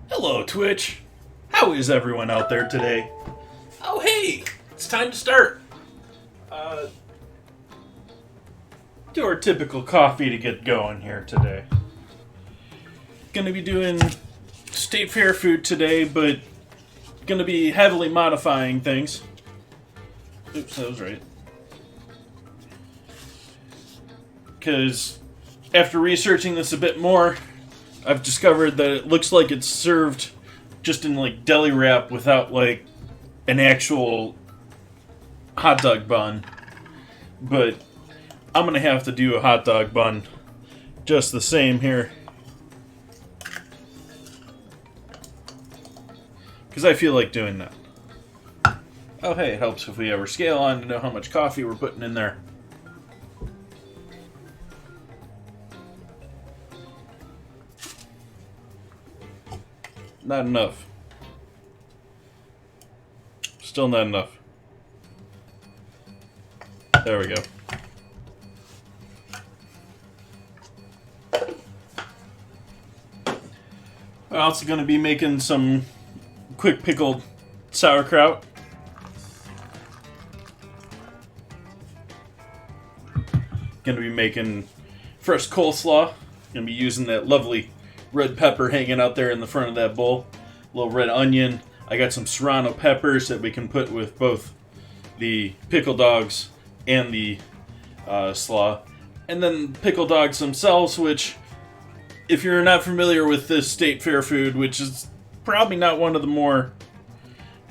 Hello, Twitch. How is everyone out there today? Oh, hey! It's time to start. Do our typical coffee to get going here today. Gonna be doing state fair food today, but gonna be heavily modifying things. Oops, that was right. Because after researching this a bit more, I've discovered that it looks like it's served just in like deli wrap without like an actual hot dog bun. But I'm gonna have to do a hot dog bun just the same here. Because I feel like doing that. Oh hey, it helps if we have our scale on to know how much coffee we're putting in there. Not enough. Still not enough. There we go. I'm also going to be making some quick pickled sauerkraut. Going to be making fresh coleslaw. Going to be using that lovely red pepper hanging out there in the front of that bowl. A little red onion. I got some serrano peppers that we can put with both the pickle dogs and the slaw. And then pickle dogs themselves, which, if you're not familiar with this state fair food, which is probably not one of the more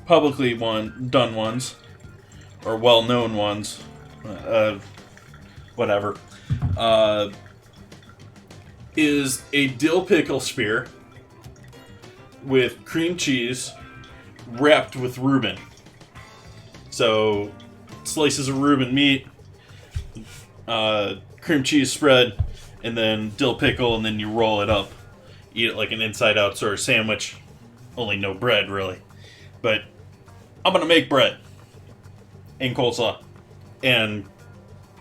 publicly done ones, or well-known ones, whatever, is a dill pickle spear with cream cheese wrapped with Reuben. So, slices of Reuben meat, cream cheese spread, and then dill pickle, and then you roll it up. Eat it like an inside-out sort of sandwich. Only no bread, really. But I'm going to make bread. And coleslaw. And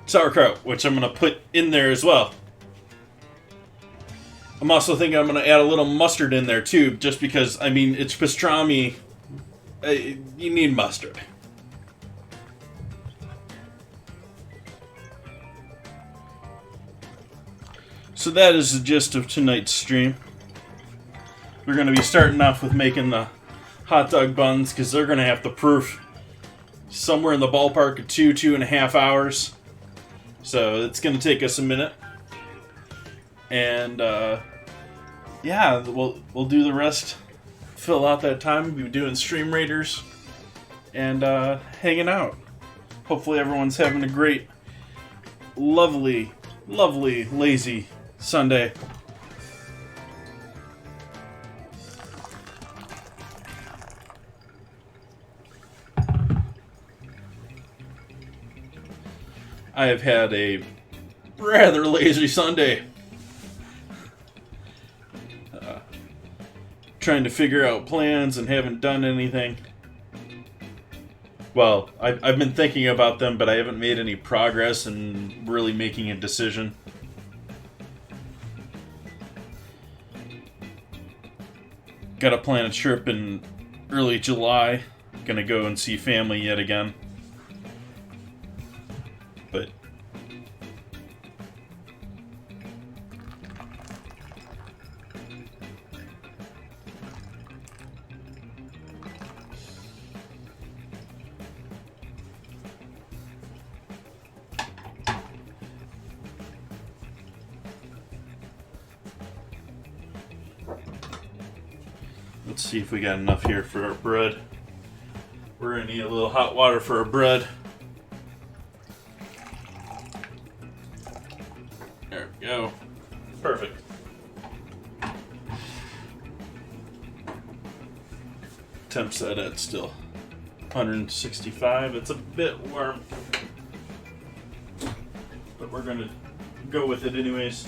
sauerkraut, which I'm going to put in there as well. I'm also thinking I'm going to add a little mustard in there, too, just because, I mean, it's pastrami. You need mustard. So that is the gist of tonight's stream. We're going to be starting off with making the hot dog buns, because they're going to have to proof somewhere in the ballpark of 2.5 hours. So it's going to take us a minute. And, yeah, we'll do the rest. Fill out that time. We'll be doing stream raiders and hanging out. Hopefully everyone's having a great, lovely, lazy Sunday. I have had a rather lazy Sunday. Trying to figure out plans and haven't done anything. Well, I've been thinking about them, but I haven't made any progress in really making a decision. Got to plan a trip in early July. Gonna go and see family yet again. But let's see if we got enough here for our bread. We're gonna need a little hot water for our bread. There we go. Perfect. Temp set at still 165. It's a bit warm, but we're gonna go with it anyways.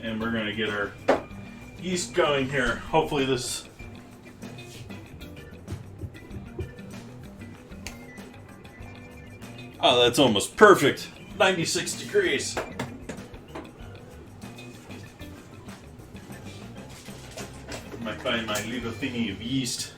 And we're going to get our yeast going here. Hopefully this... Oh, that's almost perfect. 96 degrees. Might find my little thingy of yeast.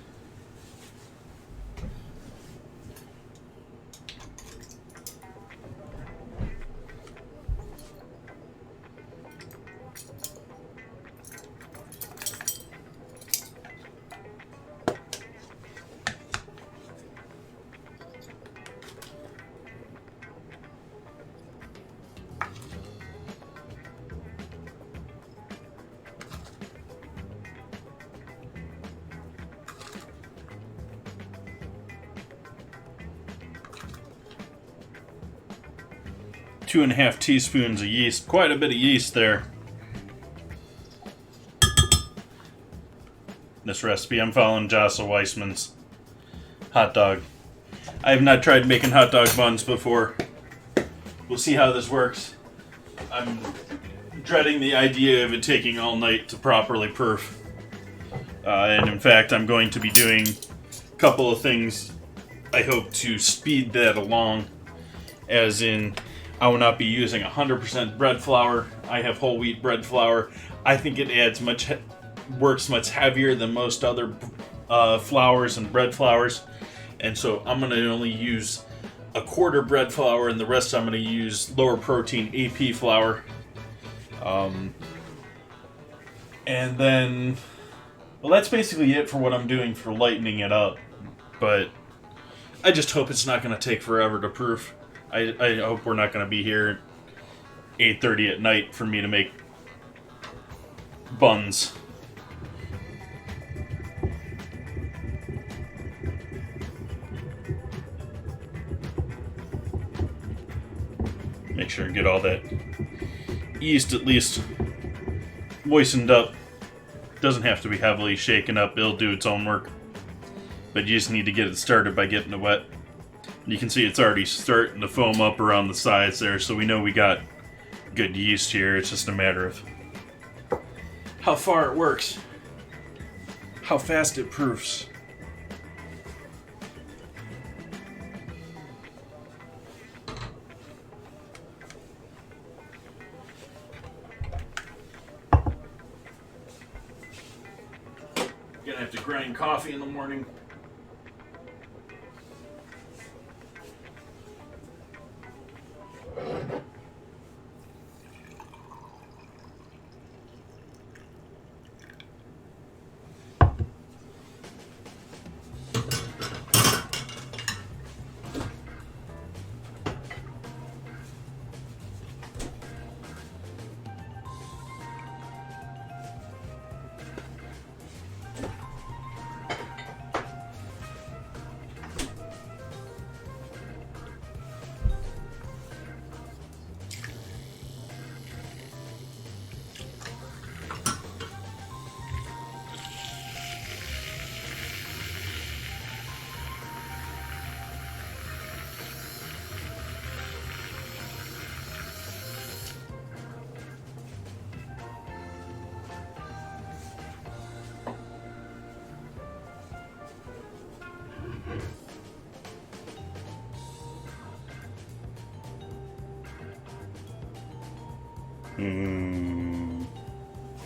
Two and a half teaspoons of yeast. Quite a bit of yeast there. This recipe, I'm following Jocelyn Weissman's hot dog. I have not tried making hot dog buns before. We'll see how this works. I'm dreading the idea of it taking all night to properly proof. And in fact, I'm going to be doing a couple of things I hope to speed that along. As in, I will not be using 100% bread flour. I have whole wheat bread flour. I think it works much heavier than most other flours and bread flours. And so I'm going to only use a quarter bread flour, and the rest I'm going to use lower protein AP flour. And then, well, that's basically it for what I'm doing for lightening it up. But I just hope it's not going to take forever to proof. I hope we're not going to be here at 8:30 at night for me to make buns. Make sure and get all that yeast at least moistened up. Doesn't have to be heavily shaken up. It'll do its own work. But you just need to get it started by getting it wet. You can see it's already starting to foam up around the sides there, so we know we got good yeast here. It's just a matter of how far it works, how fast it proofs. Gonna have to grind coffee in the morning.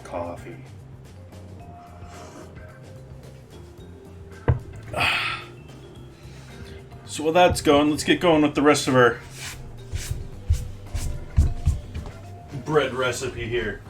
Coffee. So while that's going, let's get going with the rest of our bread recipe here.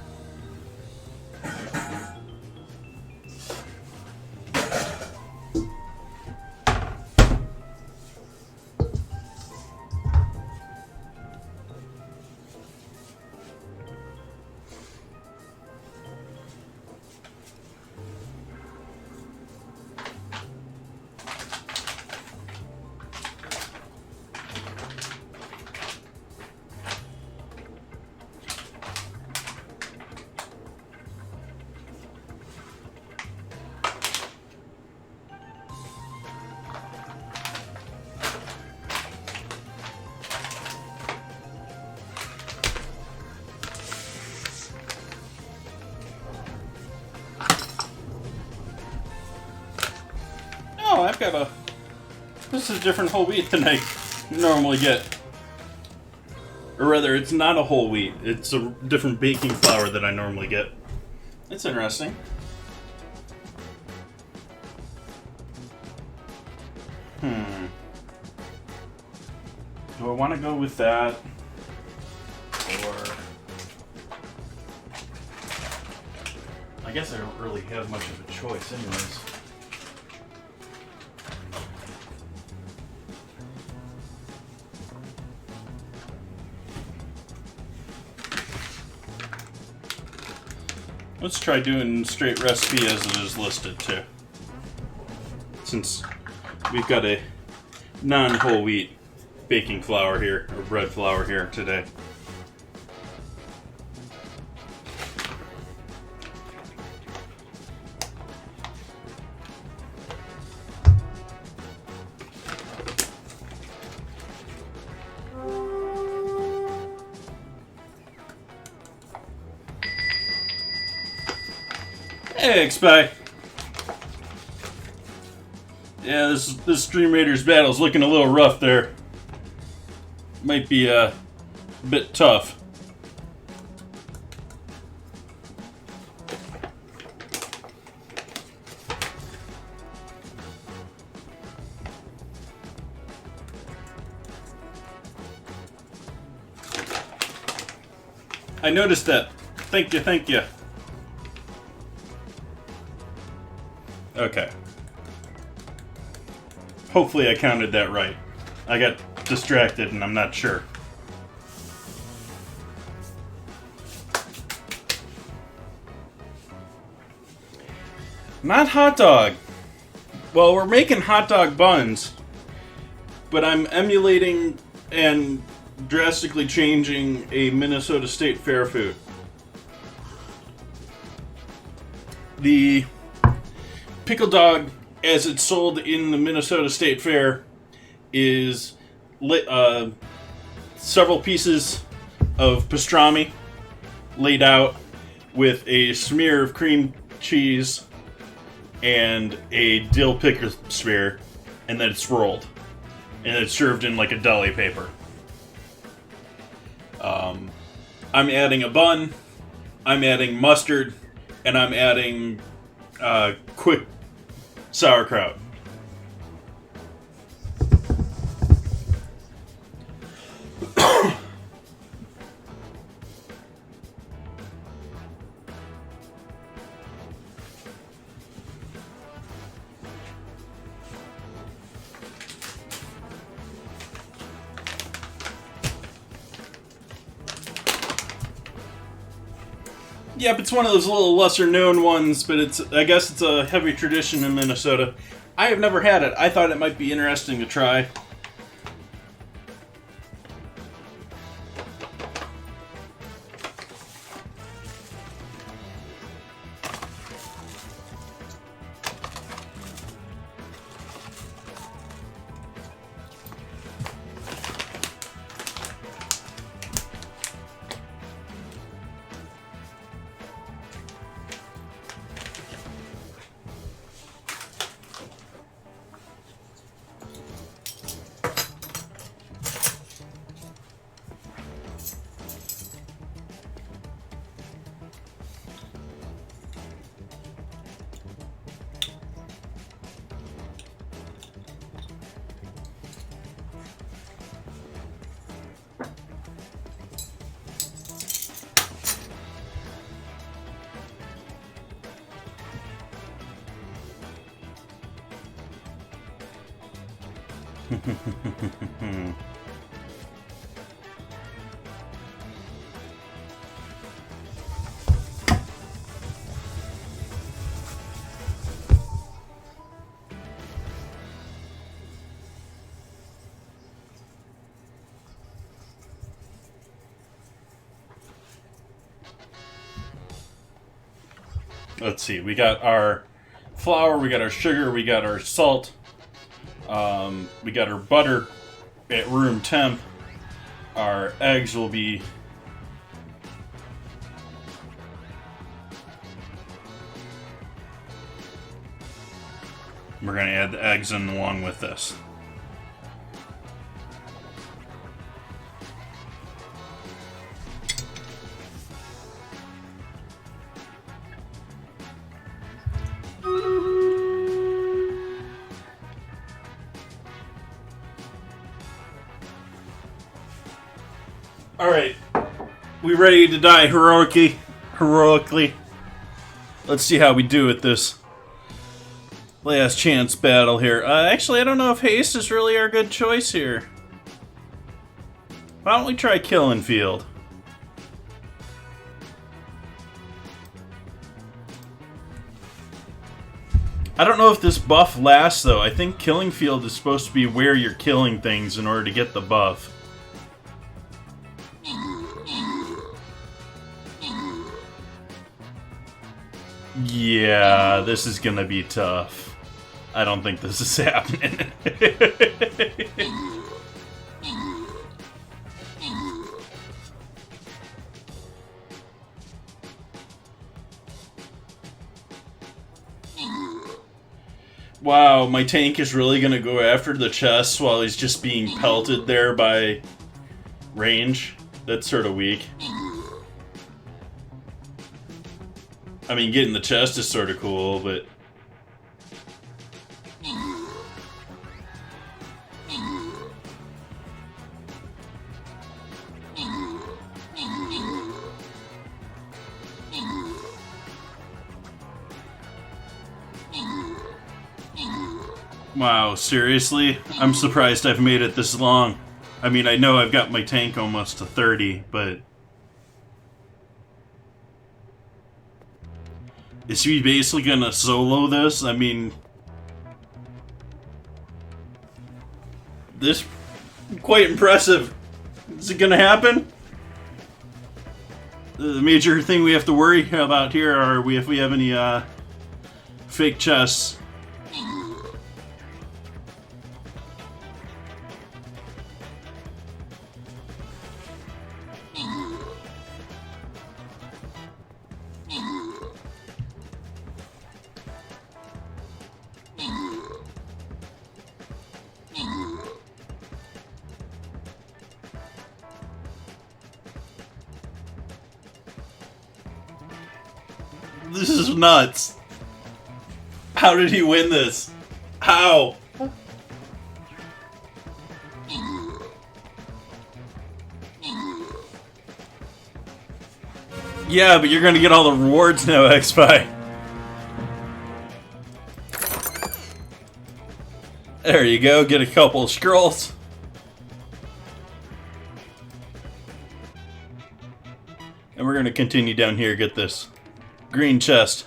I've got a... This is a different whole wheat than I normally get. Or rather, it's not a whole wheat. It's a different baking flour that I normally get. It's interesting. Do I want to go with that? Or... I guess I don't really have much of a choice anyways. Let's try doing straight recipe as it is listed too. Since we've got a non-whole wheat baking flour here, or bread flour here today. Hey, X-Spy. Yeah, this Stream Raiders battle is looking a little rough there. Might be a bit tough. I noticed that. Thank you, thank you. Okay. Hopefully I counted that right. I got distracted and I'm not sure. Not hot dog. Well, we're making hot dog buns, but I'm emulating and drastically changing a Minnesota State Fair food. The pickle dog, as it's sold in the Minnesota State Fair, is several pieces of pastrami laid out with a smear of cream cheese and a dill pickle smear, and then it's rolled. And it's served in like a deli paper. I'm adding a bun, I'm adding mustard, and I'm adding quick sauerkraut. Yep, it's one of those little lesser-known ones, but I guess it's a heavy tradition in Minnesota. I have never had it. I thought it might be interesting to try. Let's see, we got our flour, we got our sugar, we got our salt, we got our butter at room temp. Our eggs will be We're going to add the eggs in along with this. Alright. We ready to die heroically? Let's see how we do at this last chance battle here. Actually, I don't know if haste is really our good choice here. Why don't we try Killing Field? I don't know if this buff lasts, though. I think Killing Field is supposed to be where you're killing things in order to get the buff. Yeah, this is gonna be tough. I don't think this is happening. Wow, my tank is really gonna go after the chest while he's just being pelted there by range? That's sort of weak. I mean, getting the chest is sort of cool, but... Wow, seriously? I'm surprised I've made it this long. I mean, I know I've got my tank almost to 30, but... Is he basically gonna solo this? I mean... This... Quite impressive. Is it gonna happen? The major thing we have to worry about here are if we have any, fake chests. This is nuts. How did he win this? How? Yeah, but you're gonna get all the rewards now, X-Spy. There you go, get a couple of scrolls. And we're gonna continue down here, get this green chest.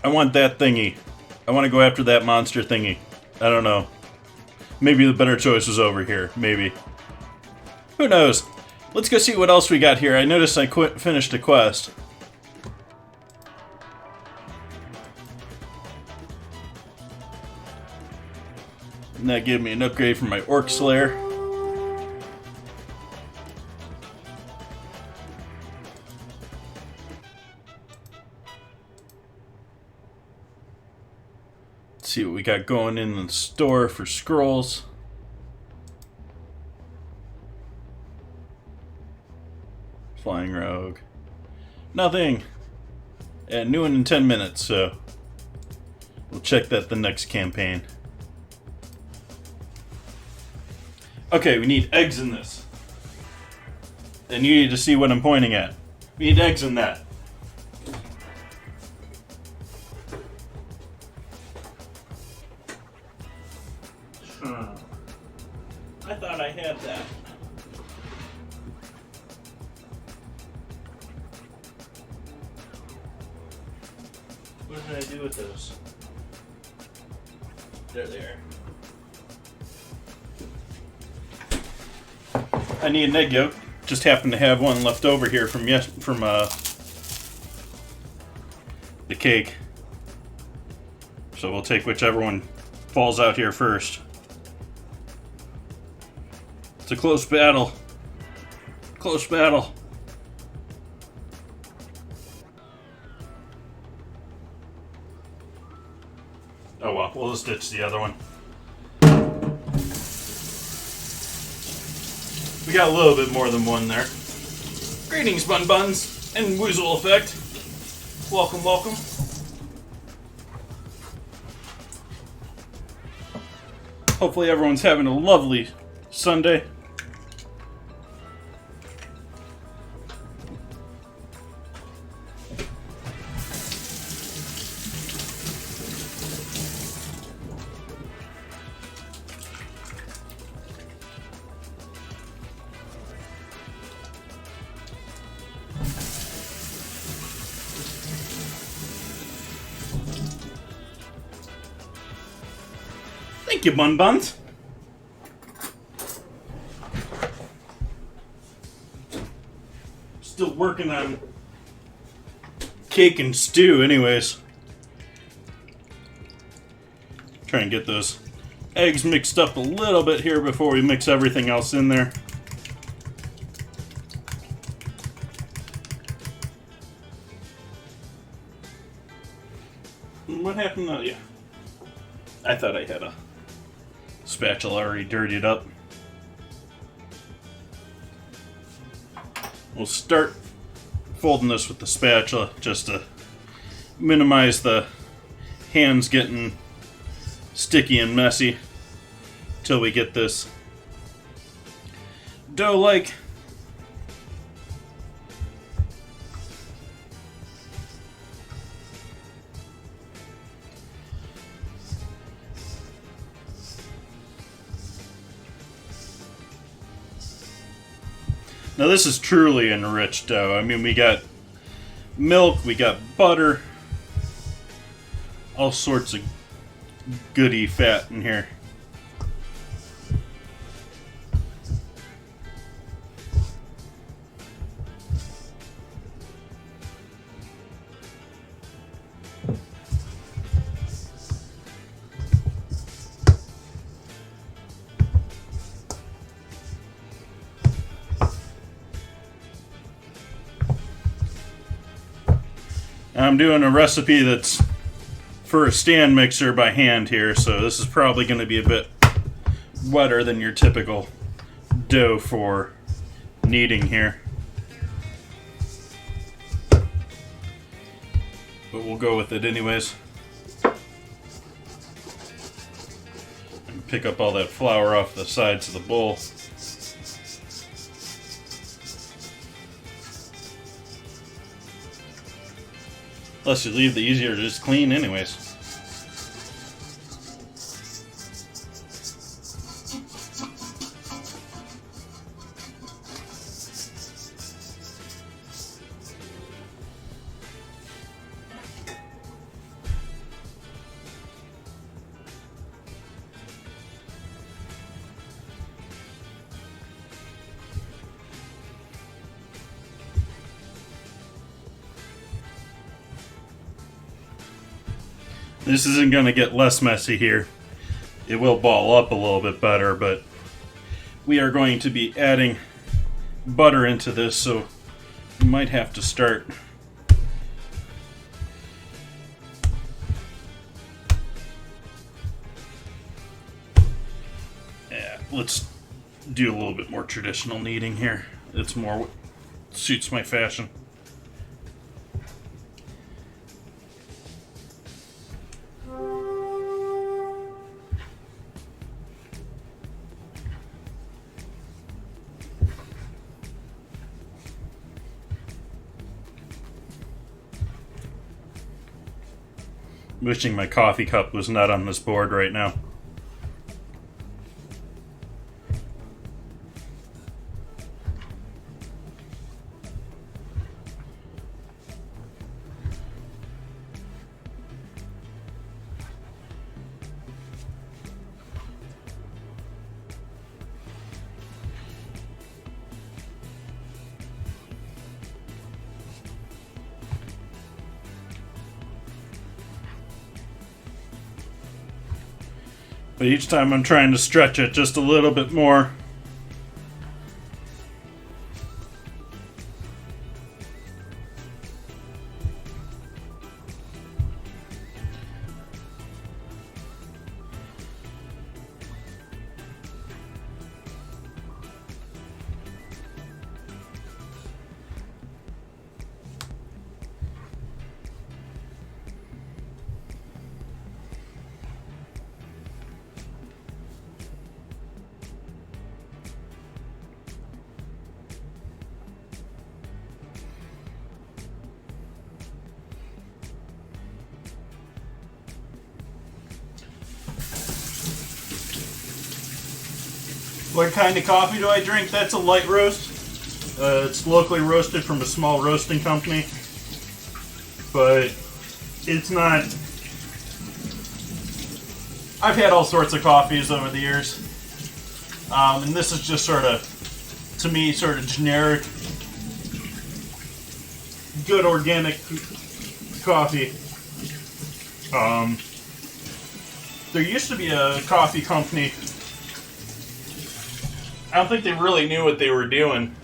I want that thingy. I want to go after that monster thingy. I don't know. Maybe the better choice was over here. Maybe. Who knows? Let's go see what else we got here. I noticed I finished a quest. And that gave me an upgrade for my Orc Slayer. Let's see what we got going in the store for scrolls. Flying Rogue. Nothing. And new one in 10 minutes, so we'll check that the next campaign. Okay, we need eggs in this. And you need to see what I'm pointing at. We need eggs in that. I thought I had that. What did I do with those? There they are. I need an egg yolk. Just happen to have one left over here from the cake. So we'll take whichever one falls out here first. It's a close battle. Close battle. Oh well, we'll just ditch the other one. We got a little bit more than one there. Greetings, Bun Buns and Woozle Effect. Welcome, welcome. Hopefully everyone's having a lovely Sunday. Thank you, Bun Buns. Still working on cake and stew anyways. Try and get those eggs mixed up a little bit here before we mix everything else in there. What happened to... yeah. I thought I had a spatula already dirtied up. We'll start folding this with the spatula just to minimize the hands getting sticky and messy till we get this dough-like. Now this is truly enriched dough. I mean, we got milk, we got butter, all sorts of goody fat in here. I'm doing a recipe that's for a stand mixer by hand here, so this is probably going to be a bit wetter than your typical dough for kneading here. But we'll go with it anyways. And pick up all that flour off the sides of the bowl. Plus, you leave the easier to just clean anyways. This isn't going to get less messy here. It will ball up a little bit better, but we are going to be adding butter into this, so we might have to start let's do a little bit more traditional kneading here. It's more what suits my fashion. Wishing my coffee cup was not on this board right now. But each time I'm trying to stretch it just a little bit more What kind of coffee do I drink? That's a light roast. It's locally roasted from a small roasting company. But it's not... I've had all sorts of coffees over the years. And this is just sort of, to me, sort of generic, good organic coffee. There used to be a coffee company. I don't think they really knew what they were doing.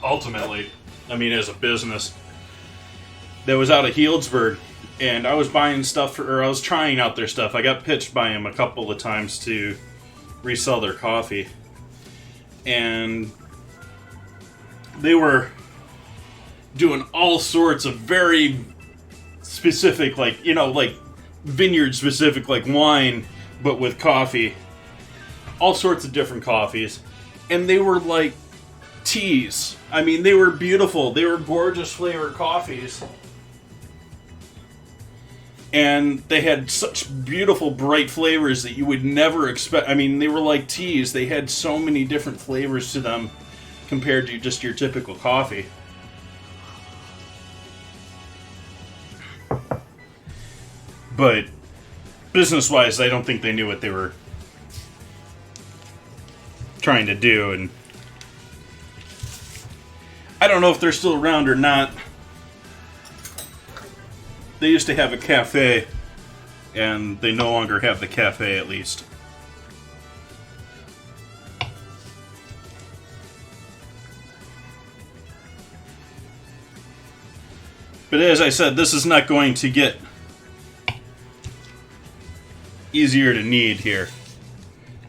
Ultimately, I mean, as a business, that was out of Healdsburg, and I was buying stuff or I was trying out their stuff. I got pitched by them a couple of times to resell their coffee, and they were doing all sorts of very specific, like vineyard specific, like wine, but with coffee. All sorts of different coffees, and they were like teas. I mean, they were beautiful. They were gorgeous flavored coffees. And they had such beautiful, bright flavors that you would never expect. I mean, they were like teas. They had so many different flavors to them compared to just your typical coffee. But business-wise, I don't think they knew what they were trying to do, and I don't know if they're still around or not. They used to have a cafe, and they no longer have the cafe, at least. But as I said, this is not going to get easier to knead here.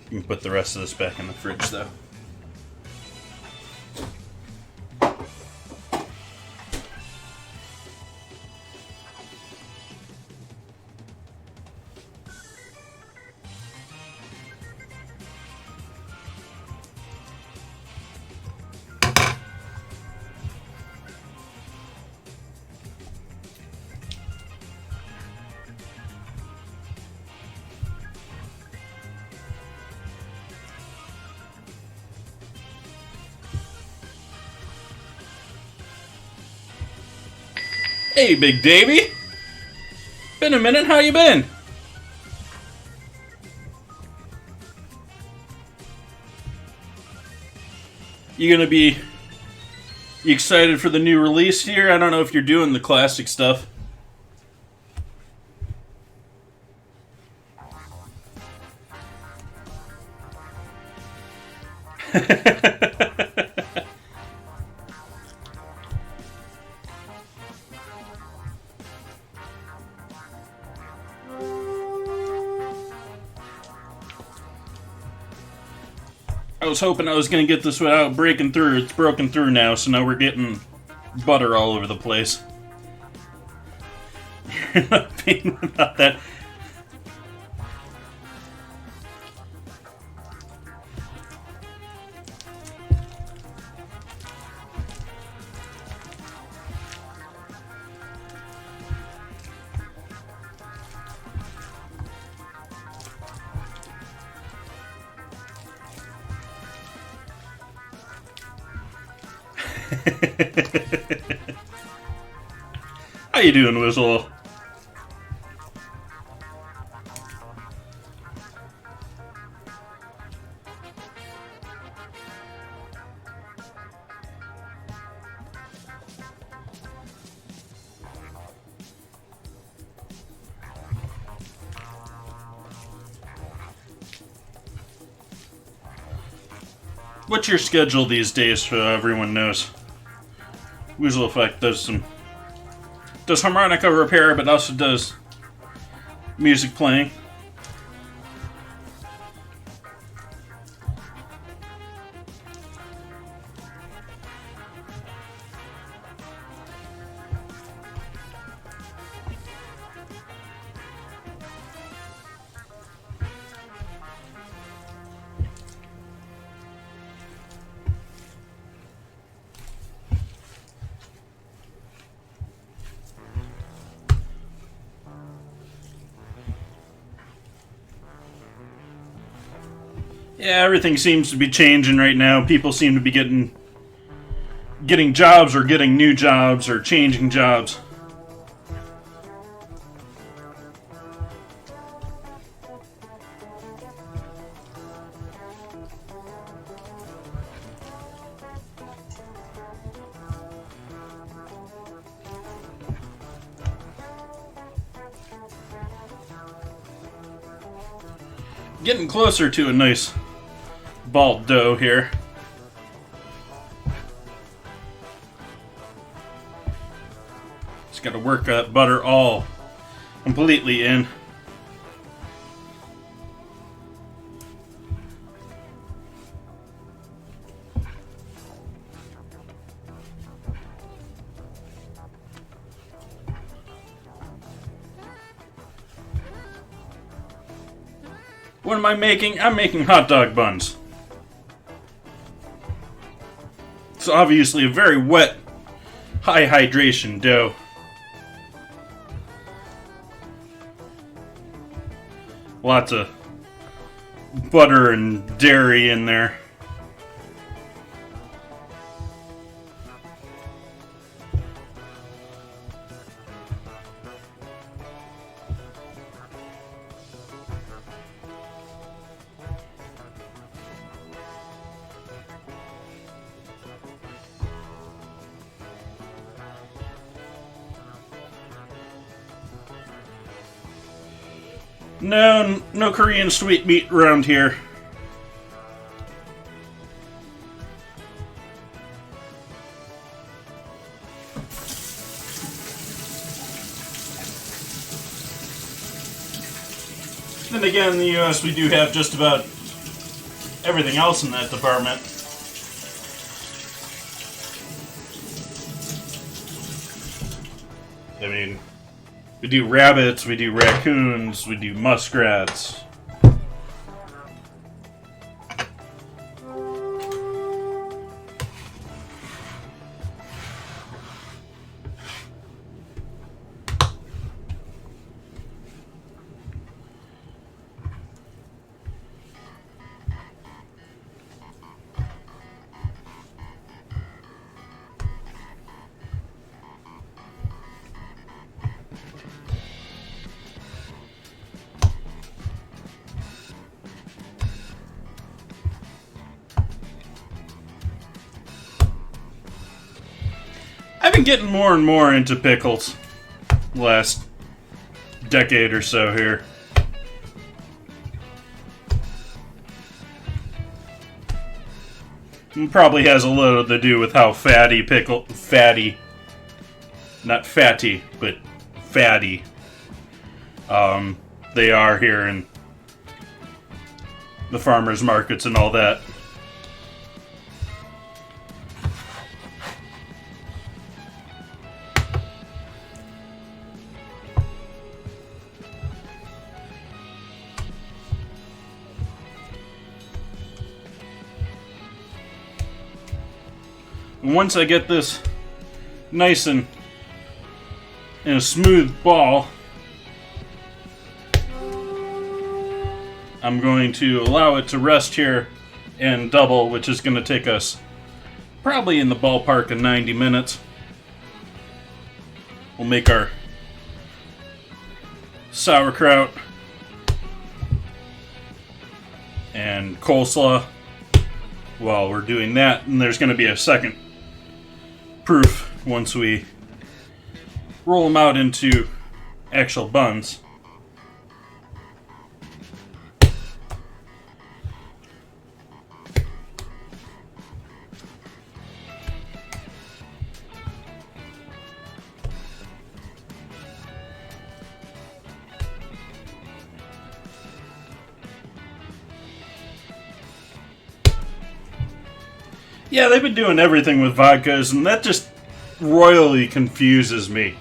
You can put the rest of this back in the fridge, though. Hey, Big Davy! Been a minute, how you been? You excited for the new release here? I don't know if you're doing the classic stuff. I was hoping I was going to get this without breaking through. It's broken through now, so now we're getting butter all over the place. You're not thinking about that. How you doing, Whistle? What's your schedule these days, so everyone knows? Weasel Effect does harmonica repair, but also does music playing. Yeah, everything seems to be changing right now. People seem to be getting jobs or getting new jobs or changing jobs. Getting closer to a nice ball dough here. Just got to work that butter all completely in. What am I making? I'm making hot dog buns. It's obviously a very wet, high hydration dough. Lots of butter and dairy in there. No Korean sweet meat around here. Then again, in the US, we do have just about everything else in that department. I mean, we do rabbits, we do raccoons, we do muskrats. I've been getting more and more into pickles the last decade or so here. It probably has a little to do with how not fatty, but fatty, they are here in the farmers markets and all that. And once I get this nice and in a smooth ball, I'm going to allow it to rest here and double, which is going to take us probably in the ballpark of 90 minutes. We'll make our sauerkraut and coleslaw while we're doing that, and there's going to be a second proof once we roll them out into actual buns. Yeah, they've been doing everything with vodkas, and that just royally confuses me.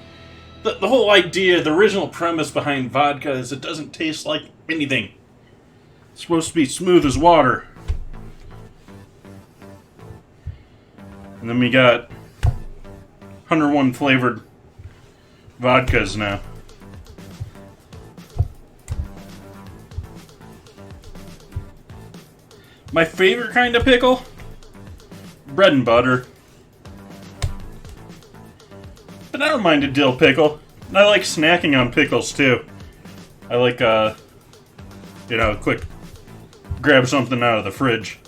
The whole idea, the original premise behind vodka is it doesn't taste like anything. It's supposed to be smooth as water. And then we got 101 flavored vodkas now. My favorite kind of pickle? Bread and butter. But I don't mind a dill pickle. And I like snacking on pickles too. I like, quick grab something out of the fridge.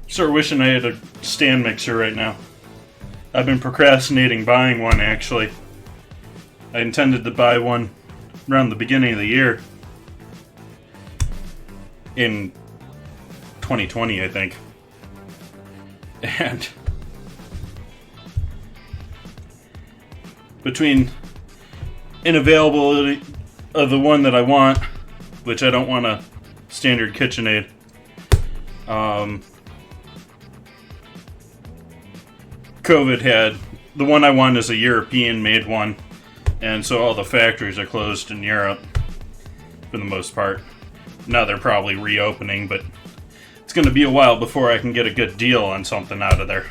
Start wishing I had a stand mixer right now. I've been procrastinating buying one, actually. I intended to buy one around the beginning of the year. In 2020, I think. And between inavailability of the one that I want, which I don't want a standard KitchenAid, COVID had, the one I want is a European-made one, and so all the factories are closed in Europe, for the most part. Now they're probably reopening, but it's going to be a while before I can get a good deal on something out of there.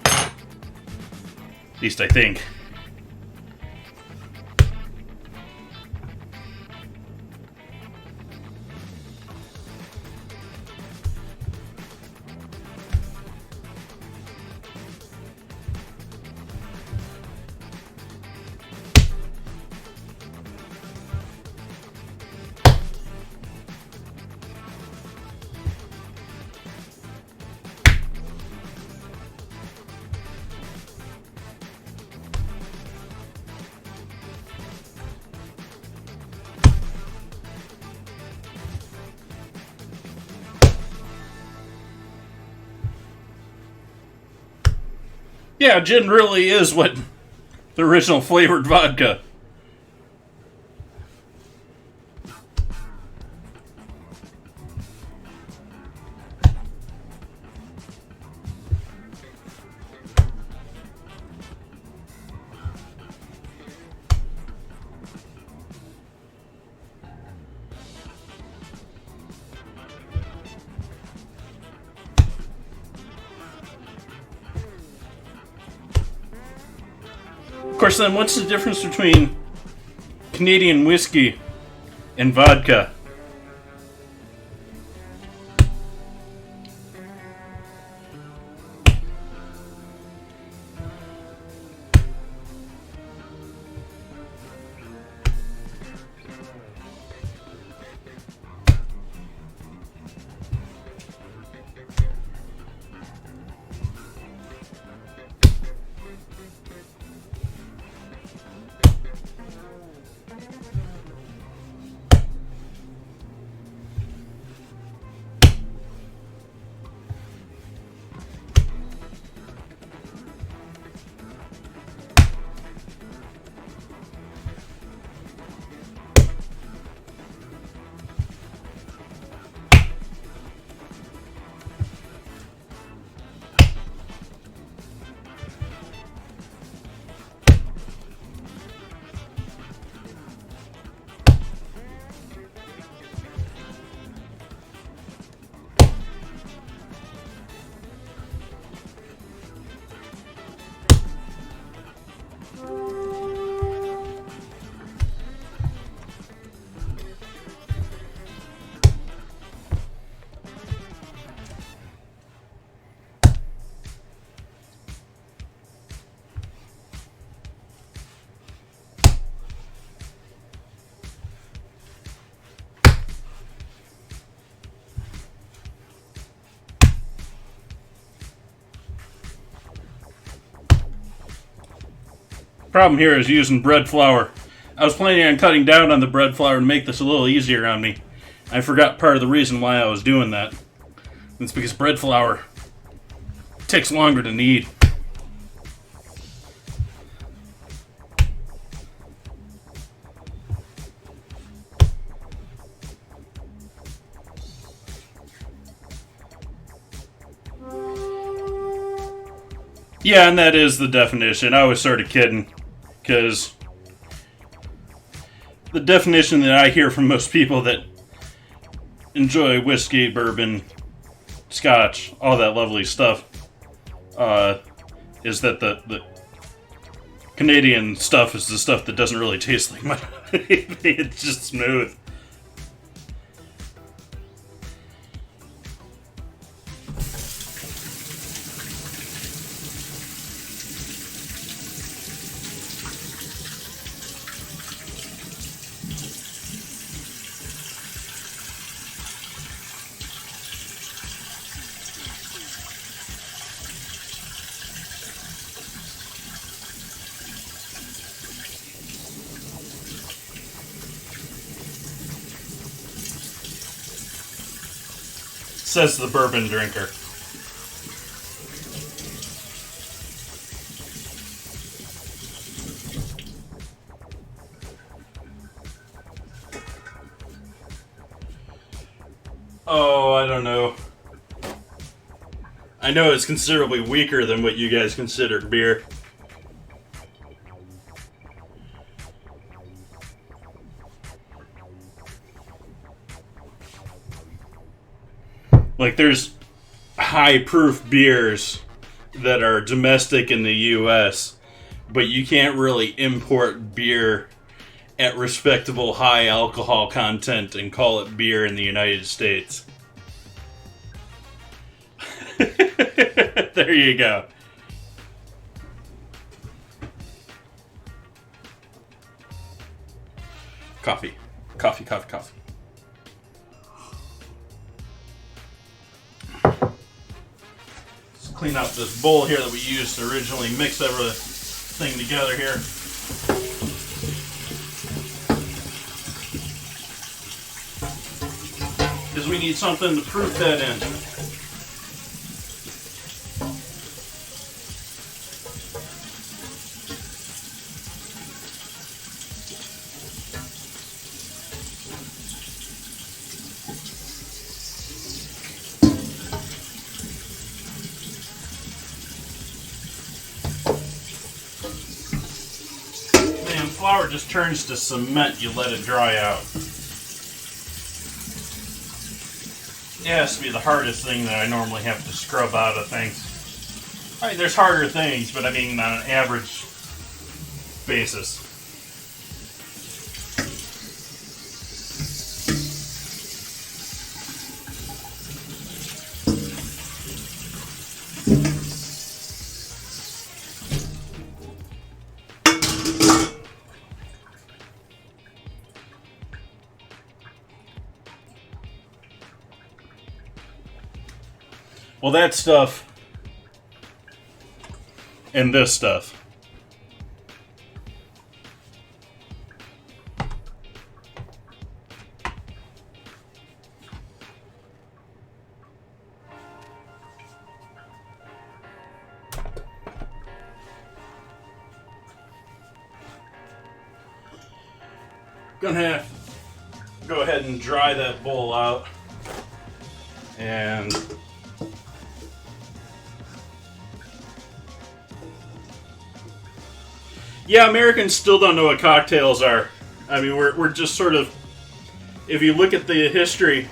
At least I think. Yeah, gin really is what the original flavored vodka. Of course, then what's the difference between Canadian whiskey and vodka? Problem here is using bread flour. I was planning on cutting down on the bread flour to make this a little easier on me. I forgot part of the reason why I was doing that. It's because bread flour takes longer to knead. Yeah, and that is the definition. I was sort of kidding, because the definition that I hear from most people that enjoy whiskey, bourbon, Scotch, all that lovely stuff, is that the Canadian stuff is the stuff that doesn't really taste like much. It's just smooth. Says the bourbon drinker. Oh, I don't know. I know it's considerably weaker than what you guys considered beer. Like, there's high-proof beers that are domestic in the U.S., but you can't really import beer at respectable high alcohol content and call it beer in the United States. There you go. Coffee. Coffee, coffee, coffee. Clean up this bowl here that we used to originally mix everything together here. Because we need something to proof that in. Flour just turns to cement, you let it dry out. It has to be the hardest thing that I normally have to scrub out of things. I mean, there's harder things, but I mean on an average basis. Well, that stuff and this stuff. Gonna have to go ahead and dry that bowl out. And yeah, Americans still don't know what cocktails are. I mean, we're just sort of, if you look at the history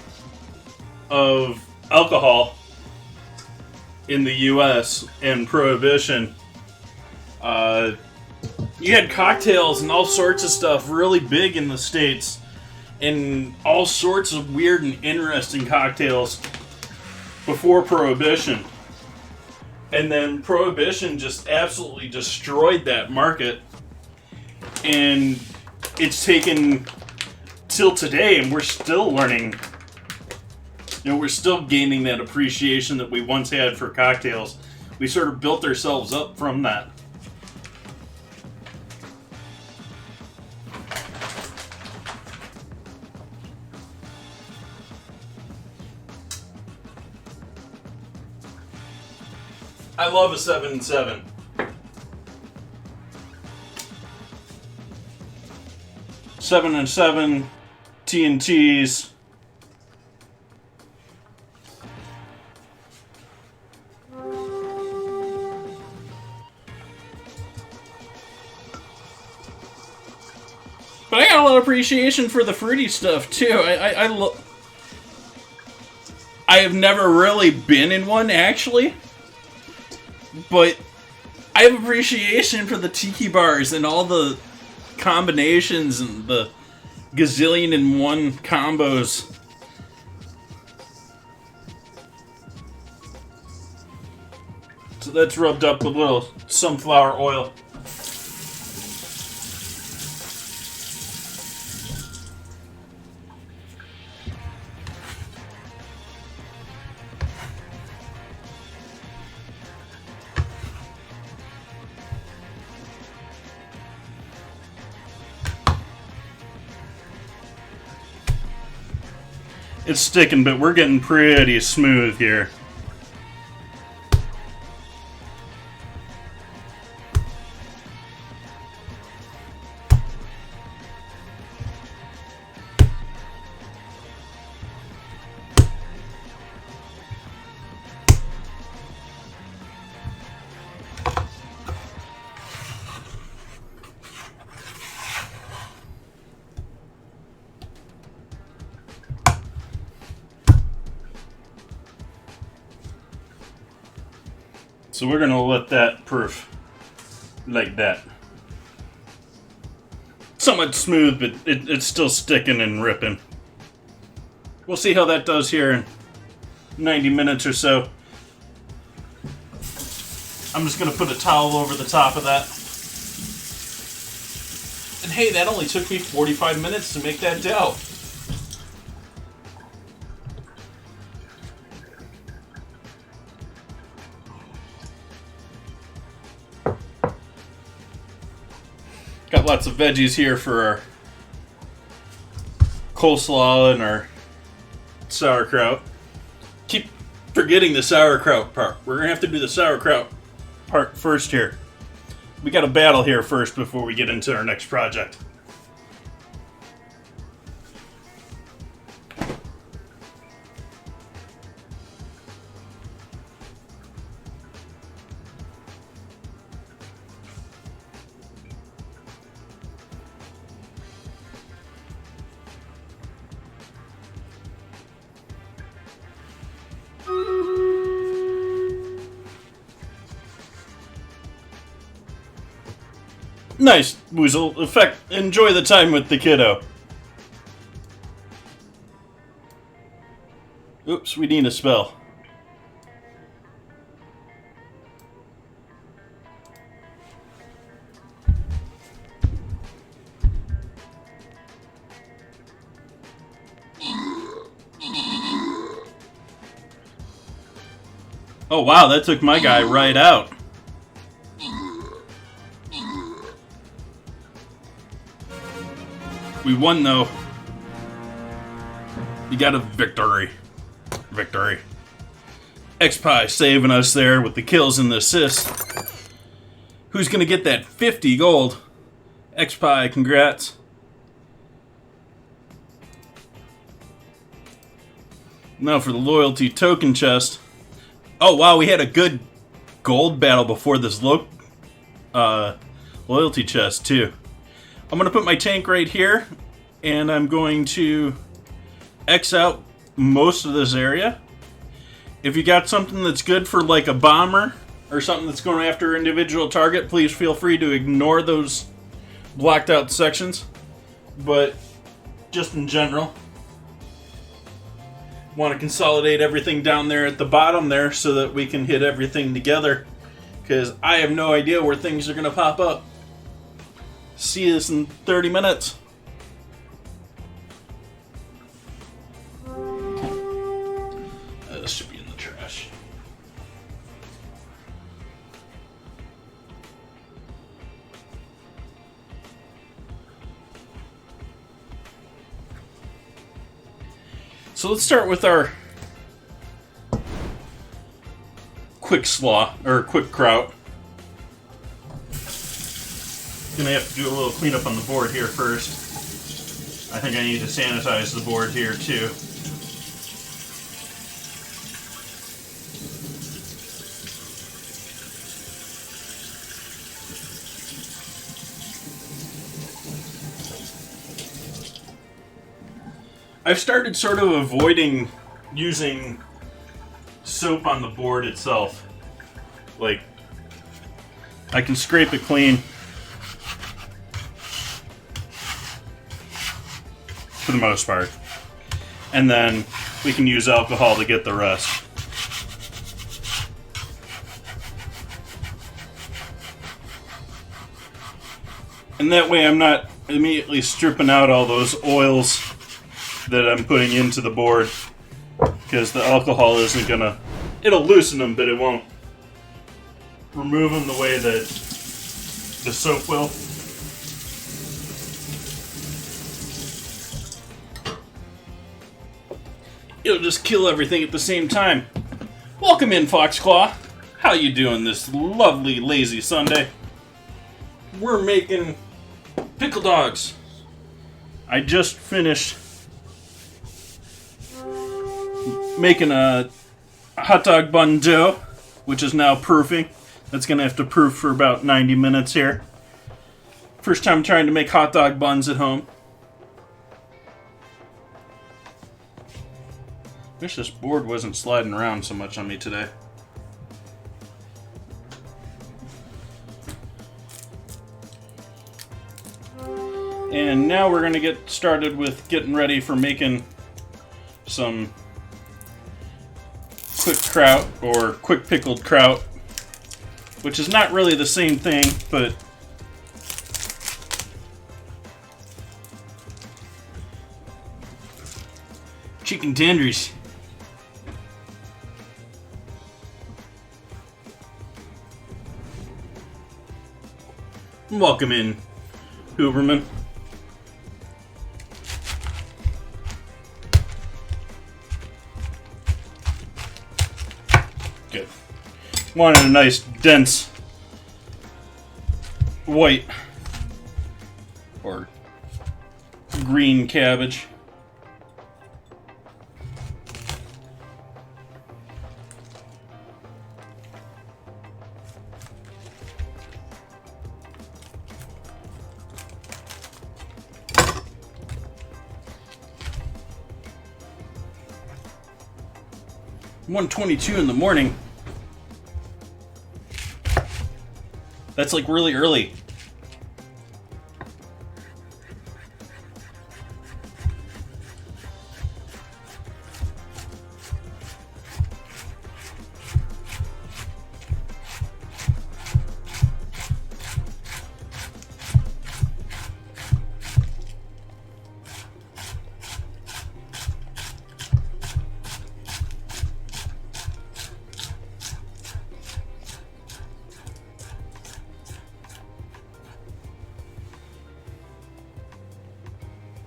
of alcohol in the U.S. and Prohibition, you had cocktails and all sorts of stuff really big in the States, and all sorts of weird and interesting cocktails before Prohibition. And then Prohibition just absolutely destroyed that market. And it's taken till today, and we're still learning. You know, we're still gaining that appreciation that we once had for cocktails. We sort of built ourselves up from that. I love a 7-7. Seven and 7 TNTs. But I got a lot of appreciation for the fruity stuff too. I love. I have never really been in one, actually. But I have appreciation for the tiki bars and all the combinations and the gazillion and one combos. So that's rubbed up with a little sunflower oil. It's sticking, but we're getting pretty smooth here. So we're going to let that proof like that. Somewhat smooth, but it's still sticking and ripping. We'll see how that does here in 90 minutes or so. I'm just going to put a towel over the top of that. And hey, that only took me 45 minutes to make that dough. Got lots of veggies here for our coleslaw and our sauerkraut. Keep forgetting the sauerkraut part. We're going to have to do the sauerkraut part first here. We got a battle here first before we get into our next project. Nice, Woozle. Enjoy the time with the kiddo. Oops, we need a spell. Oh wow, that took my guy right out. We won, though. We got a victory. Victory. X-Pie saving us there with the kills and the assists. Who's going to get that 50 gold? X-Pie, congrats. Now for the loyalty token chest. Oh, wow, we had a good gold battle before this loyalty chest, too. I'm going to put my tank right here, and I'm going to X out most of this area. If you got something that's good for like a bomber or something that's going after an individual target, please feel free to ignore those blocked out sections. But just in general, want to consolidate everything down there at the bottom there so that we can hit everything together, because I have no idea where things are going to pop up. See this in 30 minutes. This should be in the trash. So let's start with our quick slaw, or quick kraut. Gonna have to do a little cleanup on the board here first. I think I need to sanitize the board here too. I've started sort of avoiding using soap on the board itself. Like, I can scrape it clean for the most part. And then we can use alcohol to get the rest. And that way I'm not immediately stripping out all those oils that I'm putting into the board, because the alcohol isn't gonna... It'll loosen them, but it won't remove them the way that the soap will. It'll just kill everything at the same time. Welcome in, Foxclaw. How you doing this lovely, lazy Sunday? We're making pickle dogs. I just finished making a hot dog bun dough, which is now proofing. That's going to have to proof for about 90 minutes here. First time trying to make hot dog buns at home. Wish this board wasn't sliding around so much on me today. And now we're going to get started with getting ready for making some quick kraut, or quick pickled kraut, which is not really the same thing, but chicken tenders. Welcome in, Huberman. Good. Wanted a nice, dense, white or green cabbage. $1:22 in the morning. That's like really early.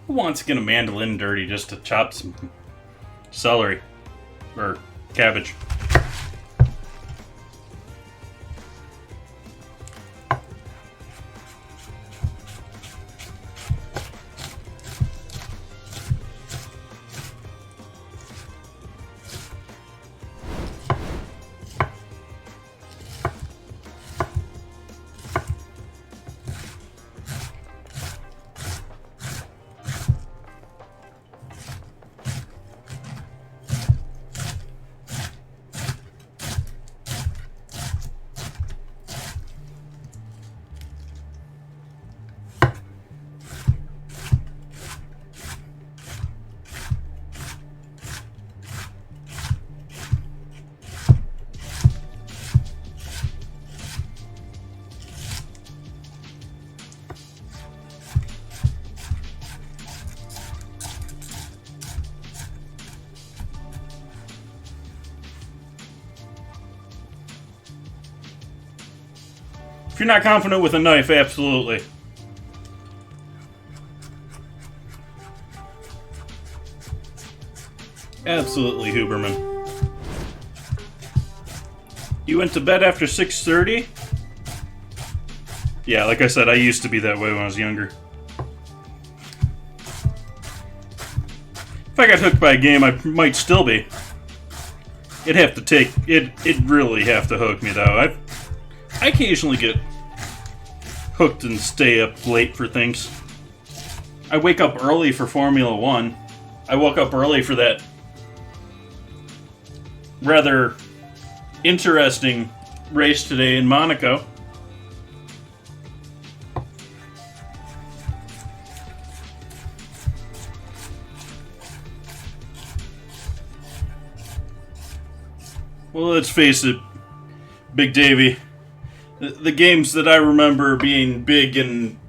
Who wants to get a mandolin dirty just to chop some celery or cabbage? If you're not confident with a knife, absolutely. Absolutely, Huberman. You went to bed after 6:30? Yeah, like I said, I used to be that way when I was younger. If I got hooked by a game, I might still be. It'd have to take... It'd really have to hook me, though. I occasionally get hooked and stay up late for things. I wake up early for Formula 1. I woke up early for that rather interesting race today in Monaco. Well, let's face it, Big Davey. The games that I remember being big and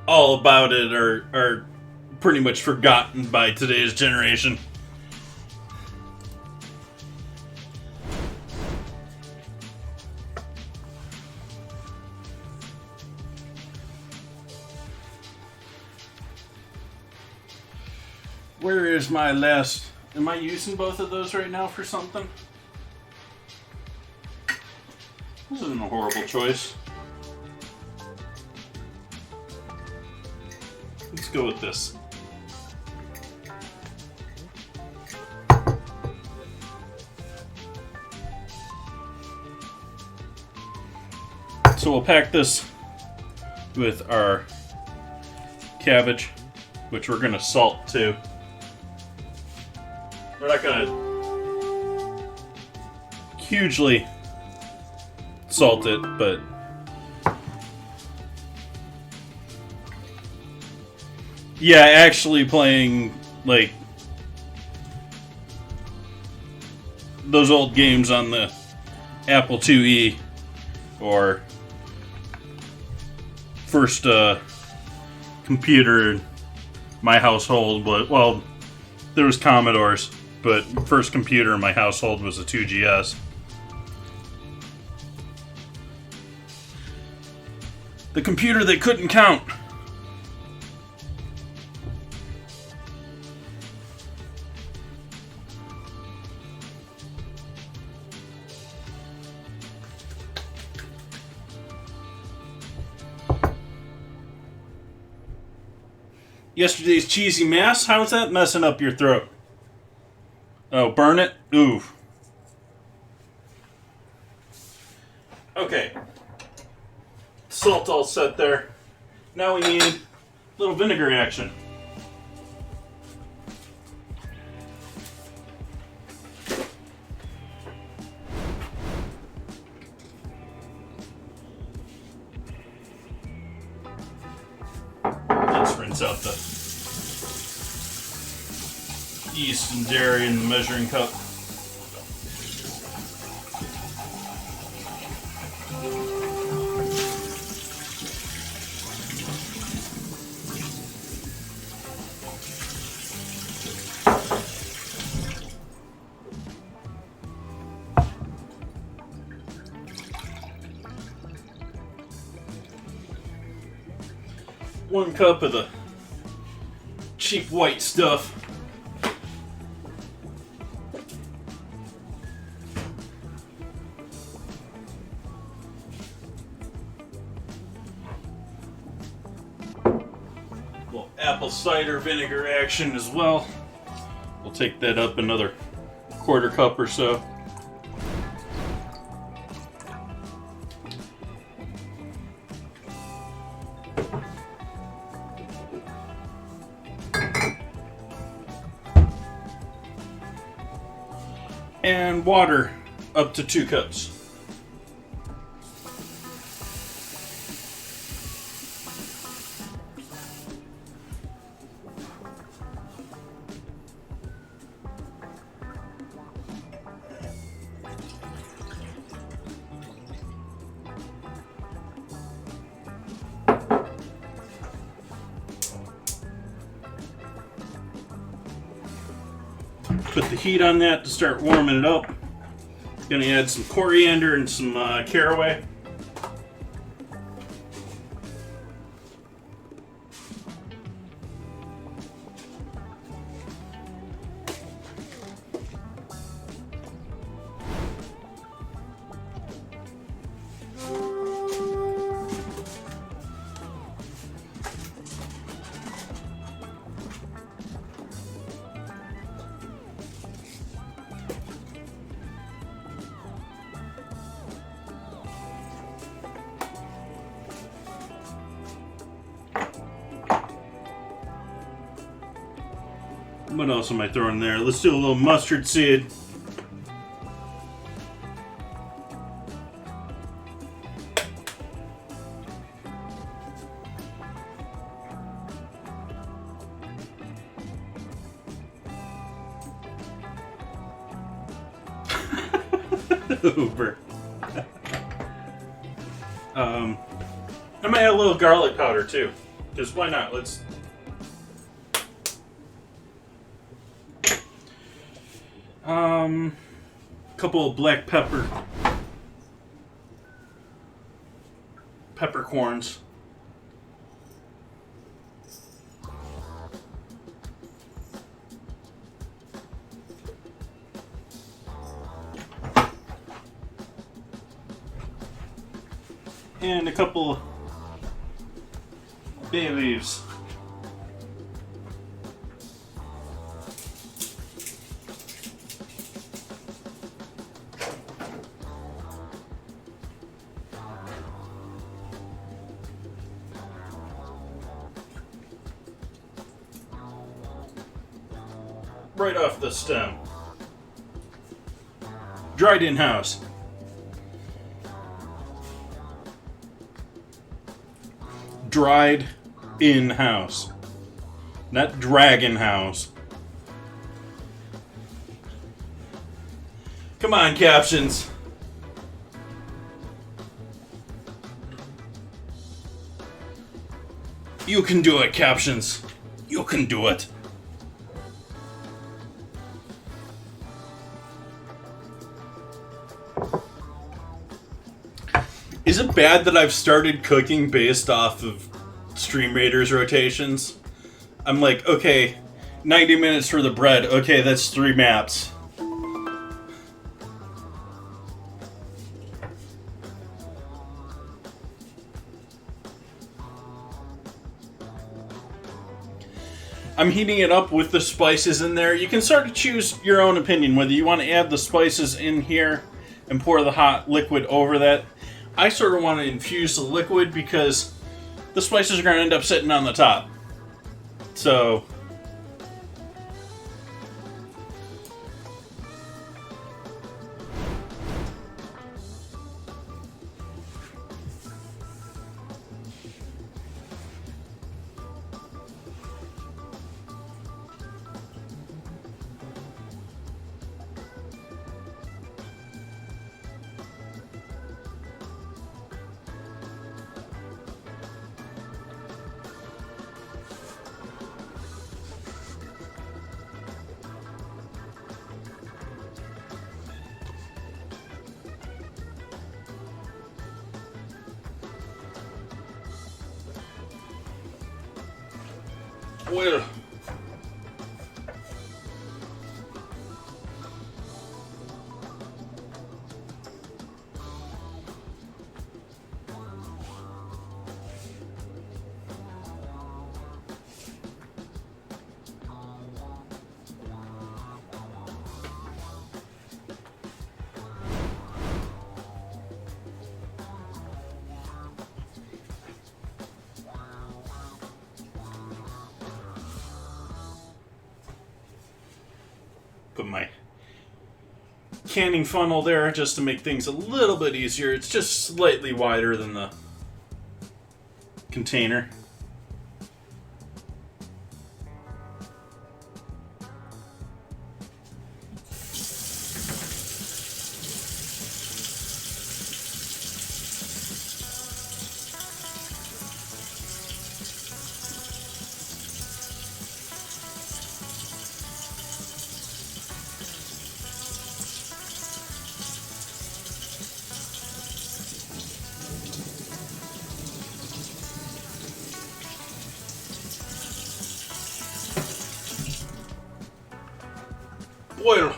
all about it are pretty much forgotten by today's generation. Where is my last... Am I using both of those right now for something? This isn't a horrible choice. Let's go with this. So we'll pack this with our cabbage, which we're going to salt too. We're not going to hugely salt it, but yeah, actually playing like those old games on the Apple IIe or first computer in my household, but well, there was Commodores, but first computer in my household was a 2GS. The computer that couldn't count. Yesterday's cheesy mess, how's that messing up your throat? Oh, burn it? Ooh. Okay. Salt all set there. Now we need a little vinegar action. Let's rinse out the yeast and dairy in the measuring cup. One cup of the cheap white stuff. Little apple cider vinegar action as well. We'll take that up another quarter cup or so. And water up to 2 cups. Put the heat on that to start warming it up. Gonna add some coriander and some caraway. What else am I throwing there? Let's do a little mustard seed. Uber. I might add a little garlic powder too, because why not? Let's. Couple of black peppercorns. And a couple bay leaves. Right off the stem. Dried in-house. Dried in-house. Not dragon house. Come on, captions. You can do it, captions. You can do it. Is it bad that I've started cooking based off of Stream Raiders rotations? I'm like, okay, 90 minutes for the bread. Okay, that's 3 maps. I'm heating it up with the spices in there. You can sort of choose your own opinion, whether you want to add the spices in here and pour the hot liquid over that. I sort of want to infuse the liquid because the spices are going to end up sitting on the top. So, well, put my canning funnel there just to make things a little bit easier. It's just slightly wider than the container. Well,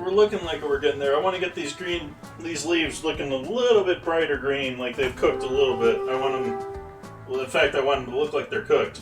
we're looking like we're getting there. I want to get these leaves looking a little bit brighter green, like they've cooked a little bit. I want them, well, in fact, I want them to look like they're cooked.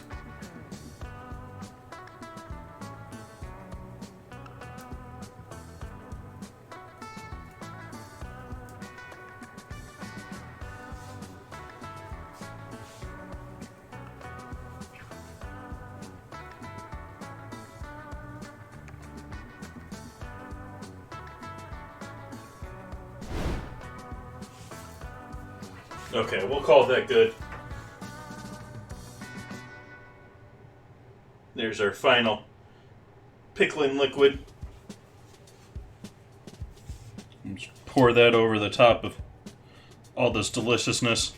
Okay, we'll call that good. There's our final pickling liquid. Just pour that over the top of all this deliciousness.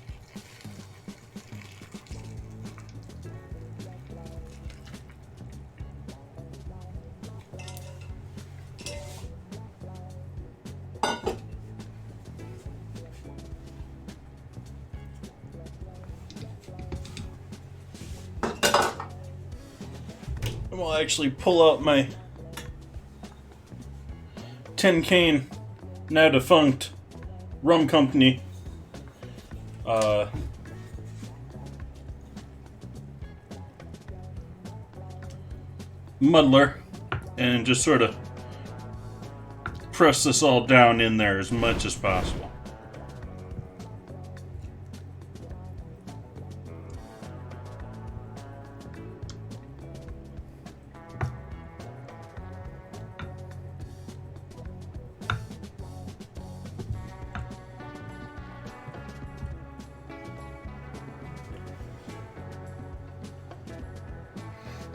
And we'll actually pull out my tin cane, now defunct, rum company. Muddler, and just sort of press this all down in there as much as possible.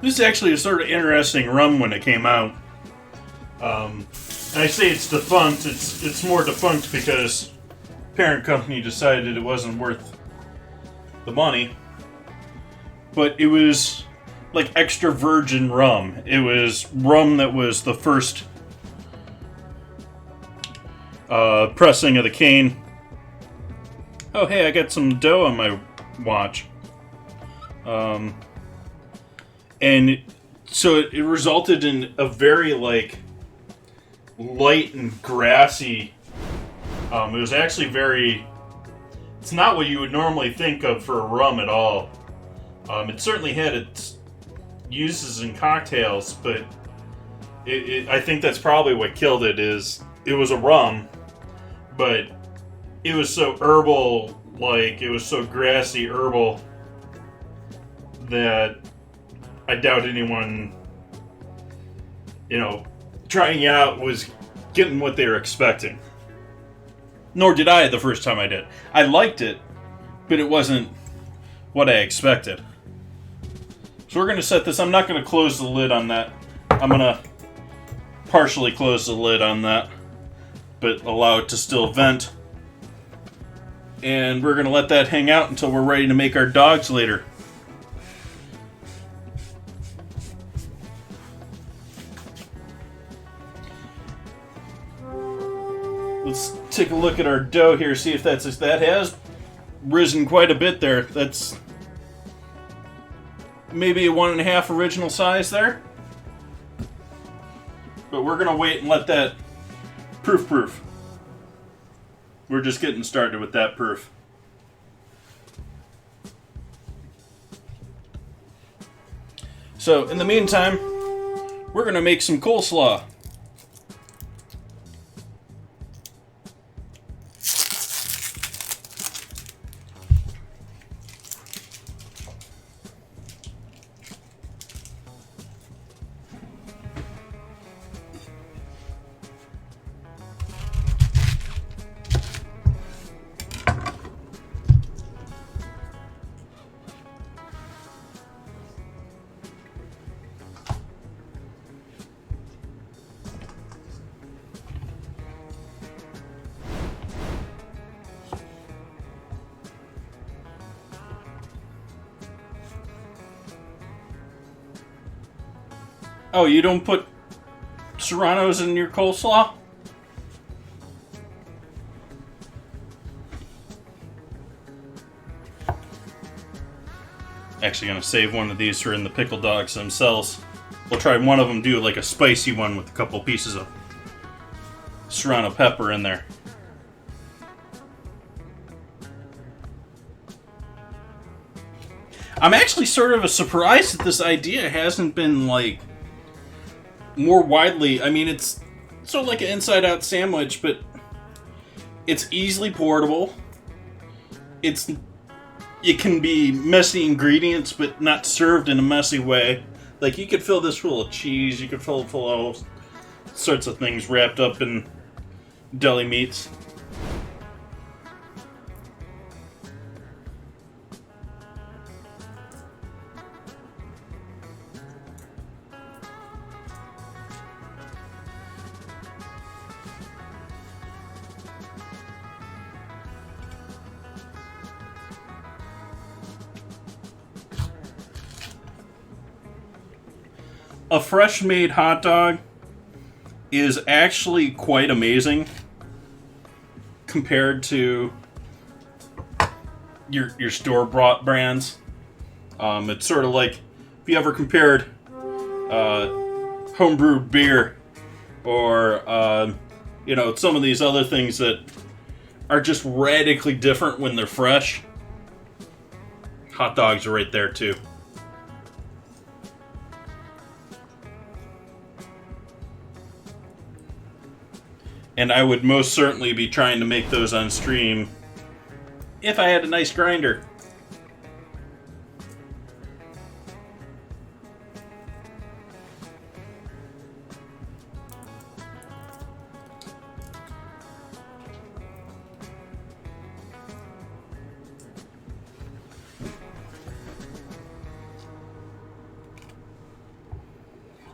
This is actually a sort of interesting rum when it came out. And I say it's defunct. It's more defunct because parent company decided it wasn't worth the money. But it was like extra virgin rum. It was rum that was the first pressing of the cane. Oh, hey, I got some dough on my watch. And so it resulted in a very, like, light and grassy. It was actually very... It's not what you would normally think of for a rum at all. It certainly had its uses in cocktails, but I think that's probably what killed it. Is it was a rum, but it was so herbal, like, it was so grassy herbal that I doubt anyone, trying it out was getting what they were expecting. Nor did I the first time I did. I liked it, but it wasn't what I expected. So we're going to set this. I'm not going to close the lid on that. I'm going to partially close the lid on that, but allow it to still vent. And we're going to let that hang out until we're ready to make our dogs later. Let's take a look at our dough here, see if that has risen quite a bit there. That's maybe a 1.5 original size there. But we're gonna wait and let that proof. We're just getting started with that proof. So in the meantime, we're gonna make some coleslaw. Oh, you don't put serranos in your coleslaw? Actually gonna save one of these for in the pickle dogs themselves. We'll try one of them, do like a spicy one with a couple pieces of serrano pepper in there. I'm actually sort of surprised that this idea hasn't been, like, more widely. I mean, it's sort of like an inside-out sandwich, but it's easily portable. It can be messy ingredients, but not served in a messy way. Like, you could fill this full of cheese, you could fill it full of all sorts of things wrapped up in deli meats. A fresh-made hot dog is actually quite amazing compared to your store-bought brands. It's sort of like if you ever compared homebrewed beer or some of these other things that are just radically different when they're fresh. Hot dogs are right there too. And I would most certainly be trying to make those on stream if I had a nice grinder.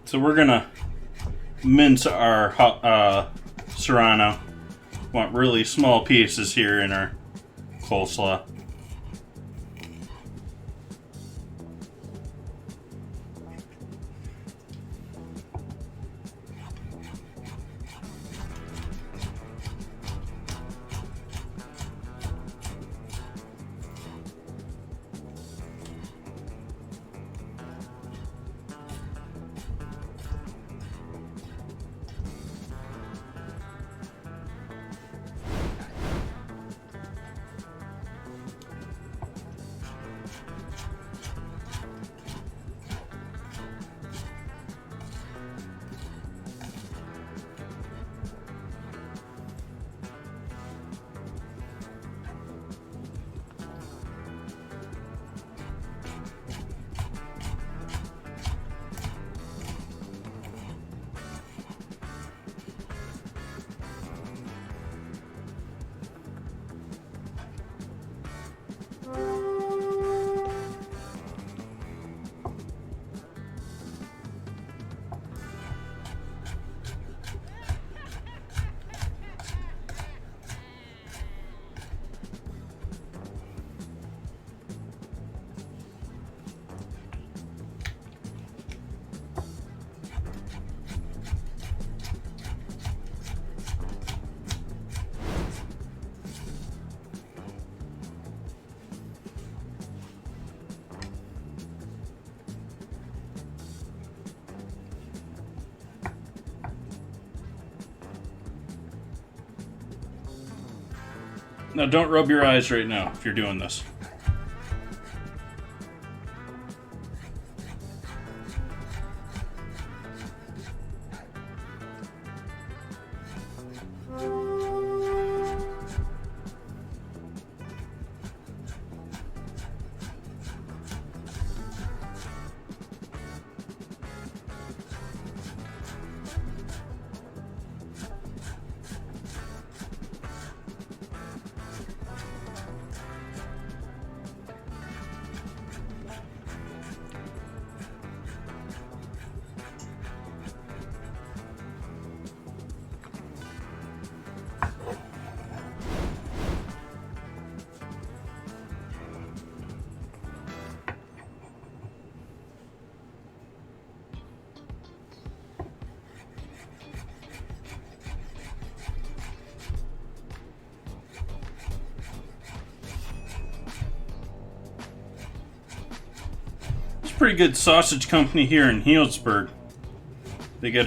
So we're gonna mince our serrano. Want really small pieces here in our coleslaw. Now don't rub your eyes right now if you're doing this. Pretty good sausage company here in Healdsburg. They have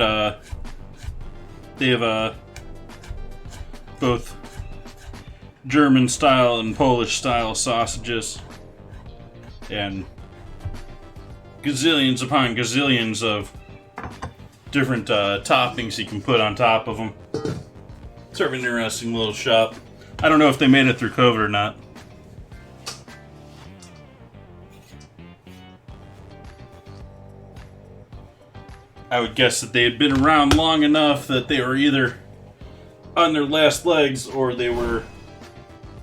both German style and Polish style sausages, and gazillions upon gazillions of different toppings you can put on top of them. Sort of an interesting little shop. I don't know if they made it through COVID or not. I would guess that they had been around long enough that they were either on their last legs or they were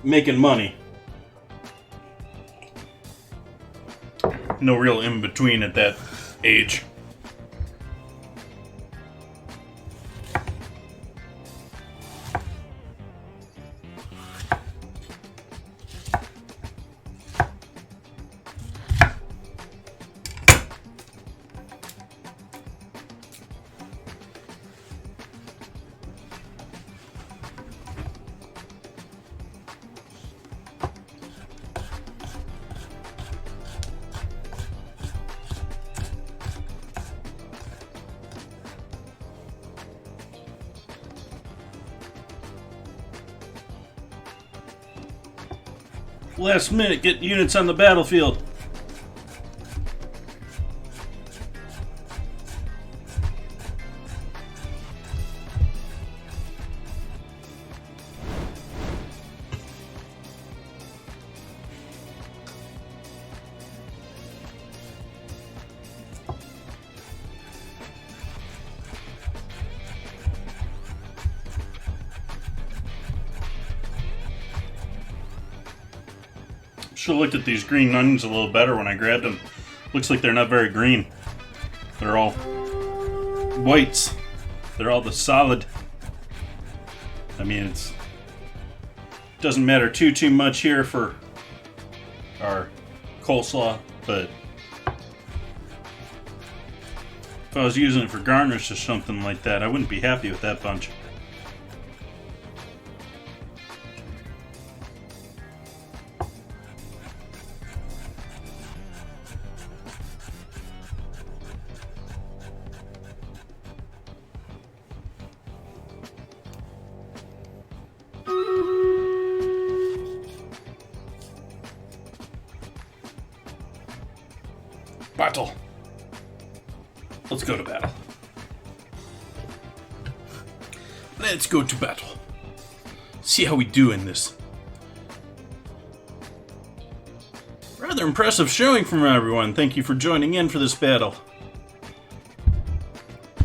making money. No real in between at that age. Last minute, get units on the battlefield. Should have looked at these green onions a little better when I grabbed them. Looks like they're not very green. They're all whites. They're all the solid. I mean, it doesn't matter too much here for our coleslaw, but if I was using it for garnish or something like that, I wouldn't be happy with that bunch. Battle. Let's go to battle. Let's go to battle. See how we do in this. Rather impressive showing from everyone. Thank you for joining in for this battle.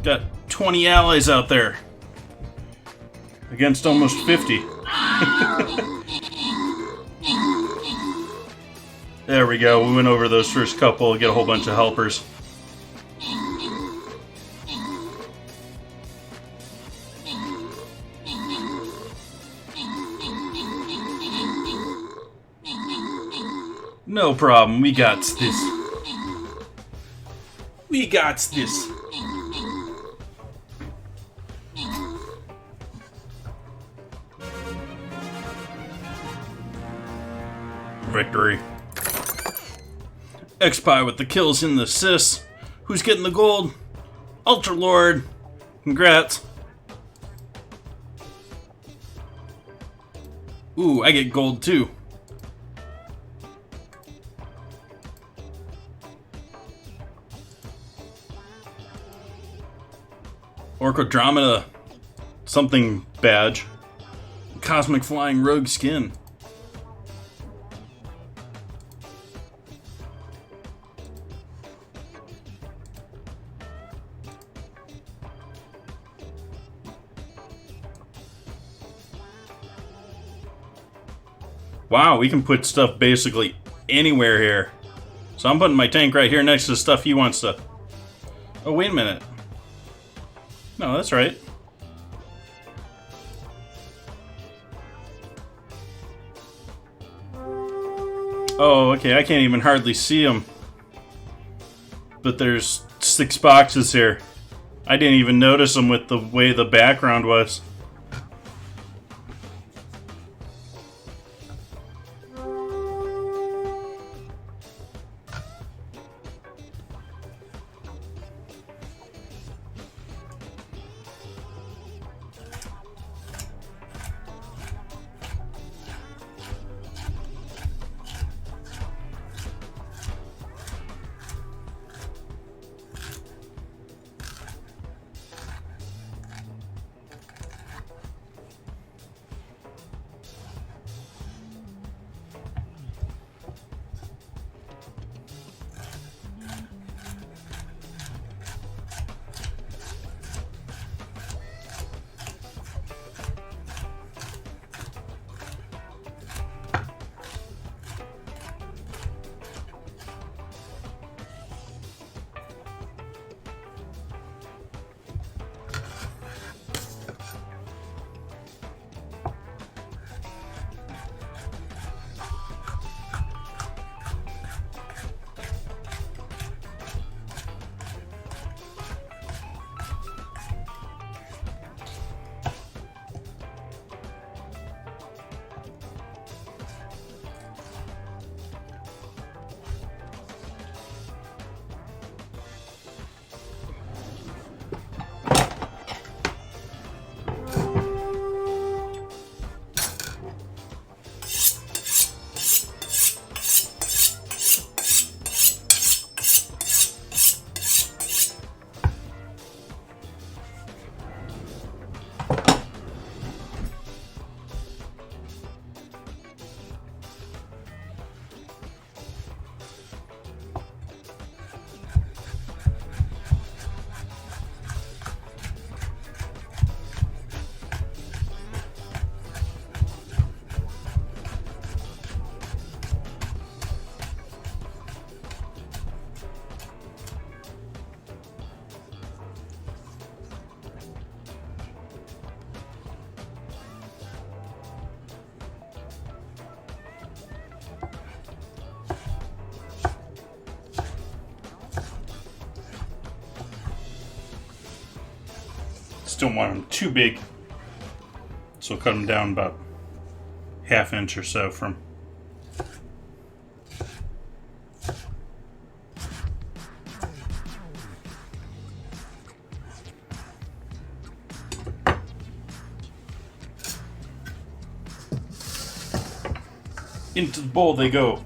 Got 20 allies out there against almost 50. There we go. We went over those first couple, get a whole bunch of helpers. No problem. We got this. We got this. Victory. X-Pie with the kills and the assists. Who's getting the gold? Ultra Lord. Congrats. Ooh, I get gold too. Orchodromata something badge. Cosmic Flying Rogue skin. Wow, we can put stuff basically anywhere here. So I'm putting my tank right here next to the stuff he wants to... Oh, wait a minute. No, that's right. Oh, okay, I can't even hardly see them. But there's 6 boxes here. I didn't even notice them with the way the background was. Just don't want them too big. So cut them down about ½ inch or so from. Into the bowl they go.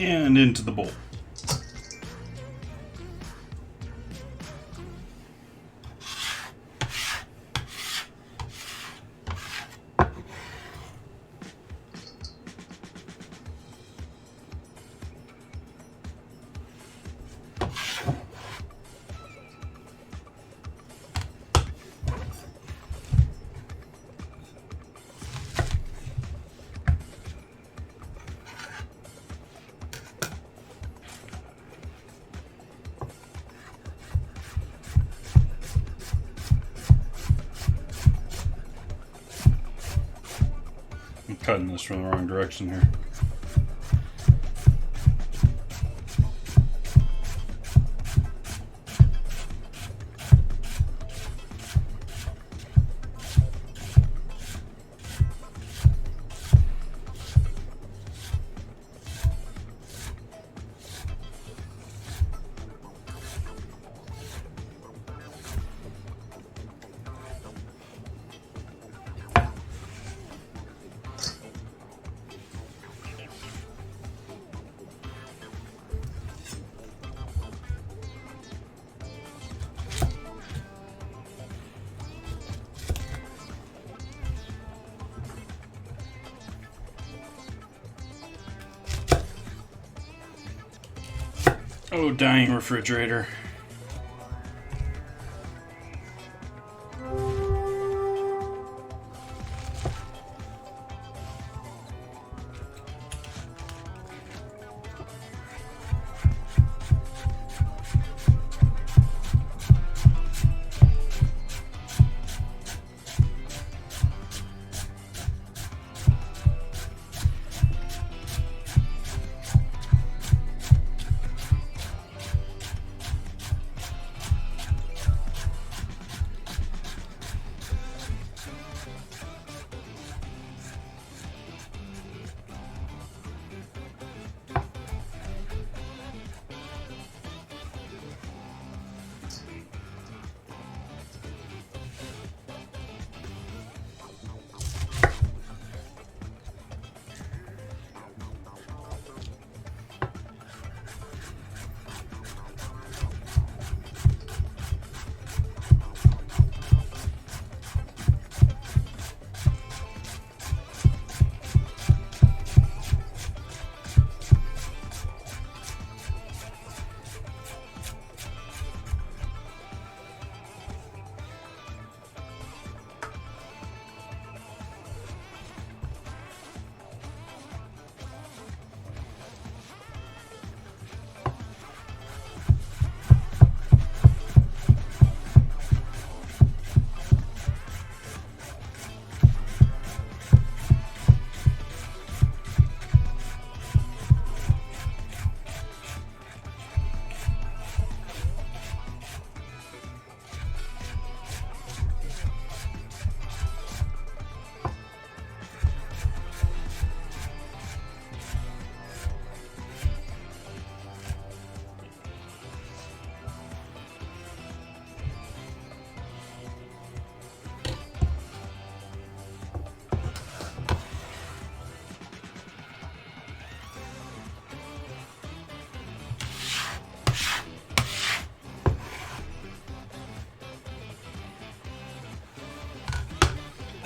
And into the bowl. I'm cutting this from the wrong direction here. Oh, dying refrigerator.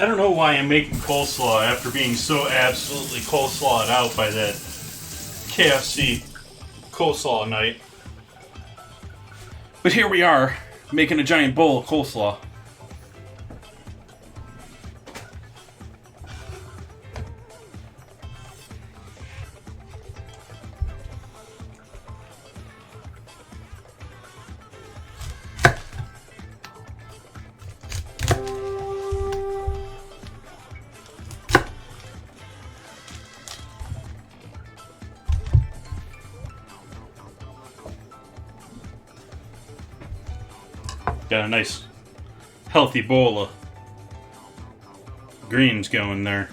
I don't know why I'm making coleslaw after being so absolutely coleslawed out by that KFC coleslaw night. But here we are, making a giant bowl of coleslaw. Got a nice, healthy bowl of greens going there.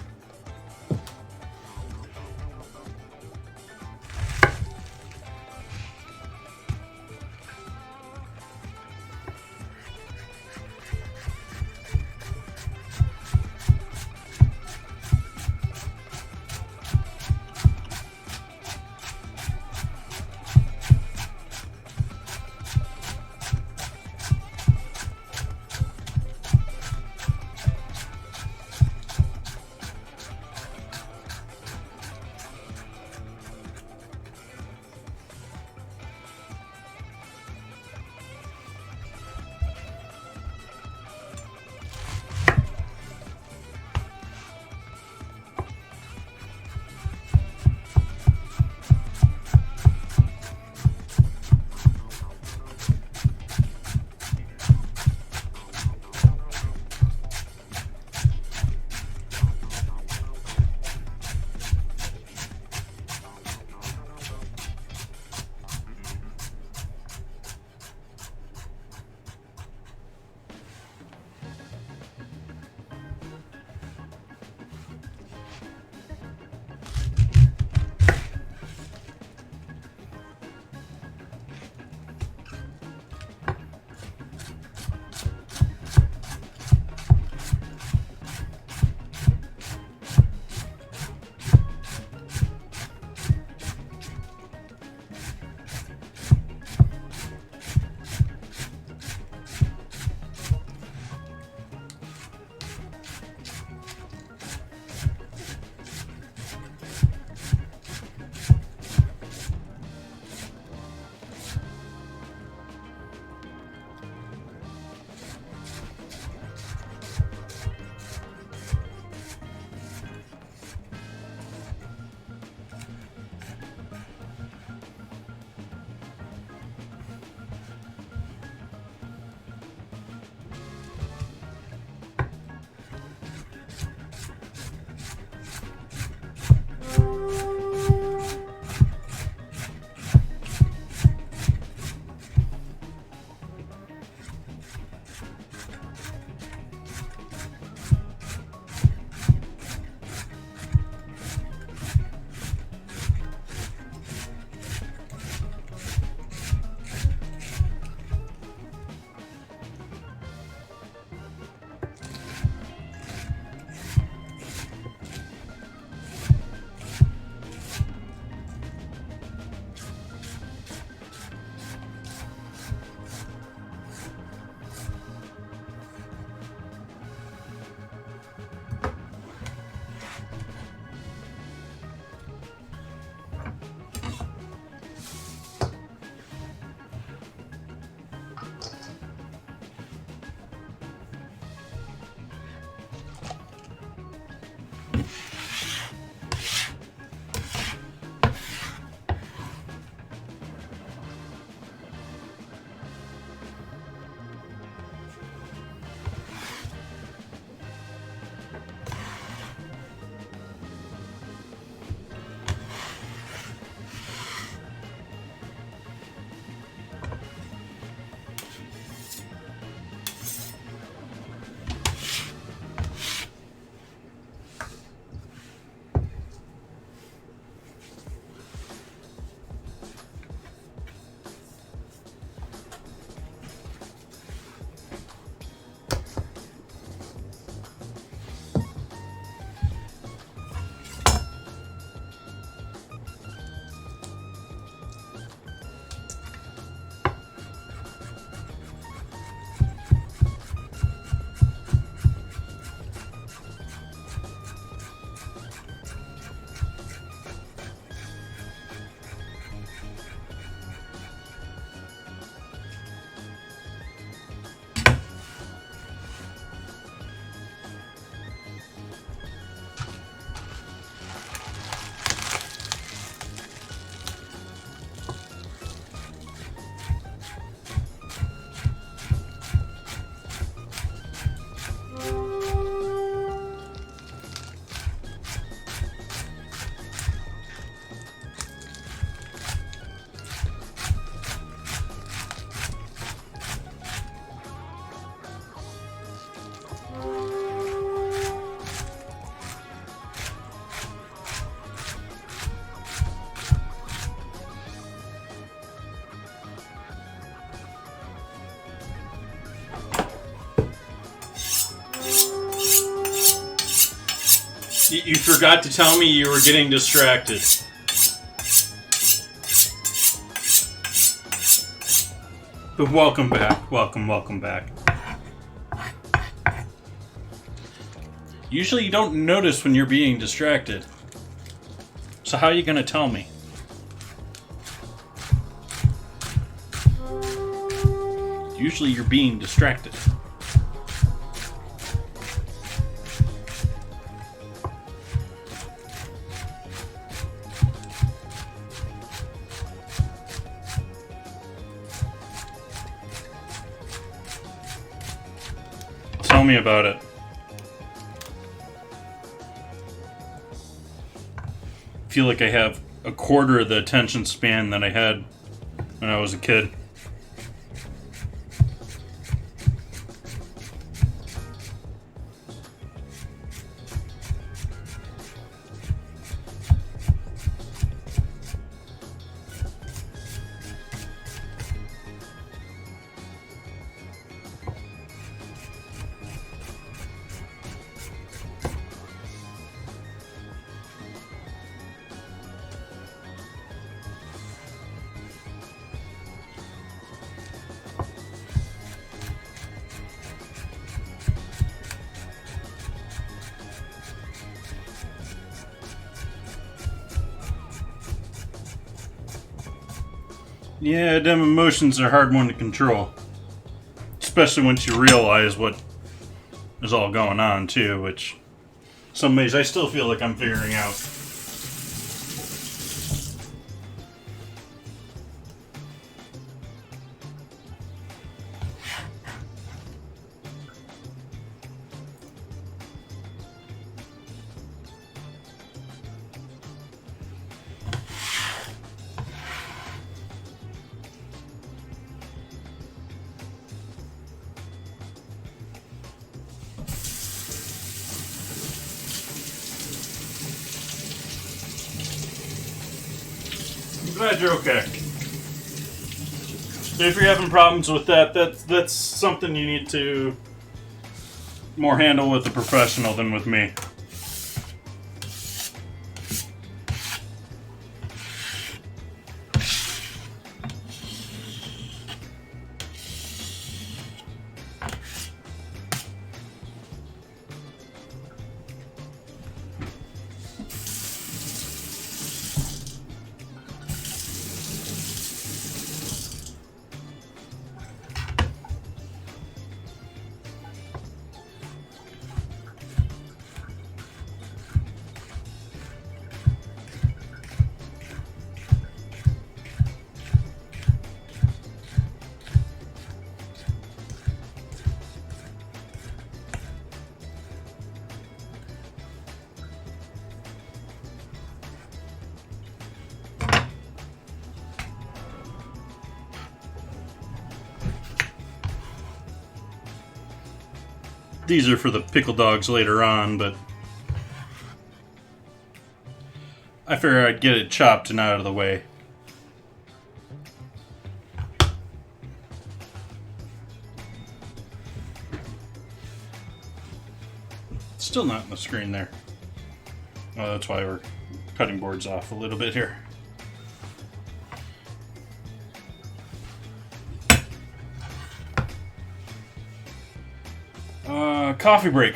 You forgot to tell me you were getting distracted. But welcome back. Welcome back. Usually you don't notice when you're being distracted. So how are you going to tell me? Usually you're being distracted. Tell me about it. I feel like I have a quarter of the attention span that I had when I was a kid. Yeah, them emotions are a hard one to control. Especially once you realize what is all going on, too, which some ways I still feel like I'm figuring out. Glad you're okay. If you're having problems with that, that's something you need to more handle with a professional than with me. These are for the pickle dogs later on, but I figured I'd get it chopped and out of the way. Still not in the screen there. Oh, that's why we're cutting boards off a little bit here. Coffee break.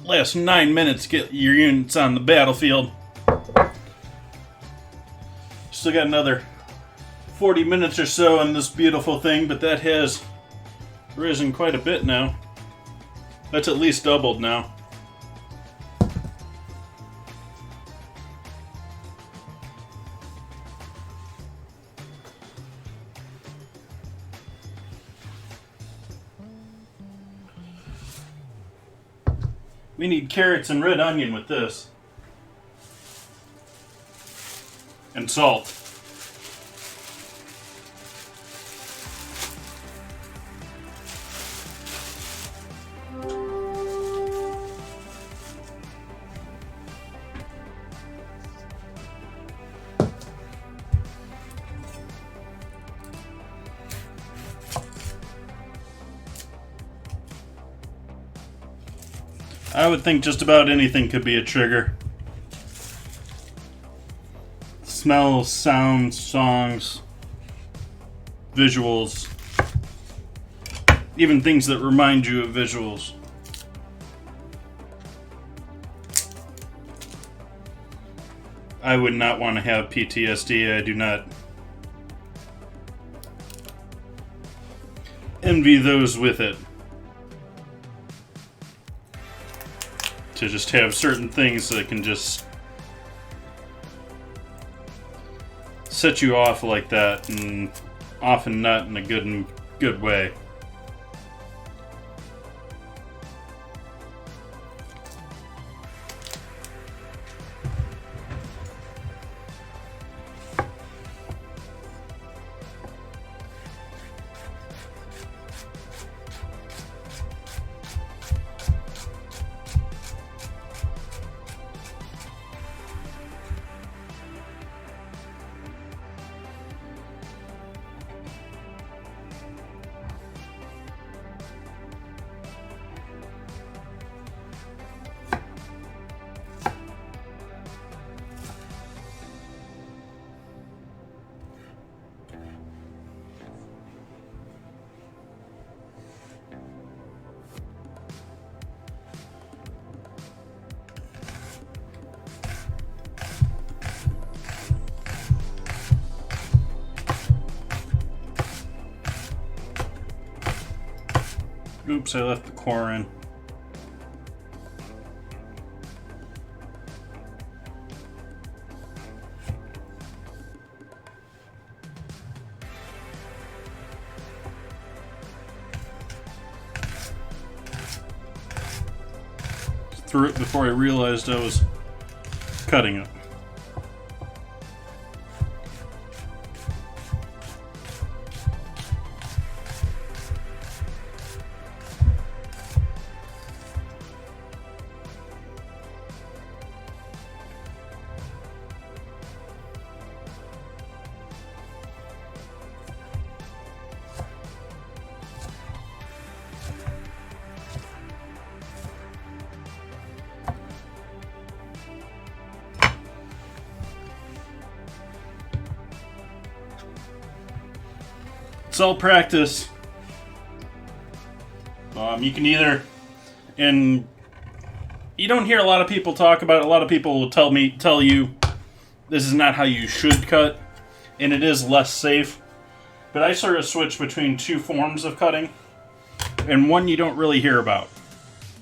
Last 9 minutes, get your units on the battlefield. Still got another 40 minutes or so on this beautiful thing, but that has risen quite a bit now. That's at least doubled now. We need carrots and red onion with this. And salt. I would think just about anything could be a trigger. Smells, sounds, songs, visuals, even things that remind you of visuals. I would not want to have PTSD. I do not envy those with it. To just have certain things that can just set you off like that, and often not in a good way. Oops, I left the core in. Threw it before I realized I was cutting it. It's all practice. You can either, and you don't hear a lot of people talk about it. A lot of people will tell you this is not how you should cut, and it is less safe. But I sort of switch between two forms of cutting, and one you don't really hear about.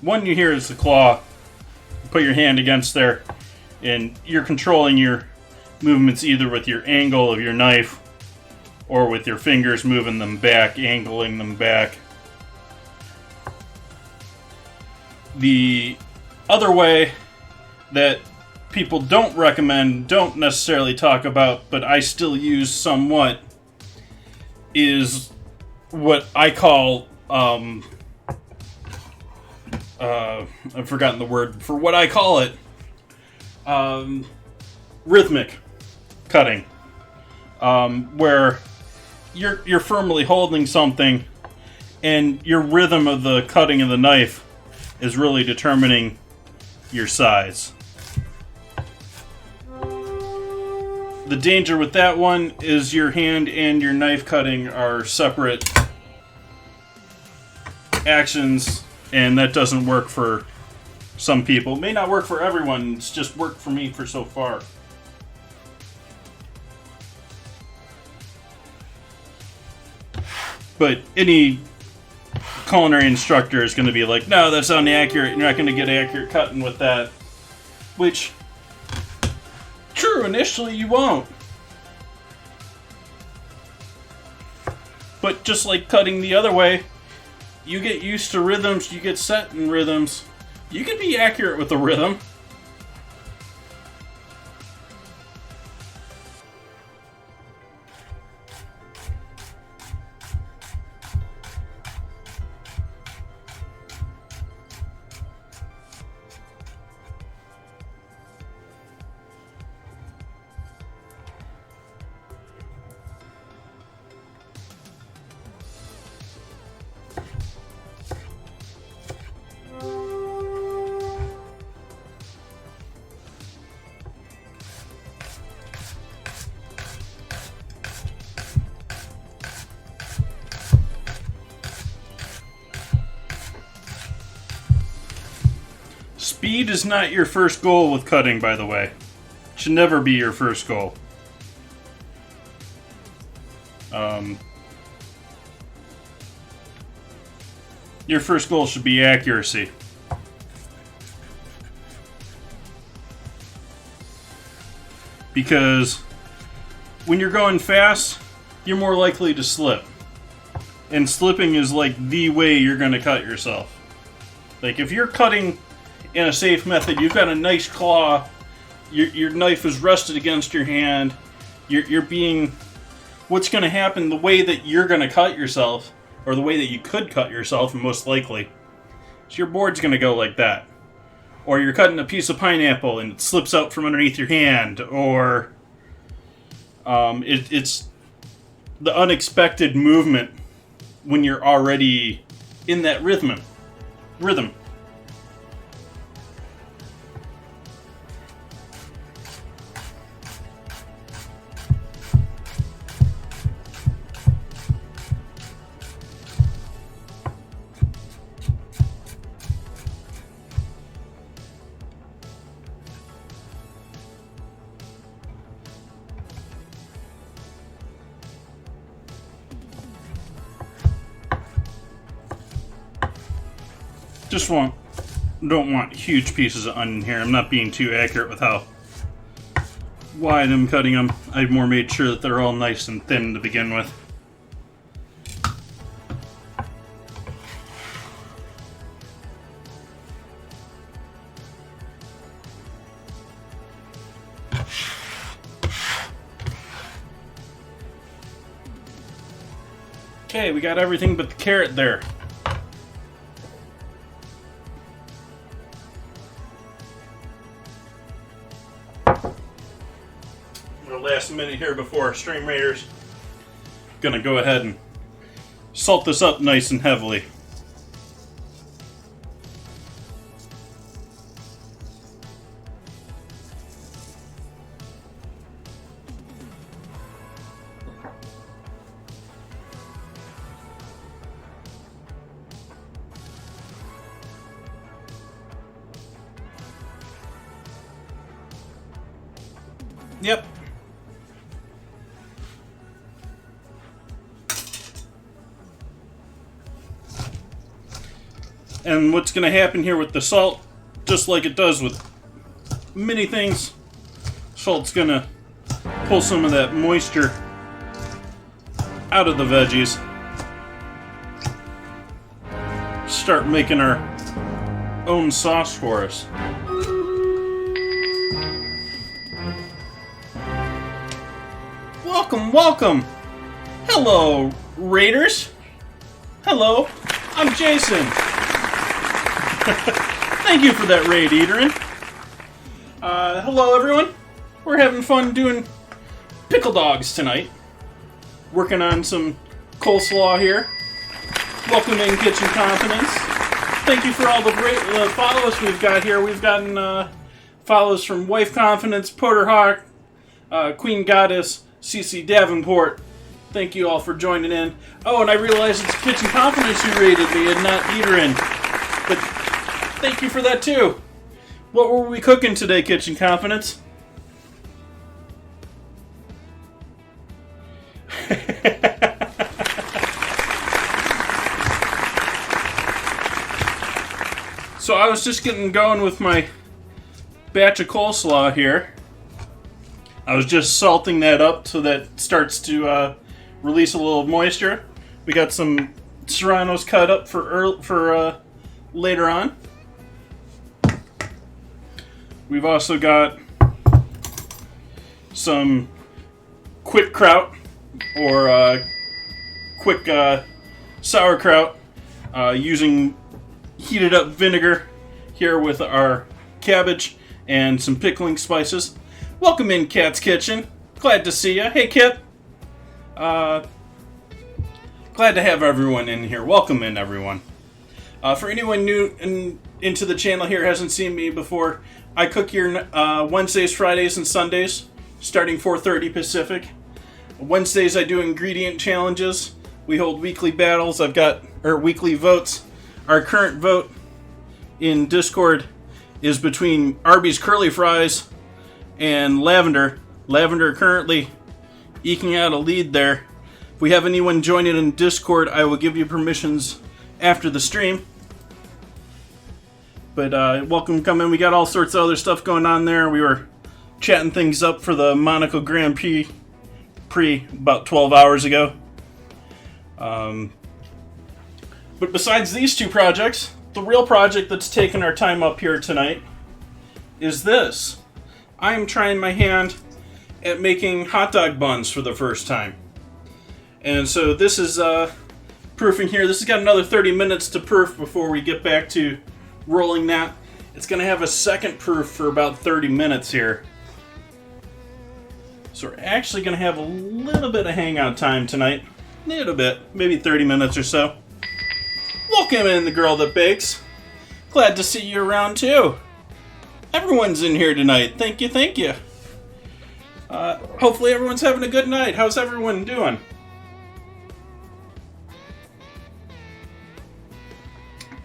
One you hear is the claw. You put your hand against there, and you're controlling your movements either with your angle of your knife or with your fingers, moving them back, angling them back. The other way that people don't recommend, don't necessarily talk about, but I still use somewhat, is what I call, I've forgotten the word for what I call it, rhythmic cutting, where you're firmly holding something, and your rhythm of the cutting of the knife is really determining your size. The danger with that one is your hand and your knife cutting are separate actions, and that doesn't work for some people. It may not work for everyone, it's just worked for me for so far. But any culinary instructor is going to be like, no, that's inaccurate. You're not going to get accurate cutting with that. Which, true, initially you won't. But just like cutting the other way, you get used to rhythms, you get set in rhythms. You can be accurate with the rhythm. Speed is not your first goal with cutting, by the way. It should never be your first goal. Your first goal should be accuracy. Because when you're going fast, you're more likely to slip. And slipping is like the way you're going to cut yourself. Like if you're cutting in a safe method, you've got a nice claw, your knife is rested against your hand, you're being... What's going to happen, the way that you're going to cut yourself, or the way that you could cut yourself, most likely, is your board's going to go like that. Or you're cutting a piece of pineapple and it slips out from underneath your hand, or it's the unexpected movement when you're already in that rhythm. Don't want huge pieces of onion here. I'm not being too accurate with how wide I'm cutting them. I've more made sure that they're all nice and thin to begin with. Okay, we got everything but the carrot there. Last minute here before Stream Raiders. Gonna go ahead and salt this up nice and heavily. Yep. And what's going to happen here with the salt, just like it does with many things, salt's going to pull some of that moisture out of the veggies. Start making our own sauce for us. Welcome! Hello, Raiders! Hello, I'm Jason. Thank you for that raid, Eaterin. Hello, everyone. We're having fun doing pickle dogs tonight. Working on some coleslaw here. Welcome in Kitchen Confidence. Thank you for all the great follows we've got here. We've gotten follows from Wife Confidence, Porterhawk, Queen Goddess, CC Davenport. Thank you all for joining in. Oh, and I realized it's Kitchen Confidence who rated me and not Eaterin. But thank you for that too. What were we cooking today, Kitchen Confidence? So I was just getting going with my batch of coleslaw here. I was just salting that up so that starts to release a little moisture. We got some serranos cut up for later on. We've also got some quick kraut or quick sauerkraut using heated up vinegar here with our cabbage and some pickling spices. Welcome in, Cat's Kitchen. Glad to see you. Hey, Kip. Glad to have everyone in here. Welcome in, everyone. For anyone new into the channel here, hasn't seen me before, I cook here Wednesdays, Fridays, and Sundays, starting 4:30 Pacific. Wednesdays I do ingredient challenges. We hold weekly battles. Weekly votes. Our current vote in Discord is between Arby's curly fries and Lavender. Lavender currently eking out a lead there. If we have anyone joining in Discord, I will give you permissions after the stream. But welcome, come in. We got all sorts of other stuff going on there. We were chatting things up for the Monaco Grand Prix about 12 hours ago. But besides these two projects, the real project that's taken our time up here tonight is this. I am trying my hand at making hot dog buns for the first time. And so this is proofing here. This has got another 30 minutes to proof before we get back to rolling that. It's going to have a second proof for about 30 minutes here. So we're actually going to have a little bit of hangout time tonight. A little bit, maybe 30 minutes or so. Welcome in, the girl that bakes. Glad to see you around too. Everyone's in here tonight. Thank you, thank you. Hopefully everyone's having a good night. How's everyone doing?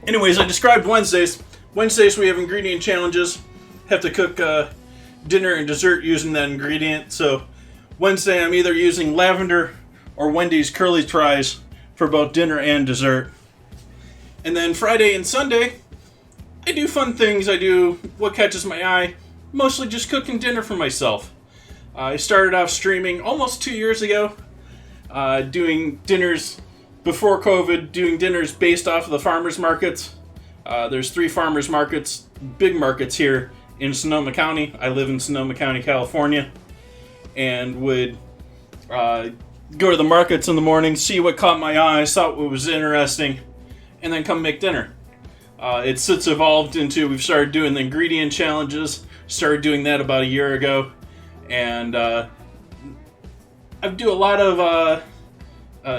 Anyways, I described Wednesdays. Wednesdays we have ingredient challenges. Have to cook dinner and dessert using that ingredient. So Wednesday I'm either using Lavender or Wendy's curly fries for both dinner and dessert. And then Friday and Sunday, I do fun things. I do what catches my eye. Mostly just cooking dinner for myself. I started off streaming almost 2 years ago. Doing dinners before COVID, doing dinners based off of the farmers markets. There's 3 farmers markets, big markets here in Sonoma County. I live in Sonoma County, California. And would go to the markets in the morning, see what caught my eye, saw what was interesting, and then come make dinner. It's since evolved into, we've started doing the ingredient challenges, started doing that about a year ago, and I do a lot of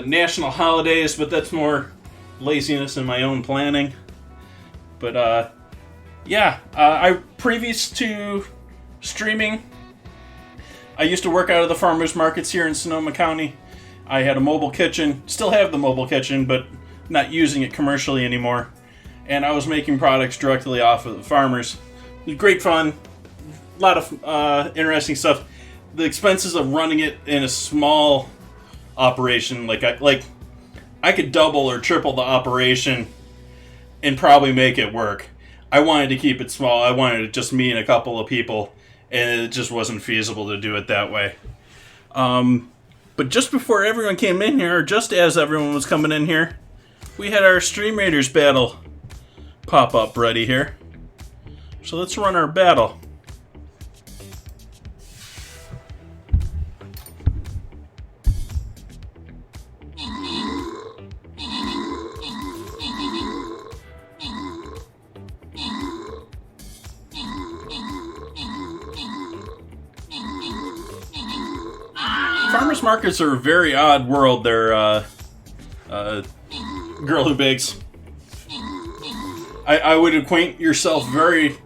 national holidays, but that's more laziness in my own planning. But yeah, I previous to streaming, I used to work out of the farmers markets here in Sonoma County. I had a mobile kitchen, still have the mobile kitchen, but not using it commercially anymore. And I was making products directly off of the farmers. It was great fun, a lot of interesting stuff. The expenses of running it in a small operation, I could double or triple the operation and probably make it work. I wanted to keep it small. I wanted it just me and a couple of people, and it just wasn't feasible to do it that way. But just before everyone came in here, or just as everyone was coming in here, we had our Stream Raiders battle pop up ready here. So let's run our battle. Farmers markets are a very odd world. They're Girl Who Bakes. I would acquaint yourself very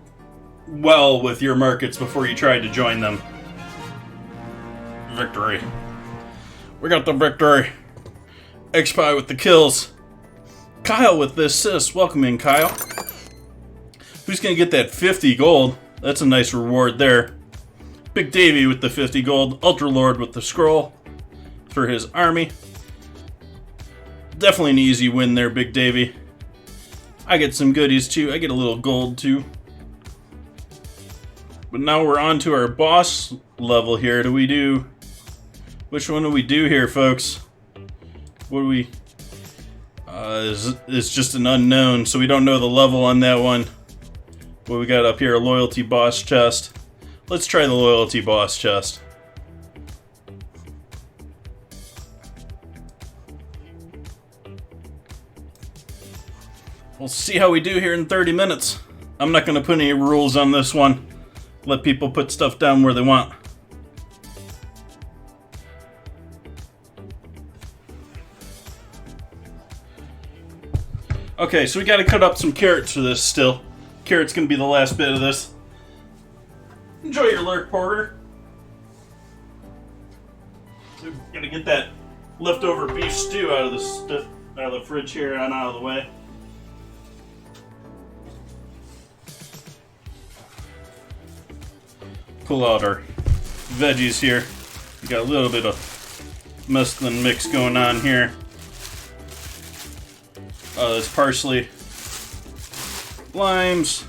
well with your markets before you tried to join them. Victory. We got the victory. X-Pie with the kills. Kyle with the assist. Welcome in, Kyle. Who's going to get that 50 gold? That's a nice reward there. Big Davey with the 50 gold. Ultra Lord with the scroll for his army. Definitely an easy win there, Big Davey. I get some goodies too. I get a little gold too. But now we're on to our boss level here. Which one do we do here, folks? What do we... it's just an unknown, so we don't know the level on that one. What we got up here, a loyalty boss chest. Let's try the loyalty boss chest. We'll see how we do here in 30 minutes. I'm not going to put any rules on this one. Let people put stuff down where they want. Okay, so we got to cut up some carrots for this still. Carrot's going to be the last bit of this. Enjoy your lurk, Porter. So we're going to get that leftover beef stew out of the fridge here and out of the way. pull out our veggies here. We got a little bit of mesclun mix going on here. There's parsley, limes,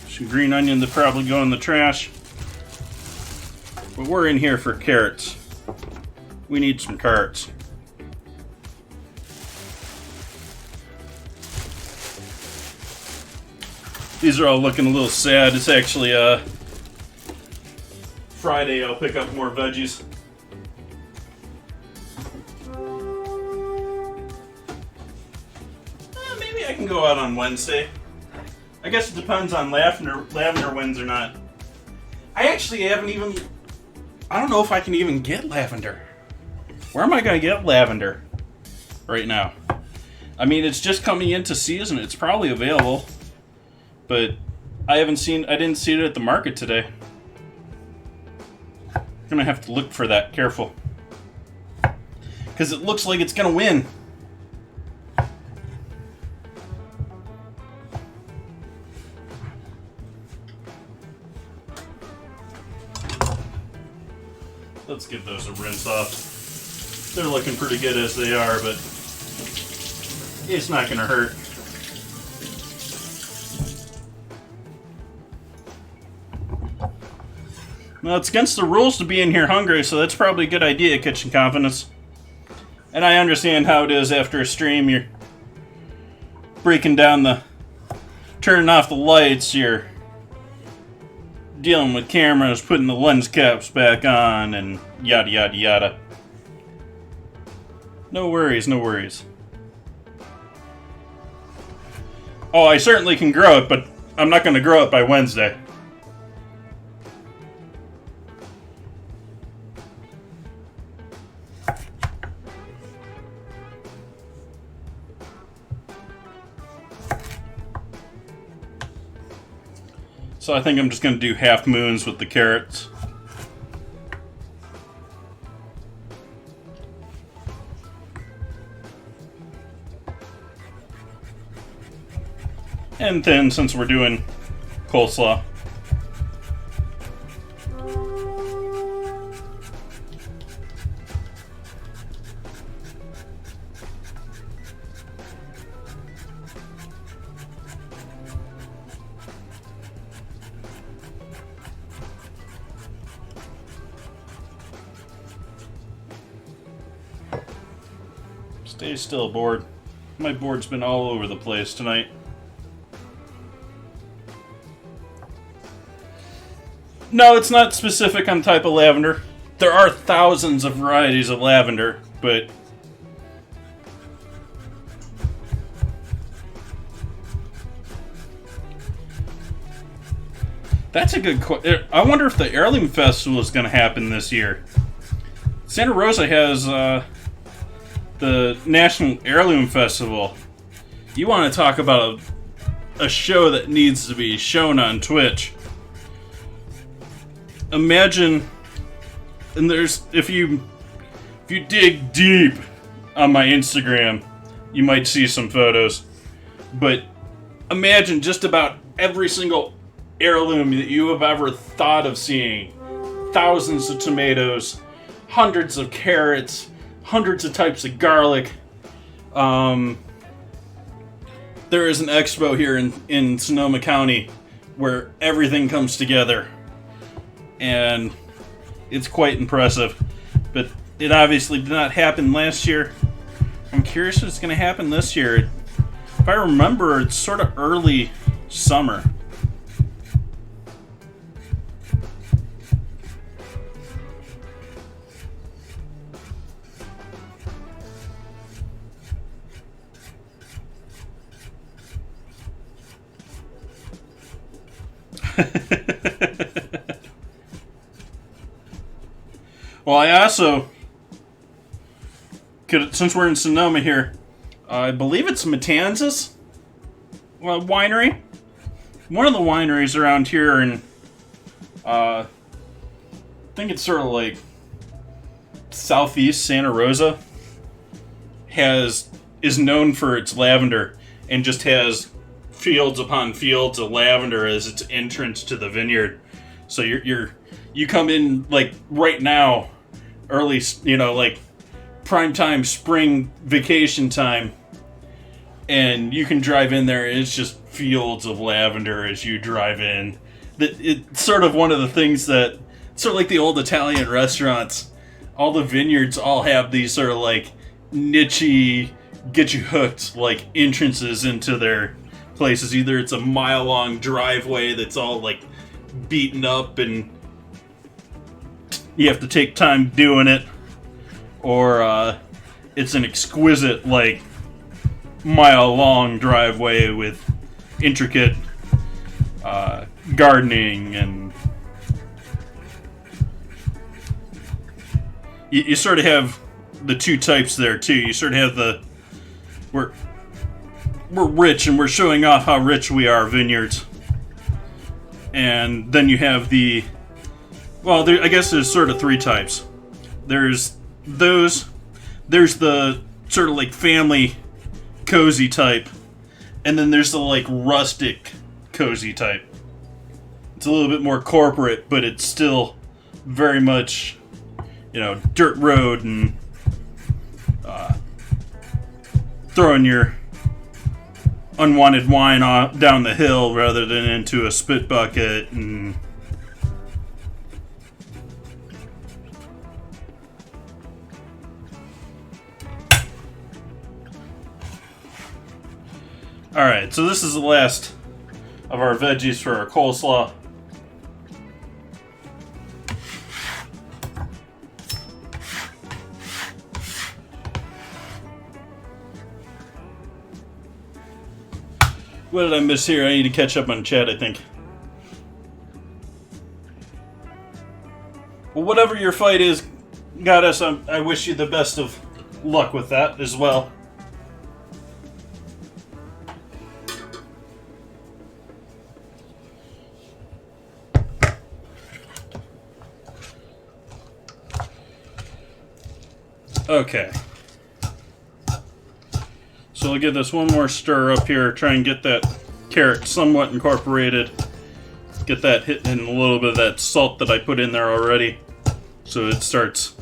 some green onion that probably go in the trash. But we're in here for carrots. We need some carrots. These are all looking a little sad. It's actually Friday. I'll pick up more veggies. Maybe I can go out on Wednesday. I guess it depends on lavender wins or not. I actually haven't even... I don't know if I can even get lavender. Where am I going to get lavender right now? I mean, it's just coming into season. It's probably available. But I didn't see it at the market today. I'm going to have to look for that. Careful. Because it looks like it's going to win. Let's give those a rinse off. They're looking pretty good as they are, but it's not going to hurt. Well, it's against the rules to be in here hungry, so that's probably a good idea, Kitchen Confidence. And I understand how it is after a stream. You're breaking down turning off the lights, you're dealing with cameras, putting the lens caps back on, and yada yada yada. No worries, no worries. Oh, I certainly can grow it, but I'm not going to grow it by Wednesday. So I think I'm just going to do half moons with the carrots. And then, since we're doing coleslaw, stay still, board. My board's been all over the place tonight. No, it's not specific on type of lavender. There are thousands of varieties of lavender, but that's a good question. I wonder if the Heirloom Festival is going to happen this year. Santa Rosa has the National Heirloom Festival. You want to talk about a show that needs to be shown on Twitch. Imagine, and if you dig deep on my Instagram, you might see some photos. But imagine just about every single heirloom that you have ever thought of seeing. Thousands of tomatoes, hundreds of carrots, hundreds of types of garlic. There is an expo here in Sonoma County where everything comes together. And it's quite impressive. But it obviously did not happen last year. I'm curious if it's going to happen this year. If I remember, it's sort of early summer. Well, I also since we're in Sonoma here, I believe it's Matanzas winery. One of the wineries around here, and I think it's sort of like southeast Santa Rosa, is known for its lavender and just has fields upon fields of lavender as its entrance to the vineyard. So you're you come in like right now, early, like prime time spring vacation time, and you can drive in there and it's just fields of lavender as you drive in. It's sort of one of the things that, sort of like the old Italian restaurants, all the vineyards all have these sort of like niche-y, get you hooked like entrances into their places. Either it's a mile-long driveway that's all like beaten up and you have to take time doing it, or it's an exquisite like mile-long driveway with intricate gardening, and you sort of have the two types there too. You sort of have the we're rich and we're showing off how rich we are vineyards, and then you have the, well, I guess there's sort of three types. There's the sort of like family cozy type, and then there's the like rustic cozy type. It's a little bit more corporate, but it's still very much, dirt road and throwing your unwanted wine down the hill rather than into a spit bucket. And alright, so this is the last of our veggies for our coleslaw. What did I miss here? I need to catch up on chat, I think. Well, whatever your fight is, Goddess, I wish you the best of luck with that as well. Okay. So I'll give this one more stir up here, try and get that carrot somewhat incorporated. Get that hitting a little bit of that salt that I put in there already, so it starts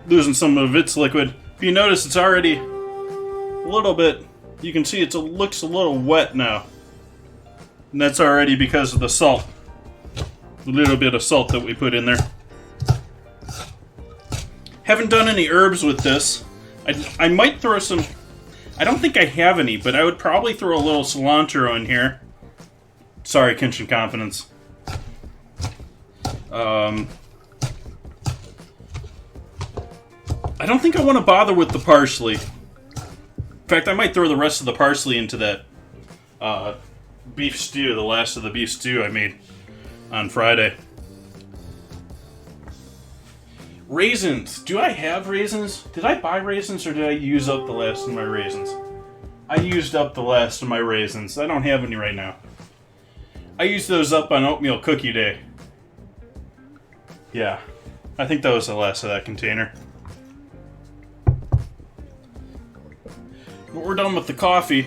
losing some of its liquid. If you notice, it's already a little bit, you can see it looks a little wet now. And that's already because of the salt. A little bit of salt that we put in there. Haven't done any herbs with this. I might throw some, I don't think I have any, but I would probably throw a little cilantro in here. Sorry, Kitchen Confidence. I don't think I want to bother with the parsley. In fact, I might throw the rest of the parsley into that beef stew, the last of the beef stew I made on Friday. Raisins. Do I have raisins? Did I buy raisins or did I use up the last of my raisins? I used up the last of my raisins. I don't have any right now. I used those up on oatmeal cookie day. Yeah. I think that was the last of that container. But we're done with the coffee.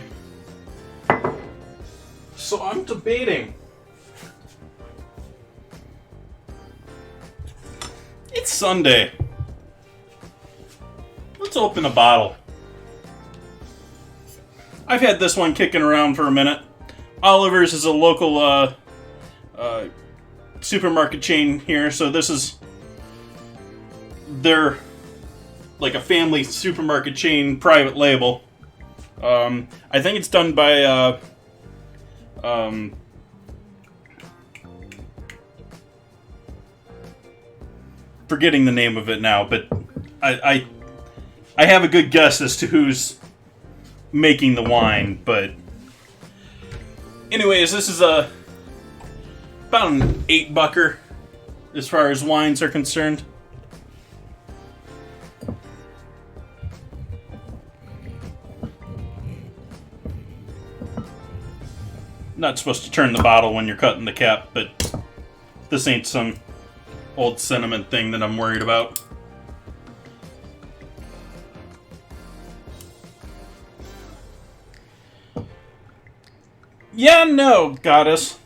So I'm debating. It's Sunday. Let's open a bottle. I've had this one kicking around for a minute. Oliver's is a local supermarket chain here, so this is their, like, a family supermarket chain private label. I think it's done by forgetting the name of it now, but I have a good guess as to who's making the wine, but anyways, this is about an $8 as far as wines are concerned. Not supposed to turn the bottle when you're cutting the cap, but this ain't some old sentiment thing that I'm worried about. Yeah, no, Goddess.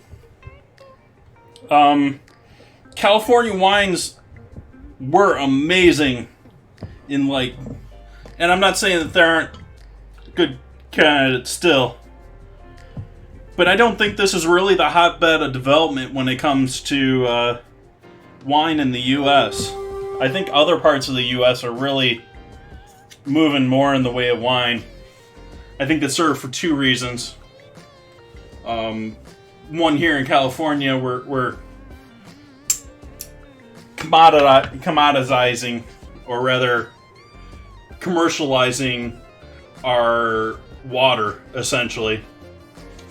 California wines were amazing in like, and I'm not saying that there aren't good candidates still, but I don't think this is really the hotbed of development when it comes to wine in the U.S. I think other parts of the U.S. are really moving more in the way of wine. I think that's sort of for two reasons. One, here in California, we're commoditizing, or rather commercializing our water, essentially.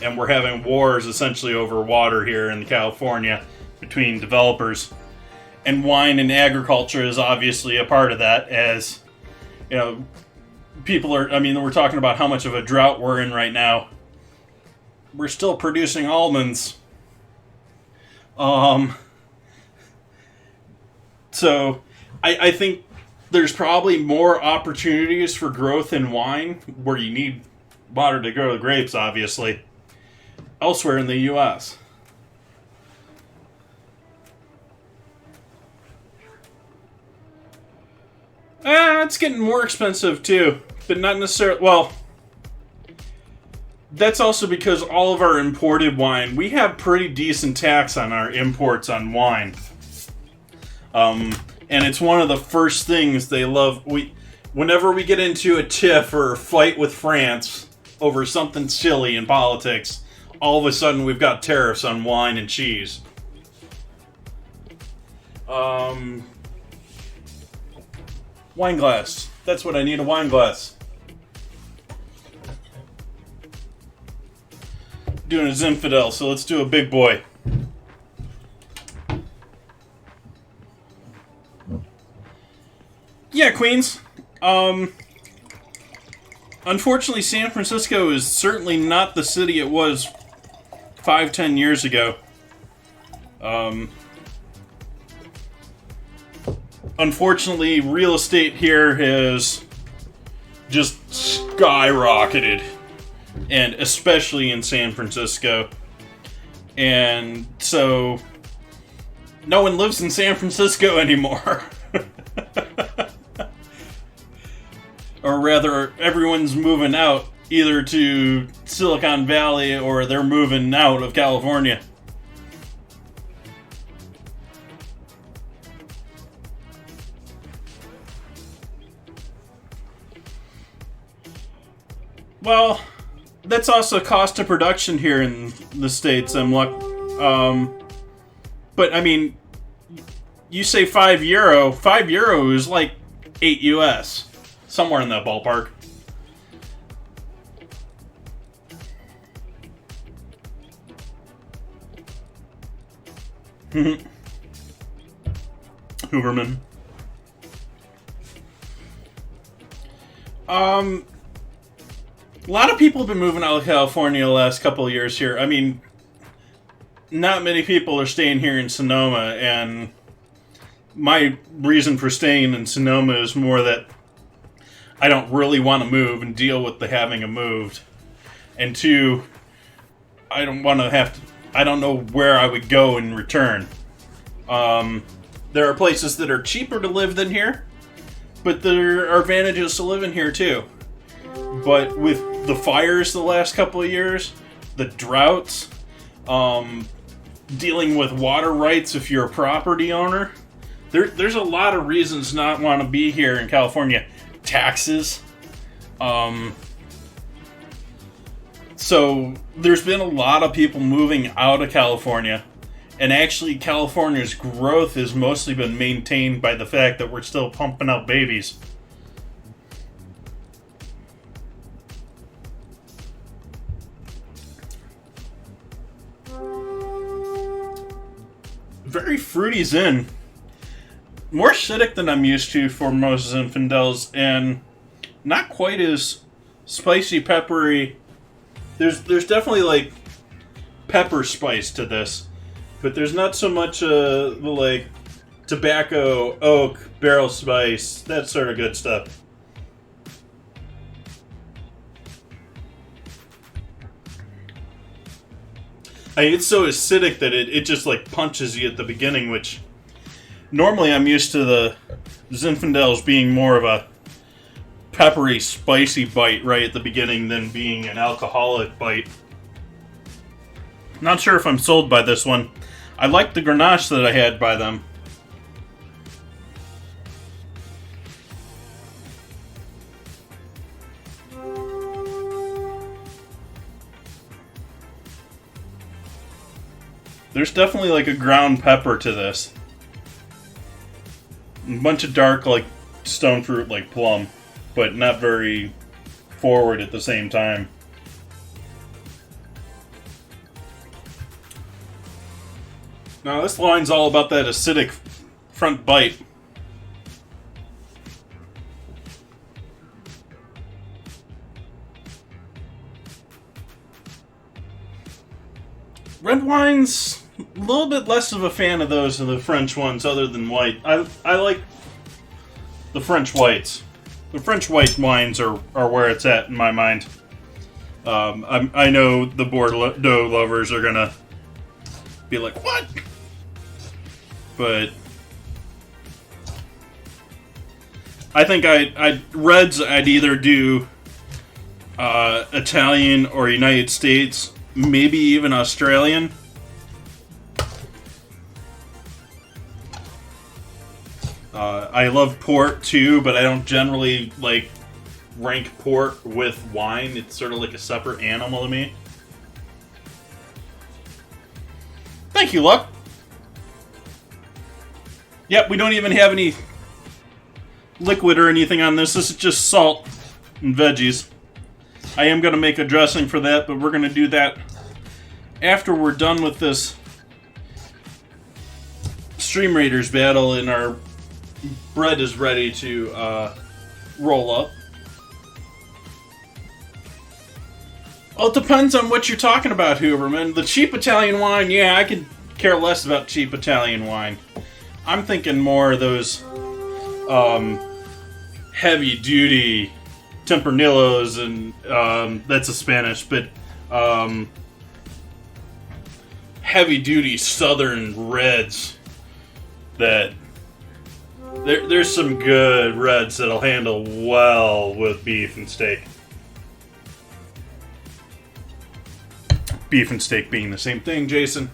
And we're having wars, essentially, over water here in California between developers. And wine and agriculture is obviously a part of that, as, you know, we're talking about how much of a drought we're in right now. We're still producing almonds. So I think there's probably more opportunities for growth in wine, where you need water to grow the grapes, obviously, elsewhere in the U.S. It's getting more expensive too, but not necessarily. Well, that's also because all of our imported wine, we have pretty decent tax on our imports on wine. And it's one of the first things they love. Whenever we get into a tiff or a fight with France over something silly in politics, all of a sudden we've got tariffs on wine and cheese. Wine glass. That's what I need, a wine glass. Doing a Zinfandel, so let's do a big boy. Yeah, Queens. Unfortunately, San Francisco is certainly not the city it was 5-10 years ago. Unfortunately, real estate here has just skyrocketed, and especially in San Francisco. And so, no one lives in San Francisco anymore. Or rather, everyone's moving out, either to Silicon Valley or they're moving out of California. Well, that's also cost of production here in the States, but I mean, you say €5. €5 is like $8 US. Somewhere in that ballpark. Hooverman. A lot of people have been moving out of California the last couple of years here. I mean, not many people are staying here in Sonoma, and my reason for staying in Sonoma is more that I don't really want to move and deal with the having of moved. And two, I don't know where I would go in return. There are places that are cheaper to live than here, but there are advantages to living here too. But with the fires the last couple of years, the droughts, dealing with water rights if you're a property owner, there's a lot of reasons not want to be here in California. Taxes. So there's been a lot of people moving out of California, and actually California's growth has mostly been maintained by the fact that we're still pumping out babies. Very fruity Zin. More acidic than I'm used to for most Zinfandels, and not quite as spicy, peppery. There's definitely like pepper spice to this, but there's not so much the like tobacco, oak, barrel spice, that sort of good stuff. I mean, it's so acidic that it just like punches you at the beginning, which Normally I'm used to the Zinfandels being more of a peppery, spicy bite right at the beginning than being an alcoholic bite. Not sure if I'm sold by this one. I like the Grenache that I had by them. There's definitely like a ground pepper to this. A bunch of dark like stone fruit like plum, but not very forward at the same time. Now this wine's all about that acidic front bite. Red wines, a little bit less of a fan of those than the French ones, other than white. I like the French whites. The French white wines are where it's at in my mind. I know the Bordeaux lovers are gonna be like, what? But I think reds I'd either do Italian or United States, maybe even Australian. I love port too, but I don't generally like rank port with wine. It's sort of like a separate animal to me. Thank you, Luck. Yep, we don't even have any liquid or anything on this. This is just salt and veggies. I am going to make a dressing for that, but we're going to do that after we're done with this Stream Raiders battle and our bread is ready to roll up. Well, it depends on what you're talking about, Hooverman. The cheap Italian wine, yeah, I could care less about cheap Italian wine. I'm thinking more of those heavy-duty Tempranillos and that's a Spanish, but heavy-duty Southern reds that there's some good reds that'll handle well with beef and steak. Beef and steak being the same thing, Jason.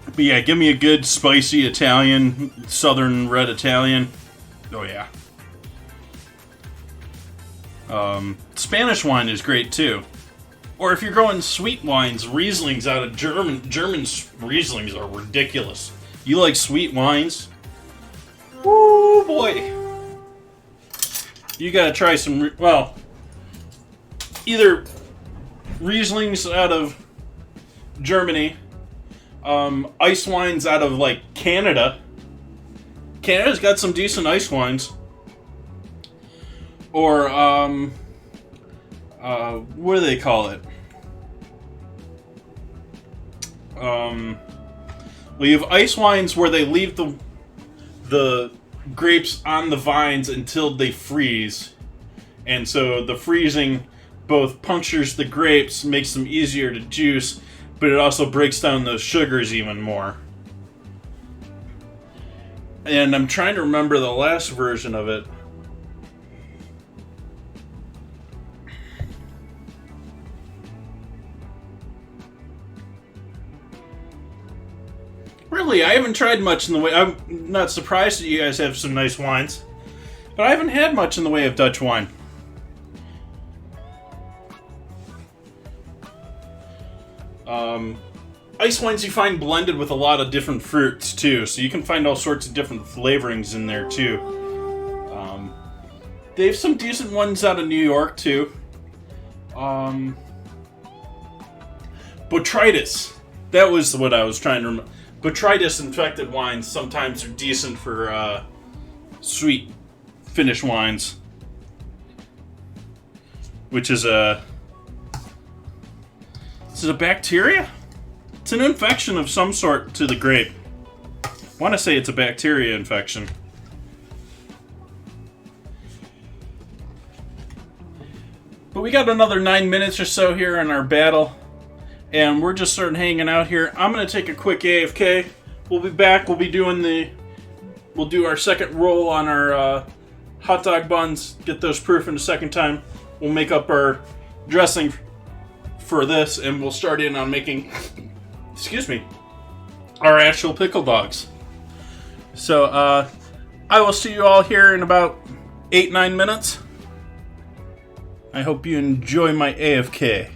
But yeah, give me a good spicy Italian, Southern red Italian. Oh yeah. Spanish wine is great too. Or if you're going sweet wines, Rieslings out of German Rieslings are ridiculous. You like sweet wines? Woo boy. You gotta try some, well, either Rieslings out of Germany, ice wines out of, like, Canada. Canada's got some decent ice wines. Or, what do they call it? Well, you have ice wines where they leave the grapes on the vines until they freeze. And so the freezing both punctures the grapes, makes them easier to juice, but it also breaks down those sugars even more. And I'm trying to remember the last version of it. Really, I haven't tried much in the way... I'm not surprised that you guys have some nice wines, but I haven't had much in the way of Dutch wine. Ice wines you find blended with a lot of different fruits, too, so you can find all sorts of different flavorings in there, too. They have some decent ones out of New York, too. Botrytis. That was what I was trying to remember. Botrytis infected wines sometimes are decent for sweet Finnish wines. Which is a... Is it a bacteria? It's an infection of some sort to the grape. I want to say it's a bacteria infection. But we got another 9 minutes or so here in our battle. and we're just starting hanging out here. I'm gonna take a quick AFK. We'll be back. We'll do our second roll on our hot dog buns. Get those proof in the second time. We'll make up our dressing for this, and we'll start in on making, excuse me, our actual pickle dogs. So I will see you all here in about 8-9 minutes. I hope you enjoy my AFK.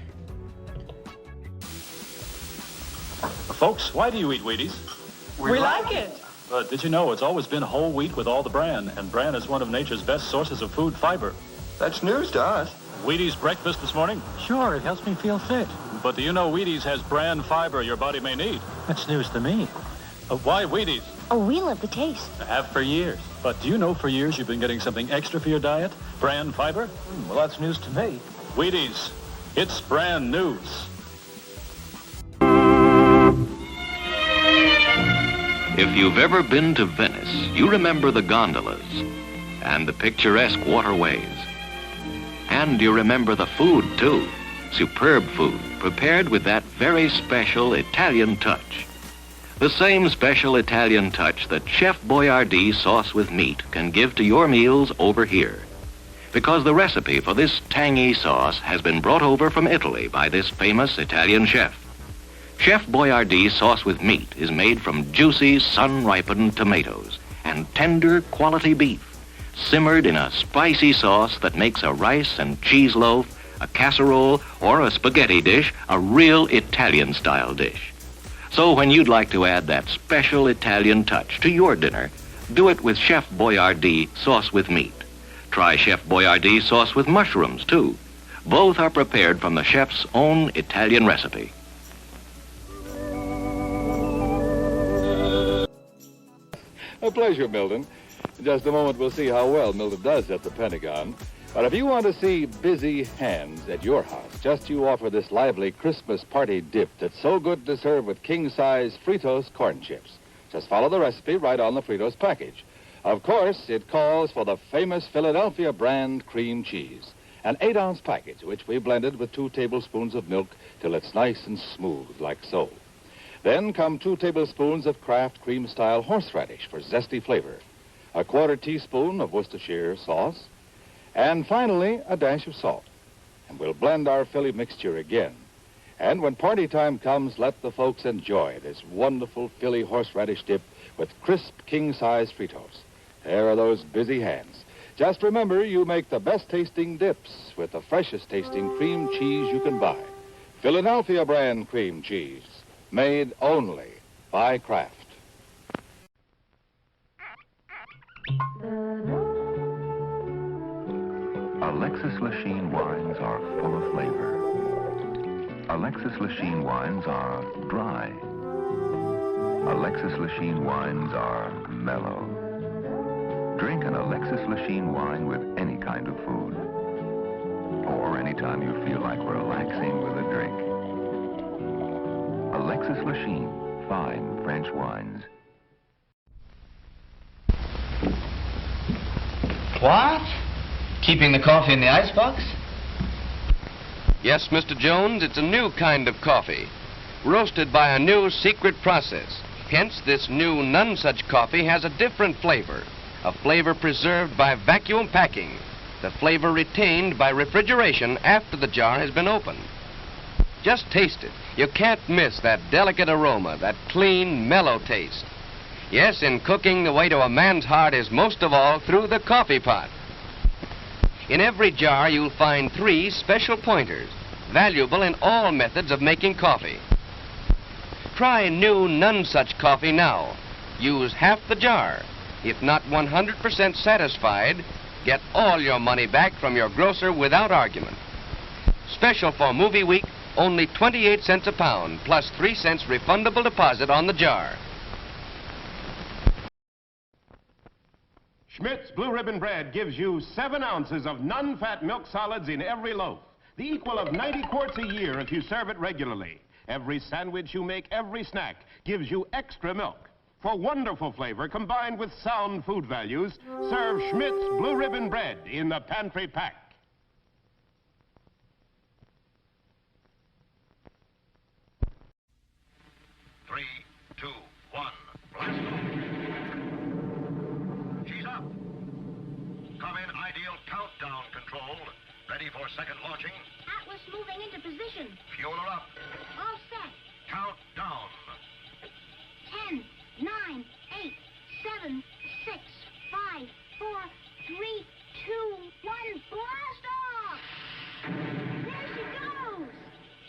Folks, why do you eat Wheaties? We like it. But did you know it's always been whole wheat with all the bran, and bran is one of nature's best sources of food fiber. That's news to us. Wheaties breakfast this morning? Sure, it helps me feel fit. But do you know Wheaties has bran fiber your body may need? That's news to me. Why Wheaties? Oh, we love the taste. Have for years. But do you know for years you've been getting something extra for your diet? Bran fiber? Well, that's news to me. Wheaties. It's brand news. If you've ever been to Venice, you remember the gondolas and the picturesque waterways. And you remember the food, too. Superb food, prepared with that very special Italian touch. The same special Italian touch that Chef Boyardee sauce with meat can give to your meals over here. Because the recipe for this tangy sauce has been brought over from Italy by this famous Italian chef. Chef Boyardee sauce with meat is made from juicy, sun-ripened tomatoes and tender quality beef, simmered in a spicy sauce that makes a rice and cheese loaf, a casserole, or a spaghetti dish a real Italian-style dish. So when you'd like to add that special Italian touch to your dinner, do it with Chef Boyardee sauce with meat. Try Chef Boyardee sauce with mushrooms, too. Both are prepared from the chef's own Italian recipe. A pleasure, Milton. In just a moment, we'll see how well Milton does at the Pentagon. But if you want to see busy hands at your house, just you offer this lively Christmas party dip that's so good to serve with king-size Fritos corn chips. Just follow the recipe right on the Fritos package. Of course, it calls for the famous Philadelphia brand cream cheese, an 8-ounce package, which we blended with 2 tablespoons of milk till it's nice and smooth, like so. Then come 2 tablespoons of Kraft cream-style horseradish for zesty flavor, a 1/4 teaspoon of Worcestershire sauce, and finally, a dash of salt. And we'll blend our Philly mixture again. And when party time comes, let the folks enjoy this wonderful Philly horseradish dip with crisp king-size Fritos. There are those busy hands. Just remember, you make the best-tasting dips with the freshest-tasting cream cheese you can buy. Philadelphia brand cream cheese, made only by Kraft. Alexis Lachine wines are full of flavor. Alexis Lachine wines are dry. Alexis Lachine wines are mellow. Drink an Alexis Lachine wine with any kind of food. Or anytime you feel like relaxing with a drink. Alexis Lachine, fine French wines. What? Keeping the coffee in the icebox? Yes, Mr. Jones, it's a new kind of coffee, roasted by a new secret process. Hence, this new none such coffee has a different flavor, a flavor preserved by vacuum packing, the flavor retained by refrigeration after the jar has been opened. Just taste it. You can't miss that delicate aroma, that clean, mellow taste. Yes, in cooking, the way to a man's heart is most of all through the coffee pot. In every jar, you'll find 3 special pointers, valuable in all methods of making coffee. Try new none such coffee now. Use half the jar. If not 100% satisfied, get all your money back from your grocer without argument. Special for movie week, only 28 cents a pound, plus 3 cents refundable deposit on the jar. Schmidt's Blue Ribbon Bread gives you 7 ounces of non-fat milk solids in every loaf, the equal of 90 quarts a year if you serve it regularly. Every sandwich you make, every snack, gives you extra milk. For wonderful flavor combined with sound food values, serve Schmidt's Blue Ribbon Bread in the pantry pack. your second launching. Atlas moving into position. Fuel her up. All set. Count down. 10, 9, 8, 7, 6, 5, 4, 3, 2, 1. Blast off! There she goes!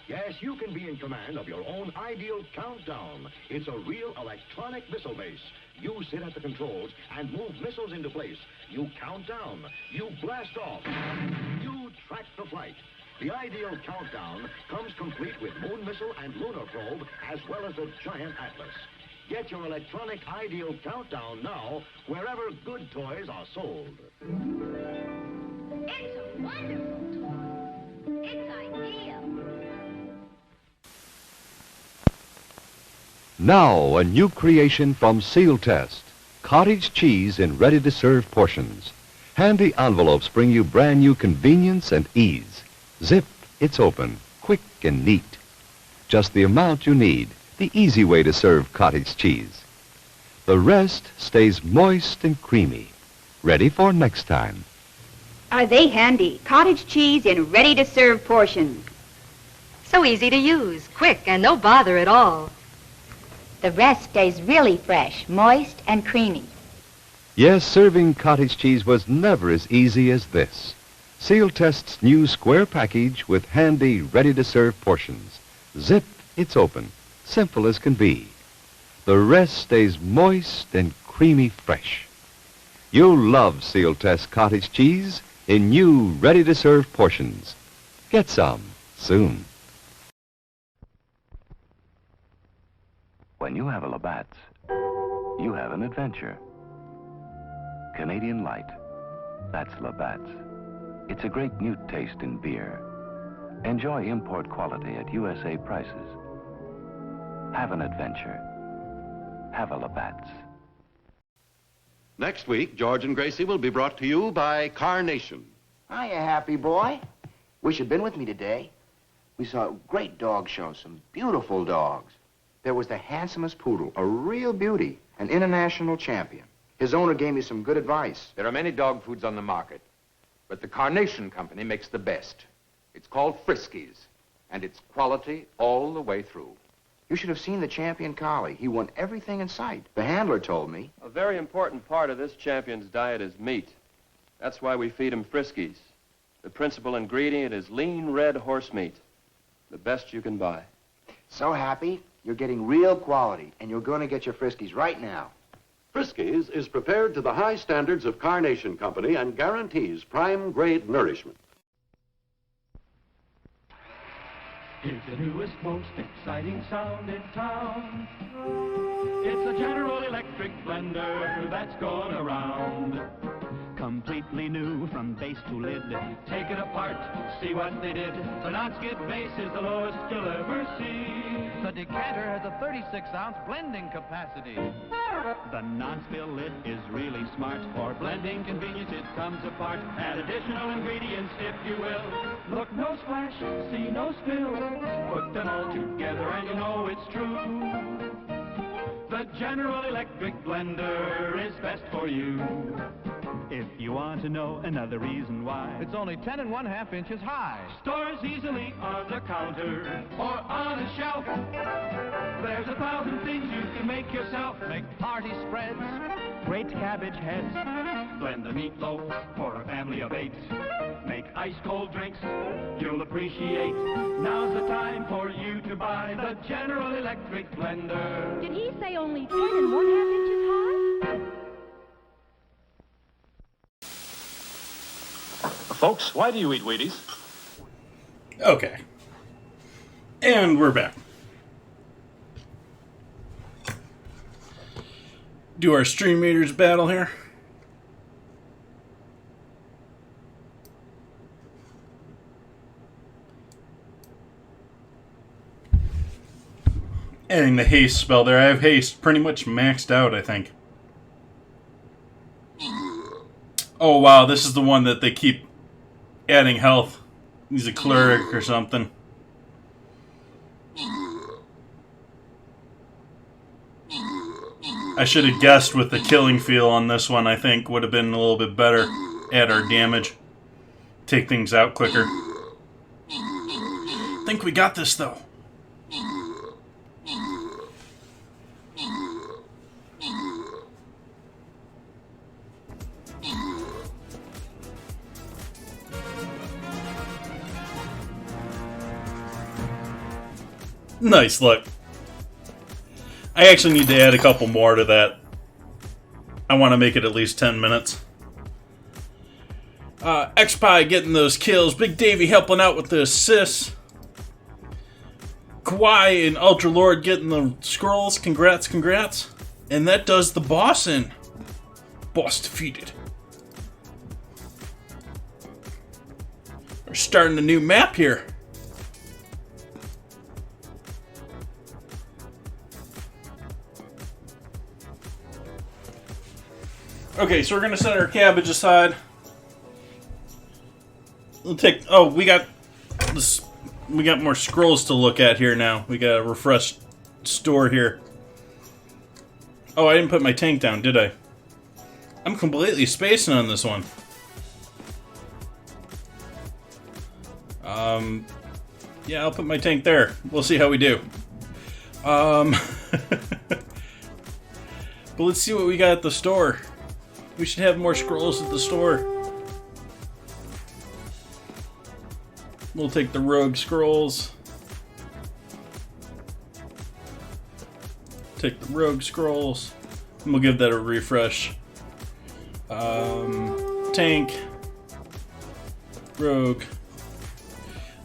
Yes, you can be in command of your own ideal countdown. It's a real electronic missile base. You sit at the controls and move missiles into place. You count down. You blast off. You track the flight. The ideal countdown comes complete with moon missile and lunar probe, as well as the giant Atlas. Get your electronic ideal countdown now, wherever good toys are sold. It's a wonderful toy. It's ideal. Now, a new creation from Seal Test. Cottage cheese in ready-to-serve portions. Handy envelopes bring you brand new convenience and ease. Zip, it's open, quick and neat. Just the amount you need, the easy way to serve cottage cheese. The rest stays moist and creamy, ready for next time. Are they handy? Cottage cheese in ready-to-serve portions. So easy to use, quick, and no bother at all. The rest stays really fresh, moist and creamy. Yes, serving cottage cheese was never as easy as this. Seal Test's new square package with handy, ready-to-serve portions. Zip, it's open. Simple as can be. The rest stays moist and creamy fresh. You'll love Seal Test cottage cheese in new, ready-to-serve portions. Get some soon. When you have a Labatt's, you have an adventure. Canadian Light, that's Labatt's. It's a great new taste in beer. Enjoy import quality at USA prices. Have an adventure. Have a Labatt's. Next week, George and Gracie will be brought to you by Carnation. Hiya, happy boy. Wish you'd been with me today. We saw a great dog show, some beautiful dogs. There was the handsomest poodle, a real beauty, an international champion. His owner gave me some good advice. There are many dog foods on the market, but the Carnation Company makes the best. It's called Friskies, and it's quality all the way through. You should have seen the champion collie. He won everything in sight. The handler told me. A very important part of this champion's diet is meat. That's why we feed him Friskies. The principal ingredient is lean red horse meat, the best you can buy. So happy, you're getting real quality, and you're going to get your Friskies right now. Friskies is prepared to the high standards of Carnation Company and guarantees prime-grade nourishment. Here's the newest, most exciting sound in town. It's a General Electric blender that's going around. Completely new from base to lid. Take it apart, see what they did. The non-skid base is the lowest you'll ever see. The decanter has a 36-ounce blending capacity. The non-spill lid is really smart. For blending convenience, it comes apart. Add additional ingredients, if you will. Look, no splash, see no spill. Put them all together and you know it's true. The General Electric blender is best for you. If you want to know another reason why, It's only 10 1/2 inches high. stores easily on the counter or on a shelf. There's 1,000 things you can make yourself. Make party spreads, Great cabbage heads. Blend the meatloaf for a family of 8. Make ice-cold drinks you'll appreciate. Now's the time for you to buy the General Electric blender. Did he say only 10 1/2 inches high? Folks, why do you eat Wheaties? Okay. And we're back. Do our stream meters battle here. Adding the haste spell there. I have haste pretty much maxed out, I think. Oh wow, this is the one that they keep adding health. He's a cleric or something. I should have guessed with the killing feel on this one. I think would have been a little bit better. Add our damage. Take things out quicker. think we got this, though. Nice look. I actually need to add a couple more to that. I want to make it at least 10 minutes. X-Pie getting those kills. Big Davey helping out with the assists. Kawhi and Ultra Lord getting the scrolls. Congrats, congrats. And that does the boss in. Boss defeated. We're starting a new map here. Okay, so we're gonna set our cabbage aside. We'll take. Oh, we got this. We got more scrolls to look at here now. We got a refreshed store here. Oh, I didn't put my tank down, did I? I'm completely spacing on this one. Yeah, I'll put my tank there. We'll see how we do. But let's see what we got at the store. We should have more scrolls at the store. We'll take the rogue scrolls. Take the rogue scrolls. And we'll give that a refresh. Tank. Rogue.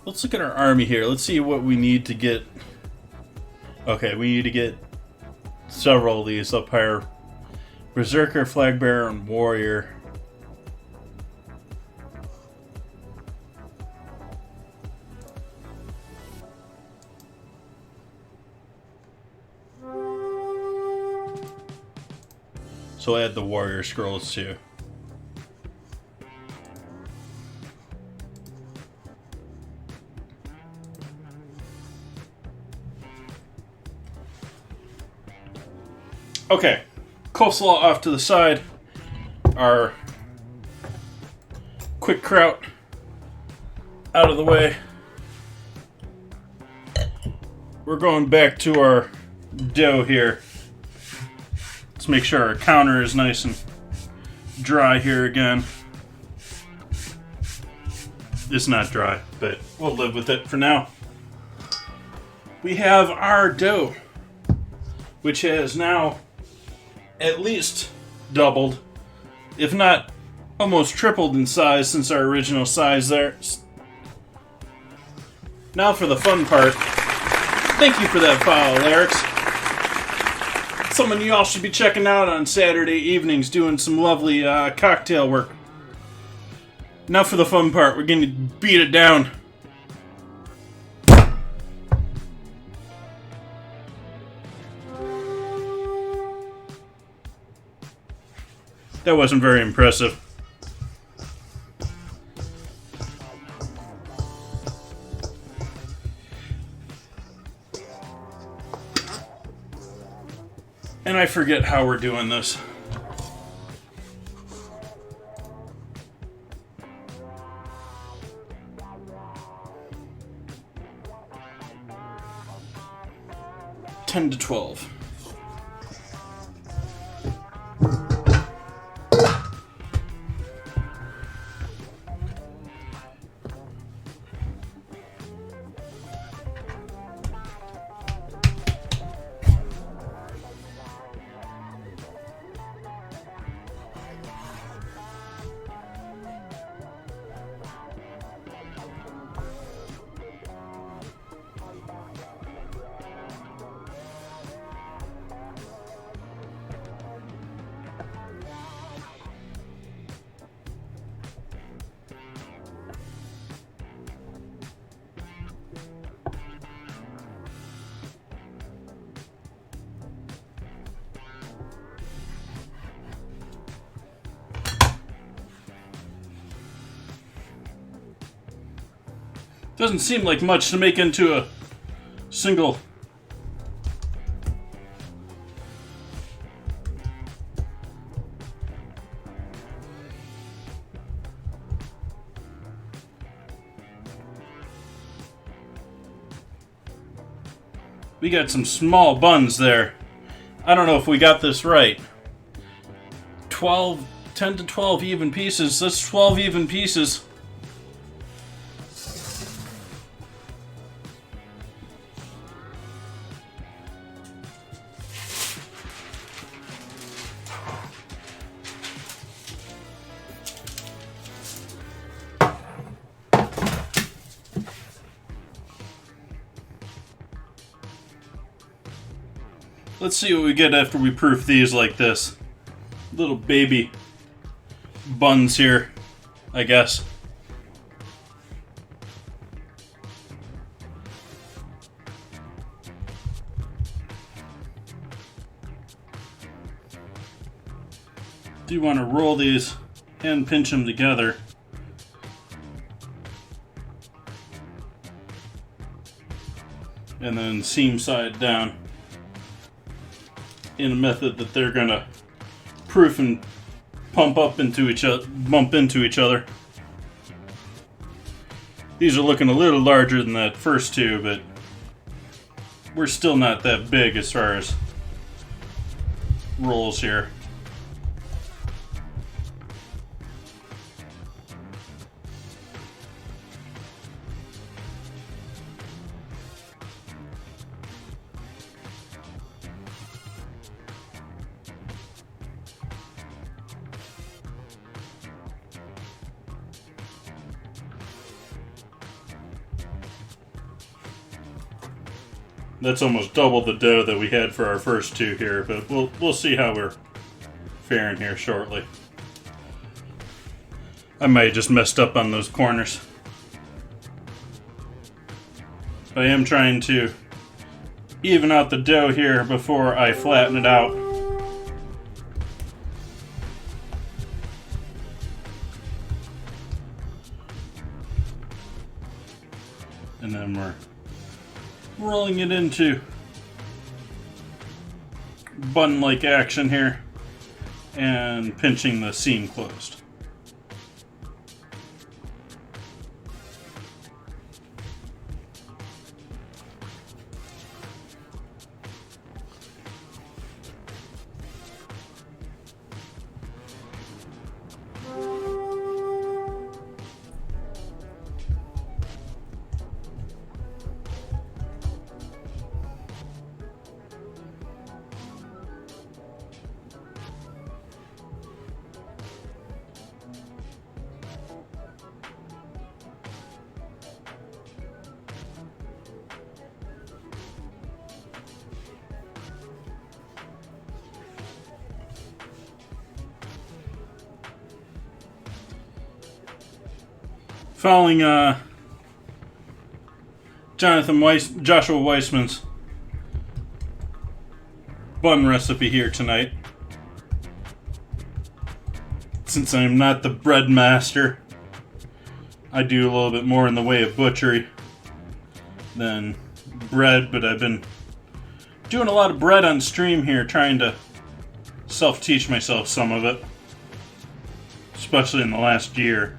Let's look at our army here. Let's see what we need to get. Okay, we need to get several of these up higher. Berserker, Flag Bearer, and Warrior. So add the Warrior scrolls too. Okay. Coleslaw off to the side. Our quick kraut out of the way. We're going back to our dough here. Let's make sure our counter is nice and dry here again. It's not dry, but we'll live with it for now. We have our dough, which has now at least doubled, if not almost tripled in size since our original size there. Now for the fun part. Thank you for that follow, Larix. Someone you all should be checking out on Saturday evenings doing some lovely cocktail work. Now for the fun part. We're going to beat it down. That wasn't very impressive. And I forget how we're doing this. $10 to $12. Doesn't seem like much to make into a single. We got some small buns there. I don't know if we got this right. 10 to 12 even pieces. That's 12 even pieces. Let's see what we get after we proof these like this. Little baby buns here, I guess. Do you want to roll these and pinch them together? And then seam side down in a method that they're gonna proof and bump into each other. These are looking a little larger than that first two, but we're still not that big as far as rolls here. That's almost double the dough that we had for our first two here, but we'll see how we're faring here shortly. I might have just messed up on those corners. I am trying to even out the dough here before I flatten it out. And then we're rolling it into bun-like action here and pinching the seam closed. Following Joshua Weissman's bun recipe here tonight. Since I'm not the bread master, I do a little bit more in the way of butchery than bread, but I've been doing a lot of bread on stream here, trying to self-teach myself some of it, especially in the last year.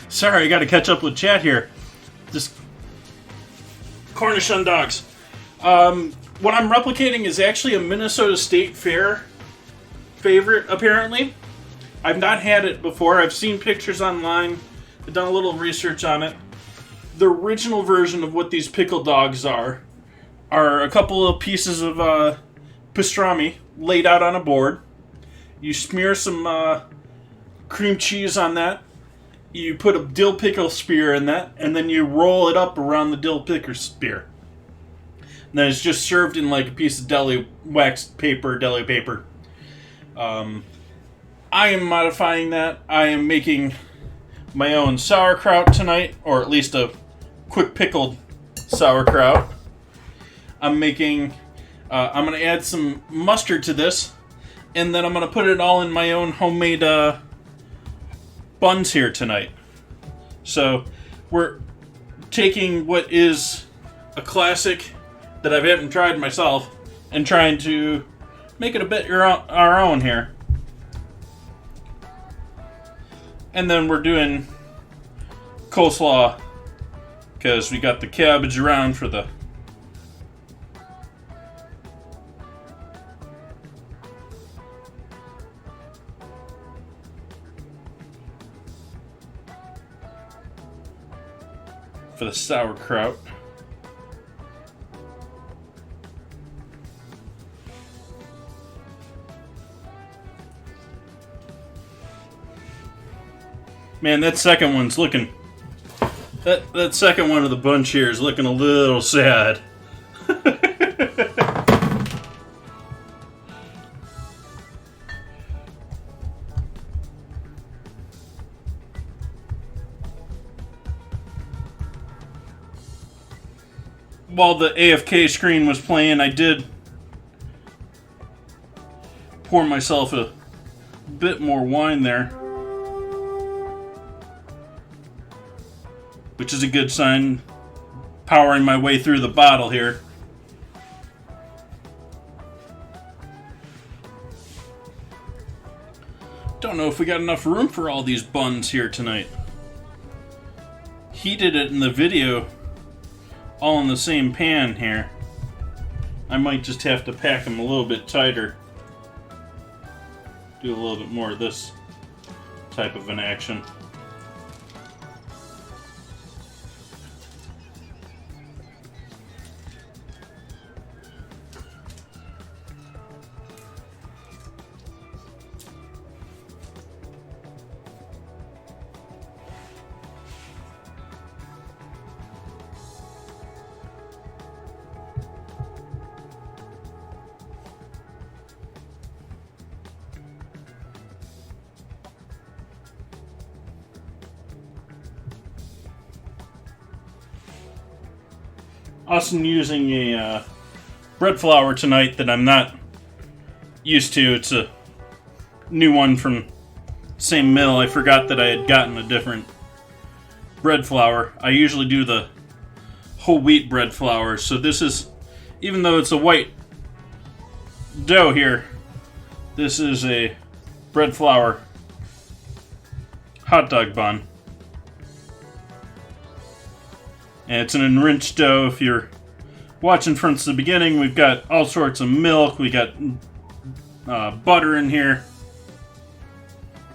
Sorry, I gotta catch up with chat here. Just Cornish on dogs. What I'm replicating is actually a Minnesota State Fair favorite, apparently. I've not had it before. I've seen pictures online. I've done a little research on it. The original version of what these pickle dogs are a couple of pieces of pastrami laid out on a board. You smear some cream cheese on that. You put a dill pickle spear in that, and then you roll it up around the dill pickle spear. And then it's just served in like a piece of deli paper. I am modifying that. I am making my own sauerkraut tonight, or at least a quick pickled sauerkraut. I'm going to add some mustard to this, and then I'm going to put it all in my own homemade buns here tonight. So we're taking what is a classic that I haven't tried myself and trying to make it a bit our own here. And then we're doing coleslaw because we got the cabbage around for the sauerkraut. Man, that second one's looking... That second one of the bunch here is looking a little sad. While the AFK screen was playing, I did pour myself a bit more wine there, which is a good sign. Powering my way through the bottle here. Don't know if we got enough room for all these buns here tonight. He did it in the video all in the same pan here. I might just have to pack them a little bit tighter. Do a little bit more of this type of an action. Also using a bread flour tonight that I'm not used to. It's a new one from same mill. I forgot that I had gotten a different bread flour. I usually do the whole wheat bread flour. So this is, even though it's a white dough here, this is a bread flour hot dog bun. And it's an enriched dough. If you're watching from the beginning, we've got all sorts of milk. We got butter in here.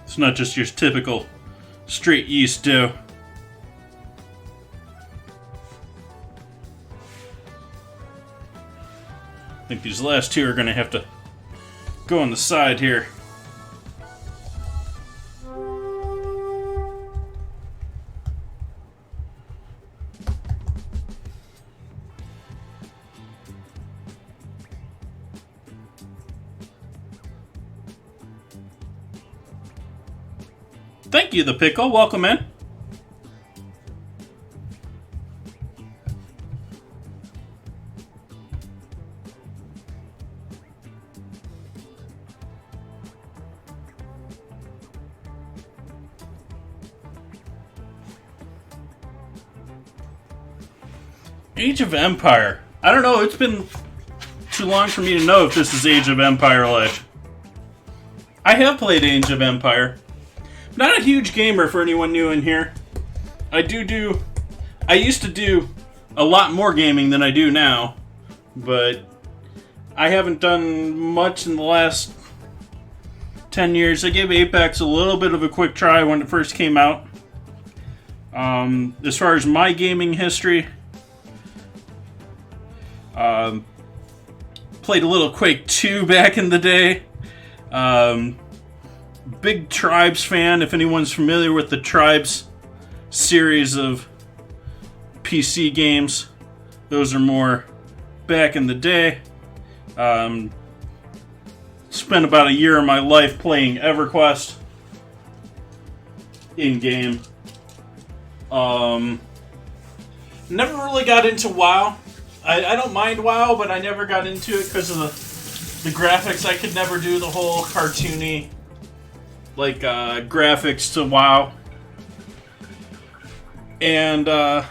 It's not just your typical straight yeast dough. I think these last two are going to have to go on the side here. Thank you, the Pickle. Welcome in. Age of Empire. I don't know, it's been too long for me to know if this is Age of Empire-like. I have played Age of Empire. Not a huge gamer for anyone new in here. I used to do a lot more gaming than I do now, but I haven't done much in the last 10 years. I gave Apex a little bit of a quick try when it first came out. As far as my gaming history, played a little Quake 2 back in the day. Big Tribes fan, if anyone's familiar with the Tribes series of PC games. Those are more back in the day. Spent about a year of my life playing EverQuest in-game. Never really got into WoW. I don't mind WoW, but I never got into it because of the graphics. I could never do the whole cartoony graphics to WoW. And I'm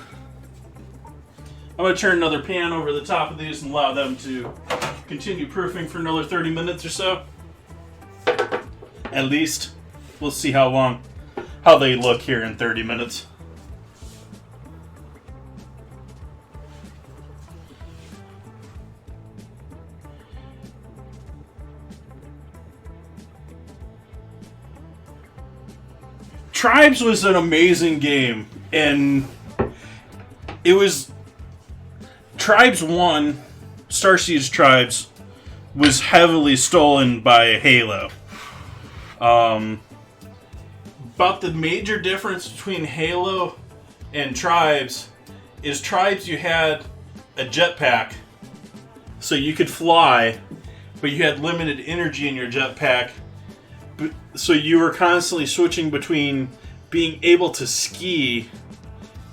going to turn another pan over the top of these and allow them to continue proofing for another 30 minutes or so. At least. We'll see how they look here in 30 minutes. Tribes was an amazing game, and it was Tribes 1, Starseed's Tribes, was heavily stolen by Halo. But the major difference between Halo and Tribes is Tribes you had a jetpack, so you could fly, but you had limited energy in your jetpack. So you were constantly switching between being able to ski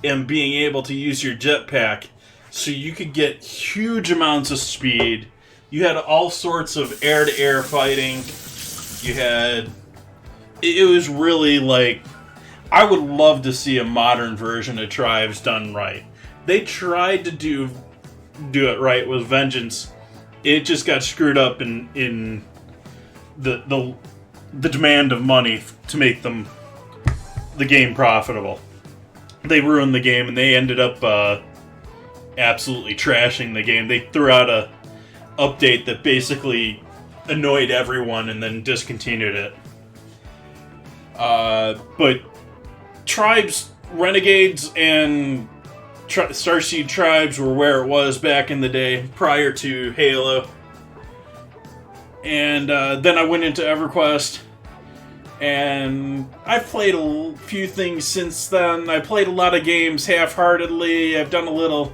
and being able to use your jetpack. So you could get huge amounts of speed. You had all sorts of air-to-air fighting. You had... It was really like... I would love to see a modern version of Tribes done right. They tried to do it right with vengeance. It just got screwed up in the demand of money to make the game profitable. They ruined the game, and they ended up absolutely trashing the game. They threw out a update that basically annoyed everyone and then discontinued it. But Tribes, Renegades, and Starseed Tribes were where it was back in the day, prior to Halo. And then I went into EverQuest, and I've played a few things since then. I played a lot of games half-heartedly. I've done a little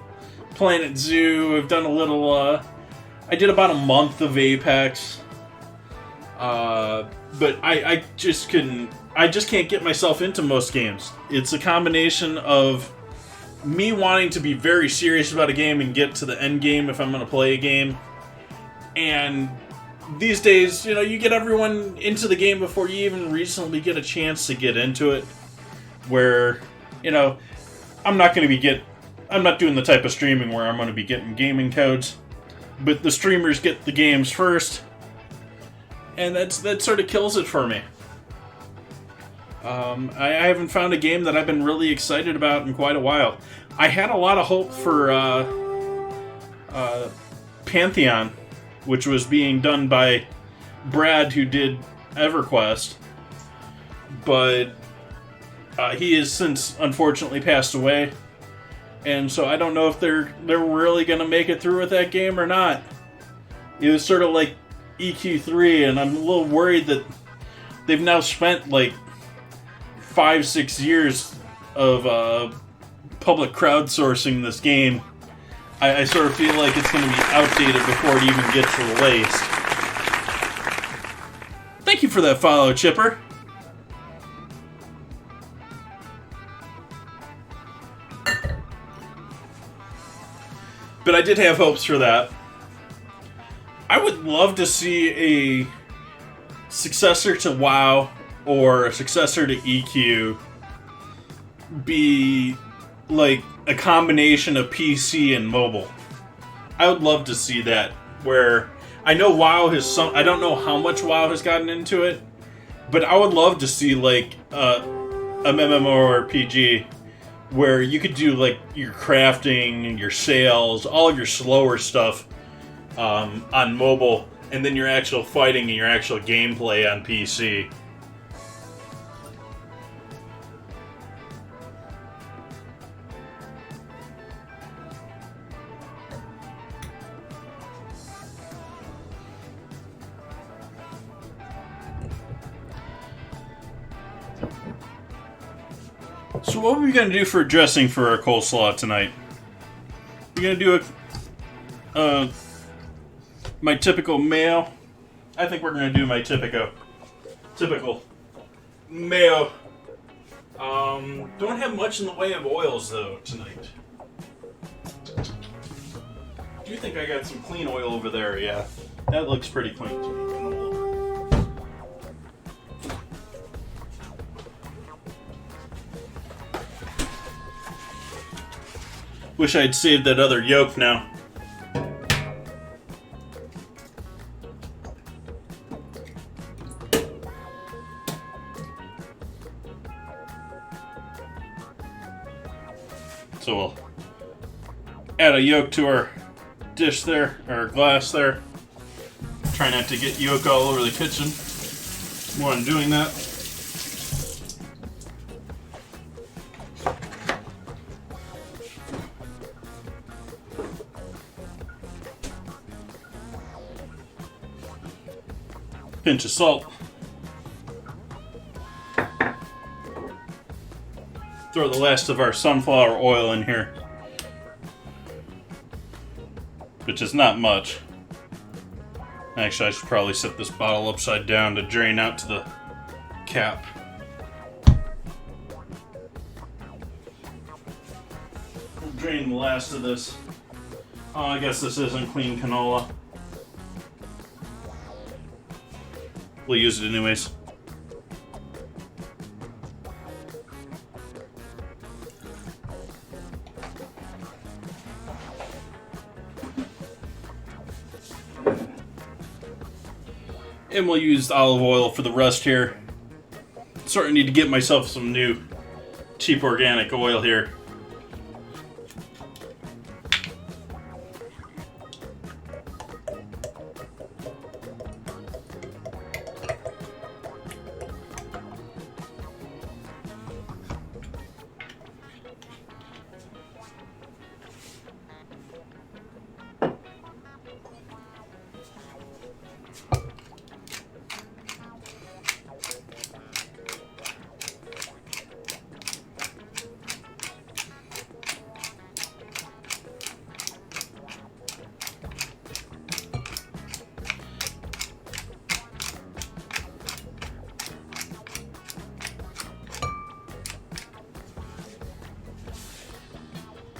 Planet Zoo. I've done a little... I did about a month of Apex. But I just couldn't... I just can't get myself into most games. It's a combination of me wanting to be very serious about a game and get to the end game if I'm going to play a game. And these days, you know, you get everyone into the game before you even reasonably get a chance to get into it. Where, you know, I'm not doing the type of streaming where I'm going to be getting gaming codes. But the streamers get the games first. And that sort of kills it for me. I haven't found a game that I've been really excited about in quite a while. I had a lot of hope for Pantheon, which was being done by Brad, who did EverQuest. But he has since unfortunately passed away. And so I don't know if they're really going to make it through with that game or not. It was sort of like EQ3, and I'm a little worried that they've now spent like 5-6 years of public crowdsourcing this game. I sort of feel like it's going to be outdated before it even gets released. Thank you for that follow, Chipper. But I did have hopes for that. I would love to see a successor to WoW or a successor to EQ be like a combination of PC and mobile. I would love to see that, where I know WoW has I don't know how much WoW has gotten into it, but I would love to see like a MMORPG where you could do like your crafting, your sales, all of your slower stuff on mobile, and then your actual fighting and your actual gameplay on PC. So what are we going to do for dressing for our coleslaw tonight? We're going to do my typical mayo. I think we're going to do my typical mayo. Don't have much in the way of oils though tonight. Do you think I got some clean oil over there? Yeah, that looks pretty clean to me. Wish I'd saved that other yolk now. So we'll add a yolk to our dish there, or glass there. Try not to get yolk all over the kitchen while I'm doing that. Pinch of salt. Throw the last of our sunflower oil in here, which is not much. Actually, I should probably set this bottle upside down to drain out to the cap. We'll drain the last of this. Oh, I guess this isn't clean canola. We'll use it anyways. And we'll use olive oil for the rest here. Sort of need to get myself some new cheap organic oil here.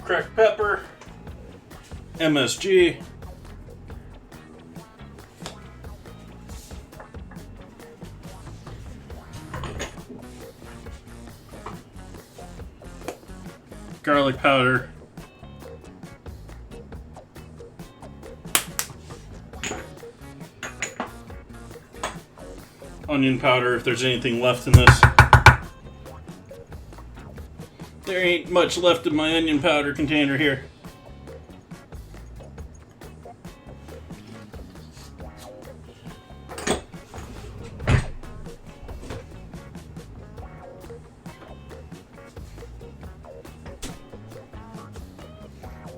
Cracked pepper, MSG, garlic powder, onion powder if there's anything left in this. There ain't much left of my onion powder container here.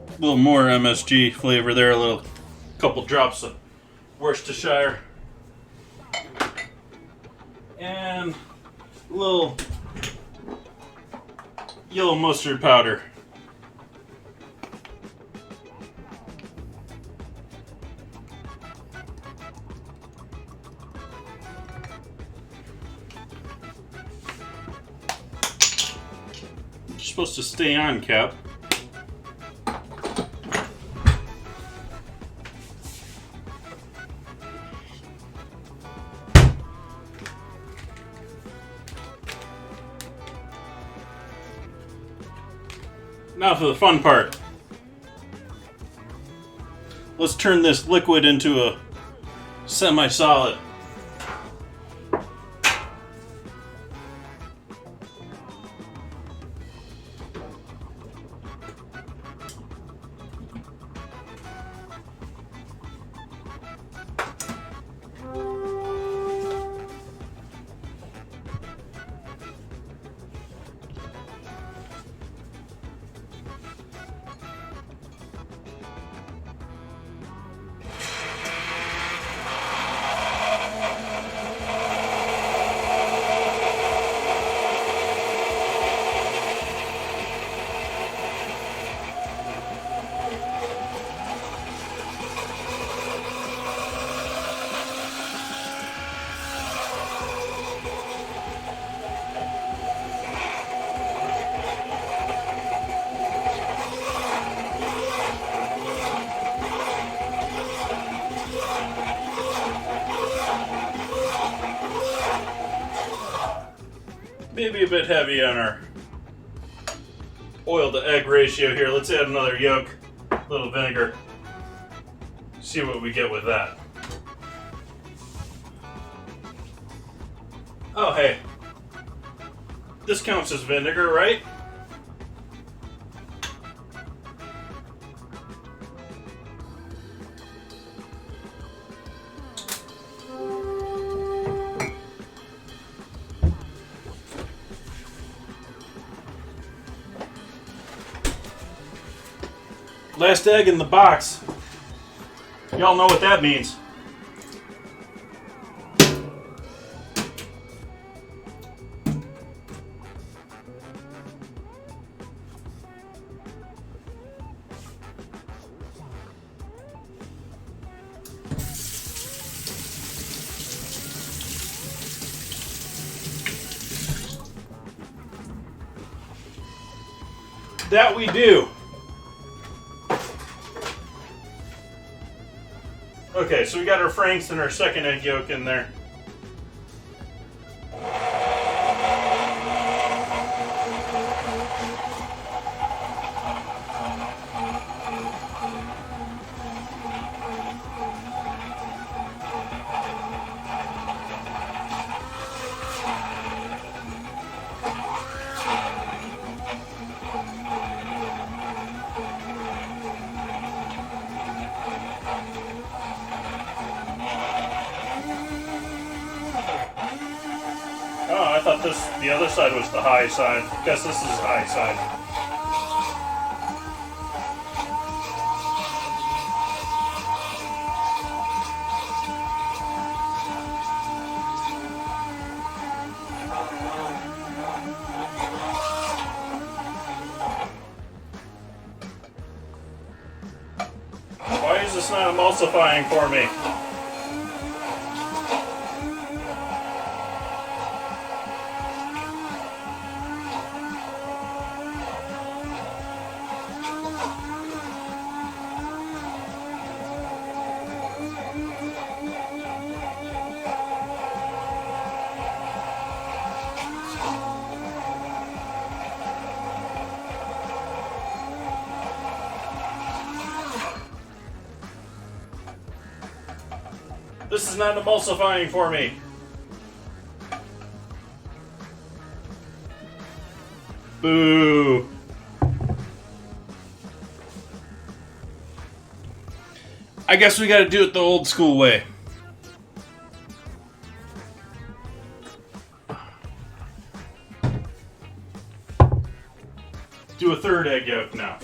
A little more MSG flavor there, a couple drops of Worcestershire. And a little yellow mustard powder. You're supposed to stay on, Cap. Now for the fun part. Let's turn this liquid into a semi-solid. Maybe a bit heavy on our oil to egg ratio here. Let's add another yolk, a little vinegar. See what we get with that. Oh, hey. This counts as vinegar, right? Last egg in the box. Y'all know what that means. That we do. Okay, so we got our Franks and our second egg yolk in there. Oh, I thought the other side was the high side. Guess this is the high side. Why is this not emulsifying for me? This is not emulsifying for me. Boo. I guess we gotta do it the old school way. Do a third egg yolk now.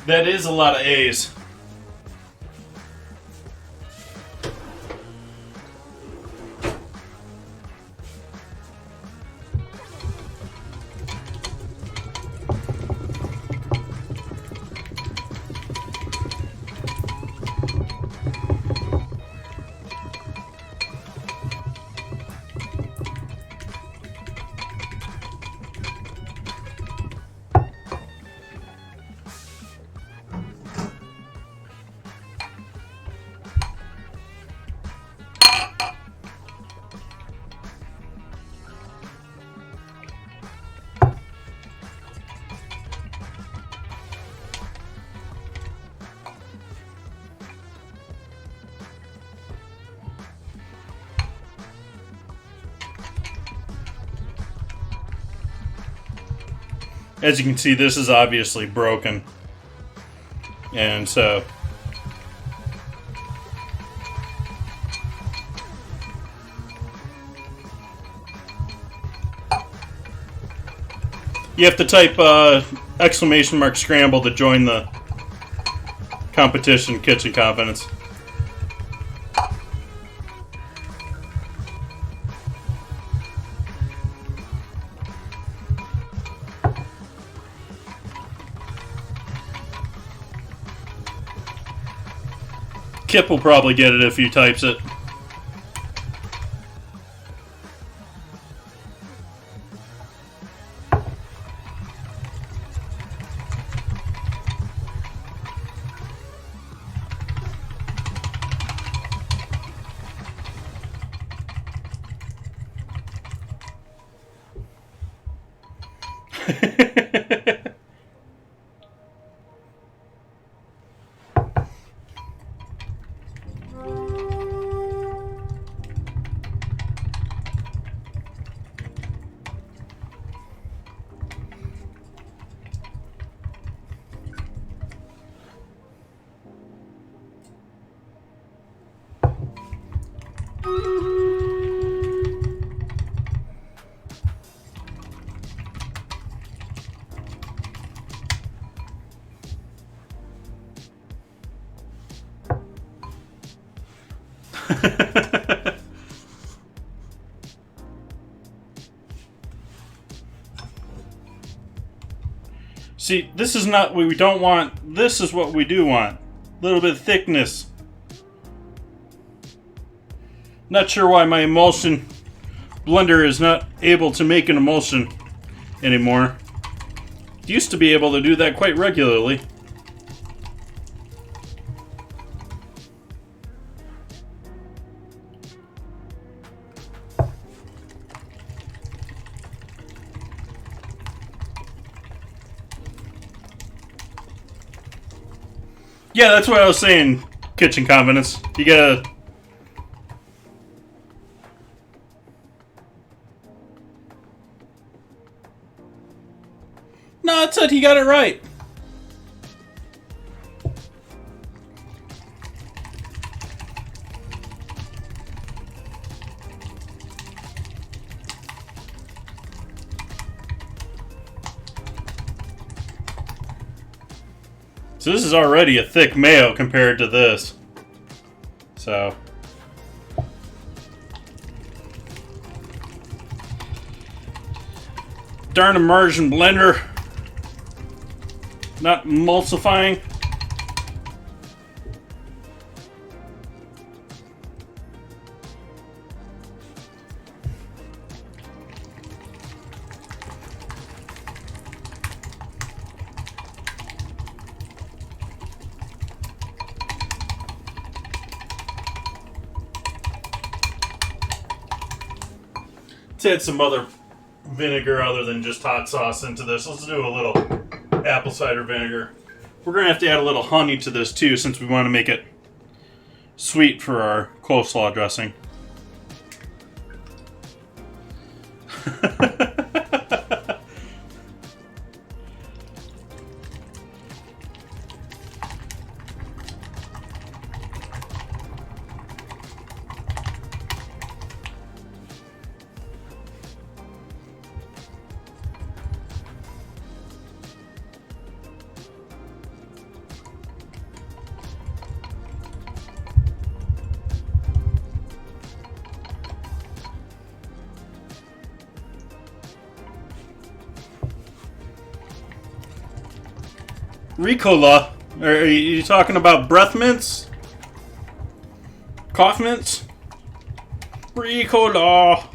That is a lot of A's. As you can see, this is obviously broken. And so you have to type ! scramble to join the competition, Kitchen Confidence. Kip will probably get it if he types it. See, this is not what we don't want. This is what we do want. A little bit of thickness. Not sure why my emulsion blender is not able to make an emulsion anymore. It used to be able to do that quite regularly. Yeah, that's what I was saying, kitchen confidence. You gotta... No, it said he got it right. So this is already a thick mayo compared to this. So... Darn immersion blender. Not emulsifying. Let's add some other vinegar other than just hot sauce into this. Let's do a little apple cider vinegar. We're going to have to add a little honey to this too, since we want to make it sweet for our coleslaw dressing. Ricola? Are you talking about breath mints? Cough mints? Ricola!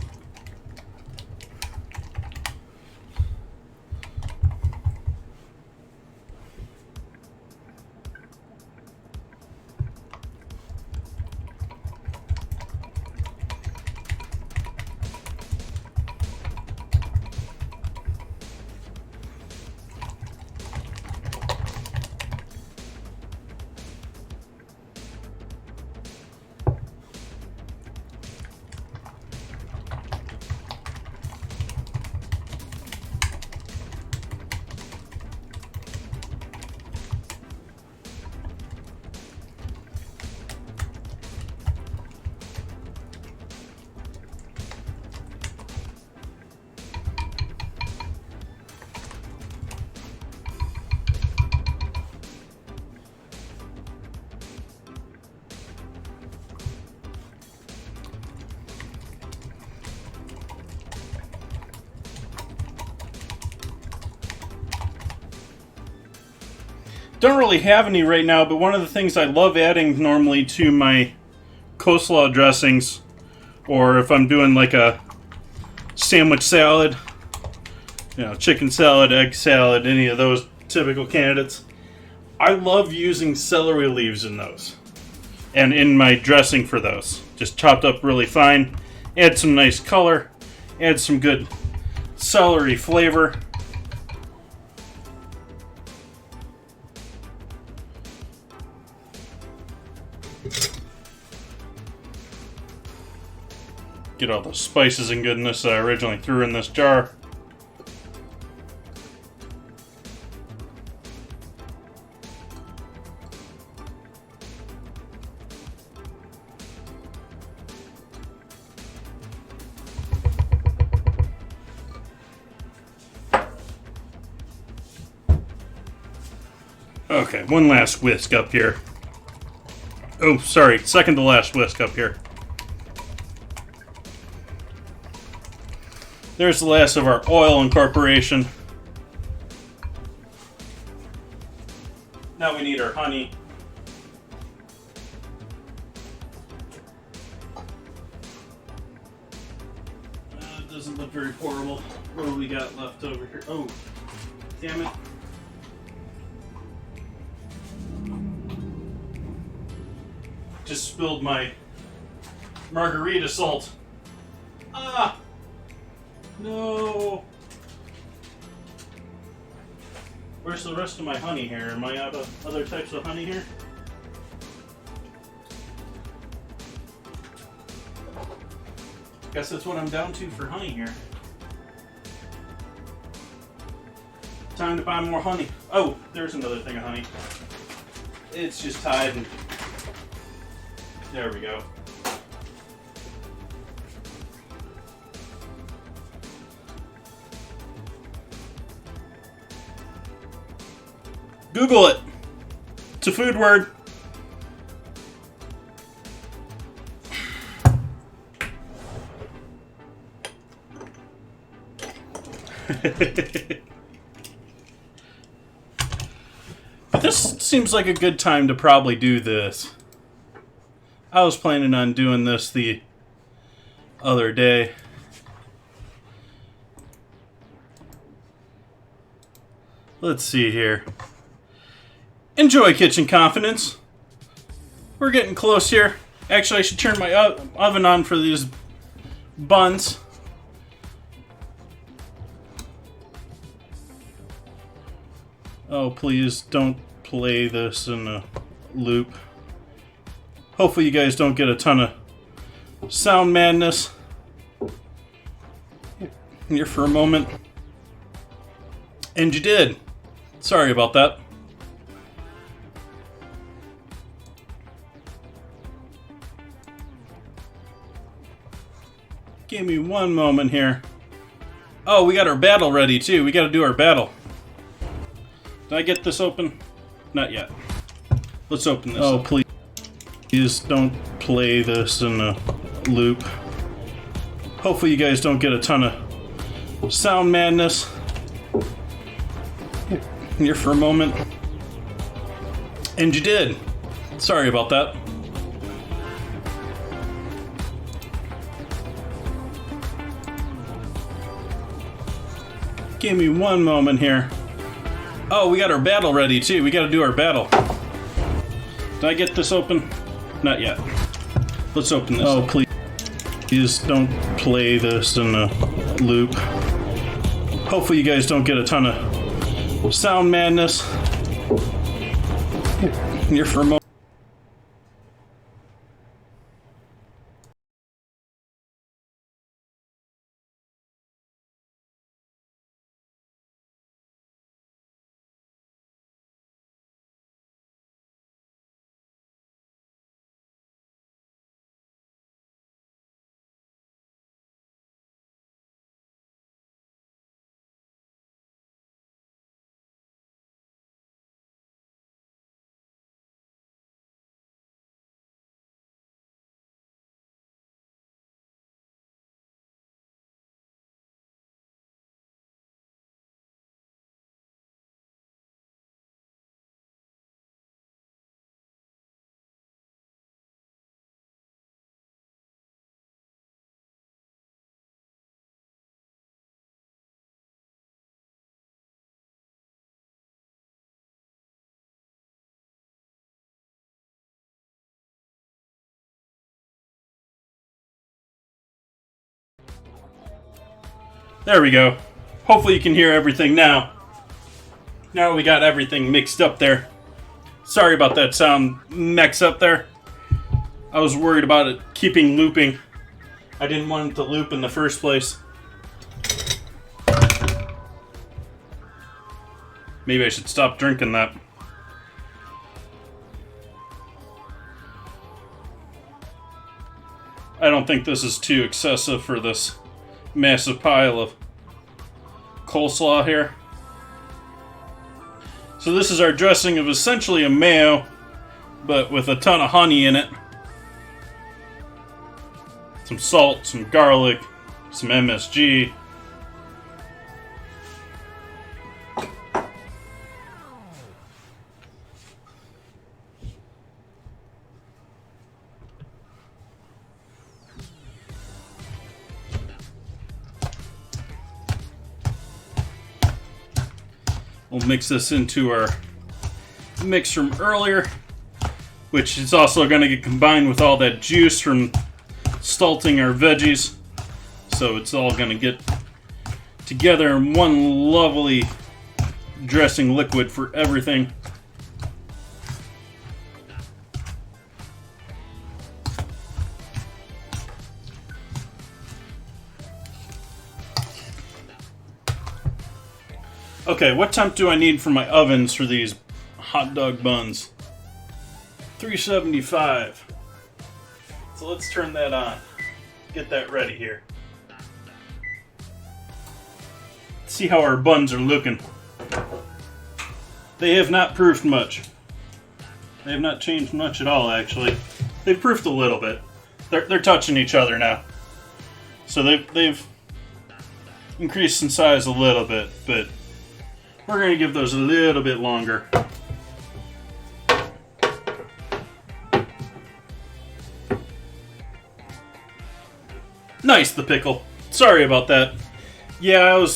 Don't really have any right now, but one of the things I love adding normally to my coleslaw dressings, or if I'm doing like a sandwich salad, you know, chicken salad, egg salad, any of those typical candidates, I love using celery leaves in those. And in my dressing for those. Just chopped up really fine, add some nice color, add some good celery flavor. Get all the spices and goodness that I originally threw in this jar. Okay, one last whisk up here. Oh, sorry, second to last whisk up here. There's the last of our oil incorporation. Now we need our honey. It doesn't look very pourable. What do we got left over here? Oh, damn it. Just spilled my margarita salt. Ah! No! Where's the rest of my honey here? Am I out of other types of honey here? Guess that's what I'm down to for honey here. Time to buy more honey. Oh, there's another thing of honey. It's just tied and... There we go. Google it. It's a food word. But this seems like a good time to probably do this. I was planning on doing this the other day. Let's see here. Enjoy Kitchen Confidence. We're getting close here. Actually, I should turn my oven on for these buns. Oh, please don't play this in a loop. Hopefully you guys don't get a ton of sound madness here for a moment. And you did. Sorry about that. Give me one moment here. Oh, we got our battle ready too. We got to do our battle. Did I get this open? Not yet. Let's open this. Oh, please. Please don't play this in a loop. Hopefully you guys don't get a ton of sound madness here for a moment. And you did. Sorry about that. Give me one moment here. Oh, we got our battle ready too. We got to do our battle. Did I get this open? Not yet. Let's open this. Oh, please. Please don't play this in a loop. Hopefully you guys don't get a ton of sound madness here for a moment. There we go. Hopefully you can hear everything now. Now we got everything mixed up there. Sorry about that sound mix up there. I was worried about it keeping looping. I didn't want it to loop in the first place. Maybe I should stop drinking that. I don't think this is too excessive for this massive pile of coleslaw here. So this is our dressing of essentially a mayo, but with a ton of honey in it. Some salt, some garlic, some MSG, We'll mix this into our mix from earlier, which is also going to get combined with all that juice from salting our veggies. So it's all going to get together in one lovely dressing liquid for everything. Okay, what temp do I need for my ovens for these hot dog buns? 375. So let's turn that on. Get that ready here. See how our buns are looking. They have not proofed much. They have not changed much at all, actually. They've proofed a little bit. They're touching each other now. So they've increased in size a little bit, but we're going to give those a little bit longer. Nice, the pickle. Sorry about that. Yeah,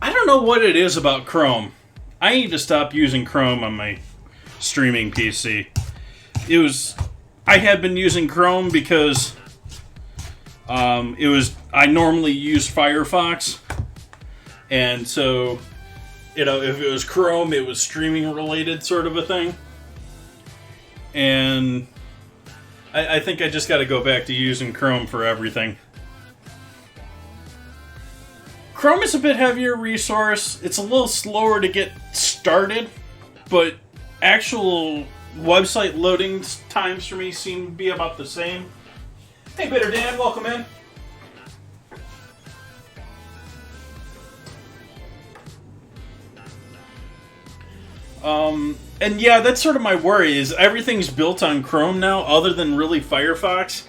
I don't know what it is about Chrome. I need to stop using Chrome on my streaming PC. I had been using Chrome because I normally use Firefox. And so, if it was Chrome, it was streaming related sort of a thing. And I think I just got to go back to using Chrome for everything. Chrome is a bit heavier resource. It's a little slower to get started, but actual website loading times for me seem to be about the same. Hey, Bitter Dan, welcome in. And yeah, that's sort of my worry, is everything's built on Chrome now, other than really Firefox.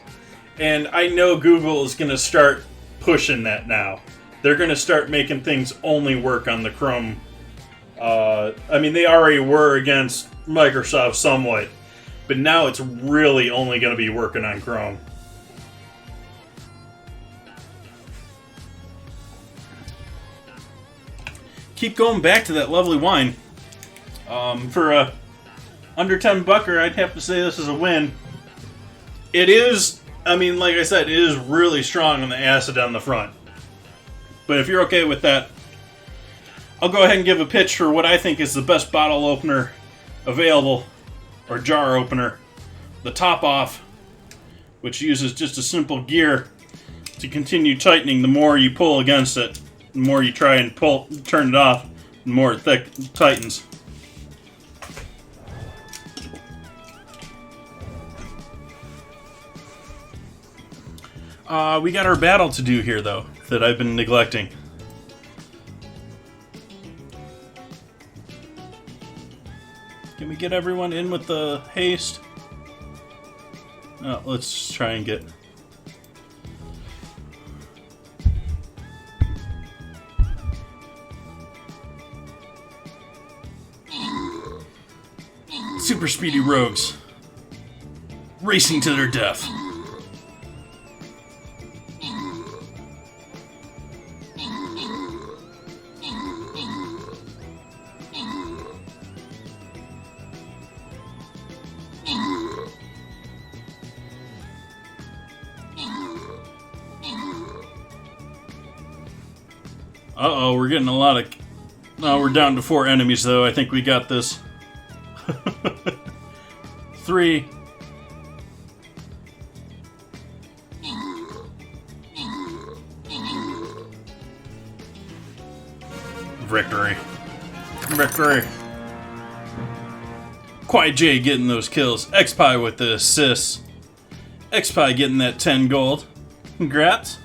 And I know Google is going to start pushing that now. They're going to start making things only work on the Chrome. I mean, they already were against Microsoft somewhat, but now it's really only going to be working on Chrome. Keep going back to that lovely wine. For a under $10-bucker, I'd have to say this is a win. It is, I mean, like I said, it is really strong on the acid on the front. But if you're okay with that, I'll go ahead and give a pitch for what I think is the best bottle opener available, or jar opener. The Top Off, which uses just a simple gear to continue tightening. The more you pull against it, the more you try and turn it off, the more it tightens. We got our battle to do here, though, that I've been neglecting. Can we get everyone in with the haste? Let's try and get... super speedy rogues racing to their death. Uh-oh, we're getting a lot of... No, we're down to 4 enemies, though. I think we got this. 3. Victory. Victory. Quiet J getting those kills. X-Pie with the assists. X-Pie getting that 10 gold. Congrats.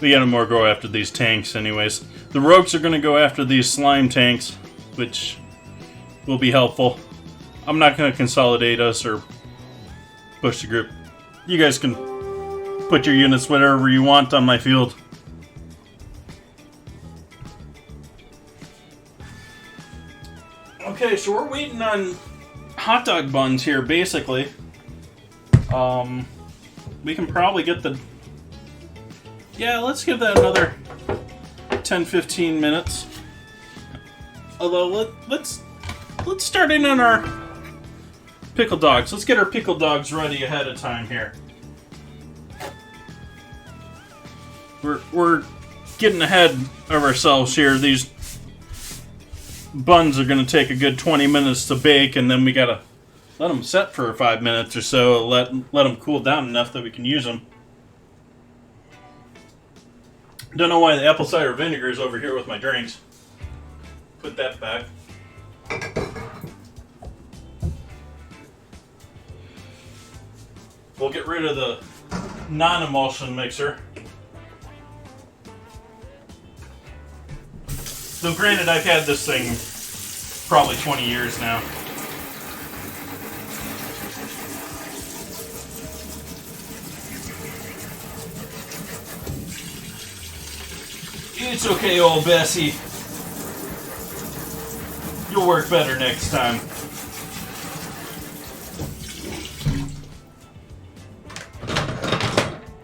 We gotta more go after these tanks anyways. The rogues are gonna go after these slime tanks, which will be helpful. I'm not gonna consolidate us or push the group. You guys can put your units wherever you want on my field. Okay, so we're waiting on hot dog buns here, basically. We can probably get the... Yeah, let's give that another 10-15 minutes. Although, let's start in on our pickle dogs. Let's get our pickle dogs ready ahead of time here. We're getting ahead of ourselves here. These buns are going to take a good 20 minutes to bake, and then we got to let them set for 5 minutes or so. Let them cool down enough that we can use them. Don't know why the apple cider vinegar is over here with my drinks. Put that back. We'll get rid of the non-emulsion mixer. Though granted, I've had this thing probably 20 years now. It's okay, old Bessie. You'll work better next time.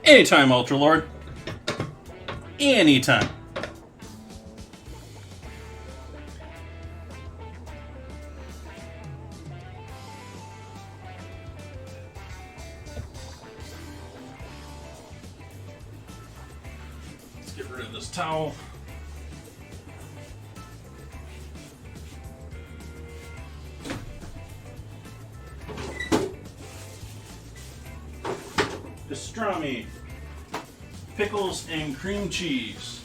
Anytime, Ultralord. Anytime. Let's get rid of this towel. Pastrami, pickles, and cream cheese.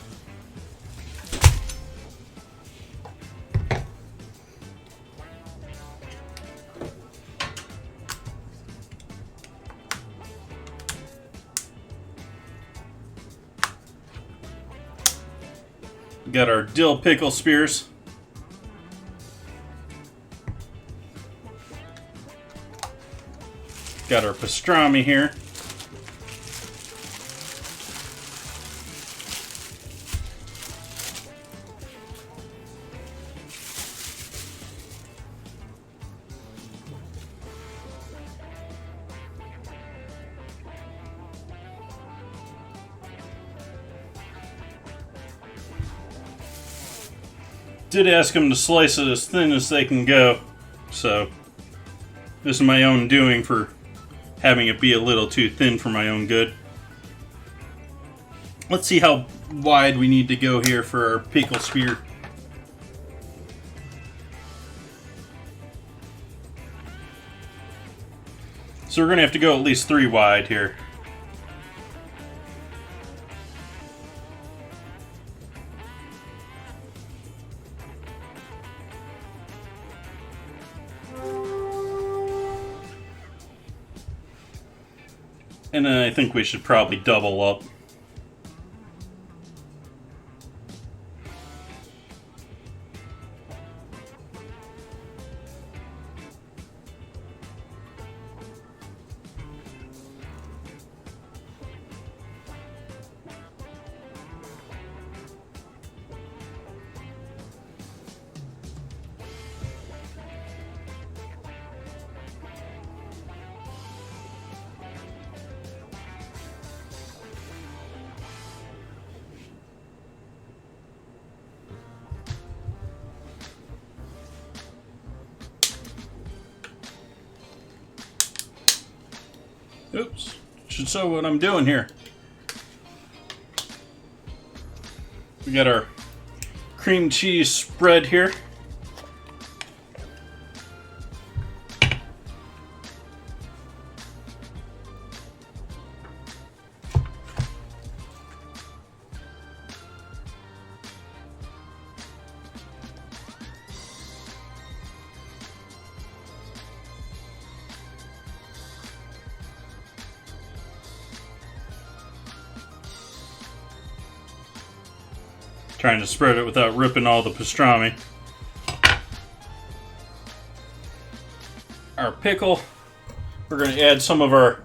We got our dill pickle spears. Got our pastrami here. Did ask them to slice it as thin as they can go, so this is my own doing for having it be a little too thin for my own good. Let's see how wide we need to go here for our pickle spear. So we're going to have to go at least 3 wide here. And then I think we should probably double up. Oops, should show what I'm doing here. We got our cream cheese spread here. Trying to spread it without ripping all the pastrami. Our pickle. We're going to add some of our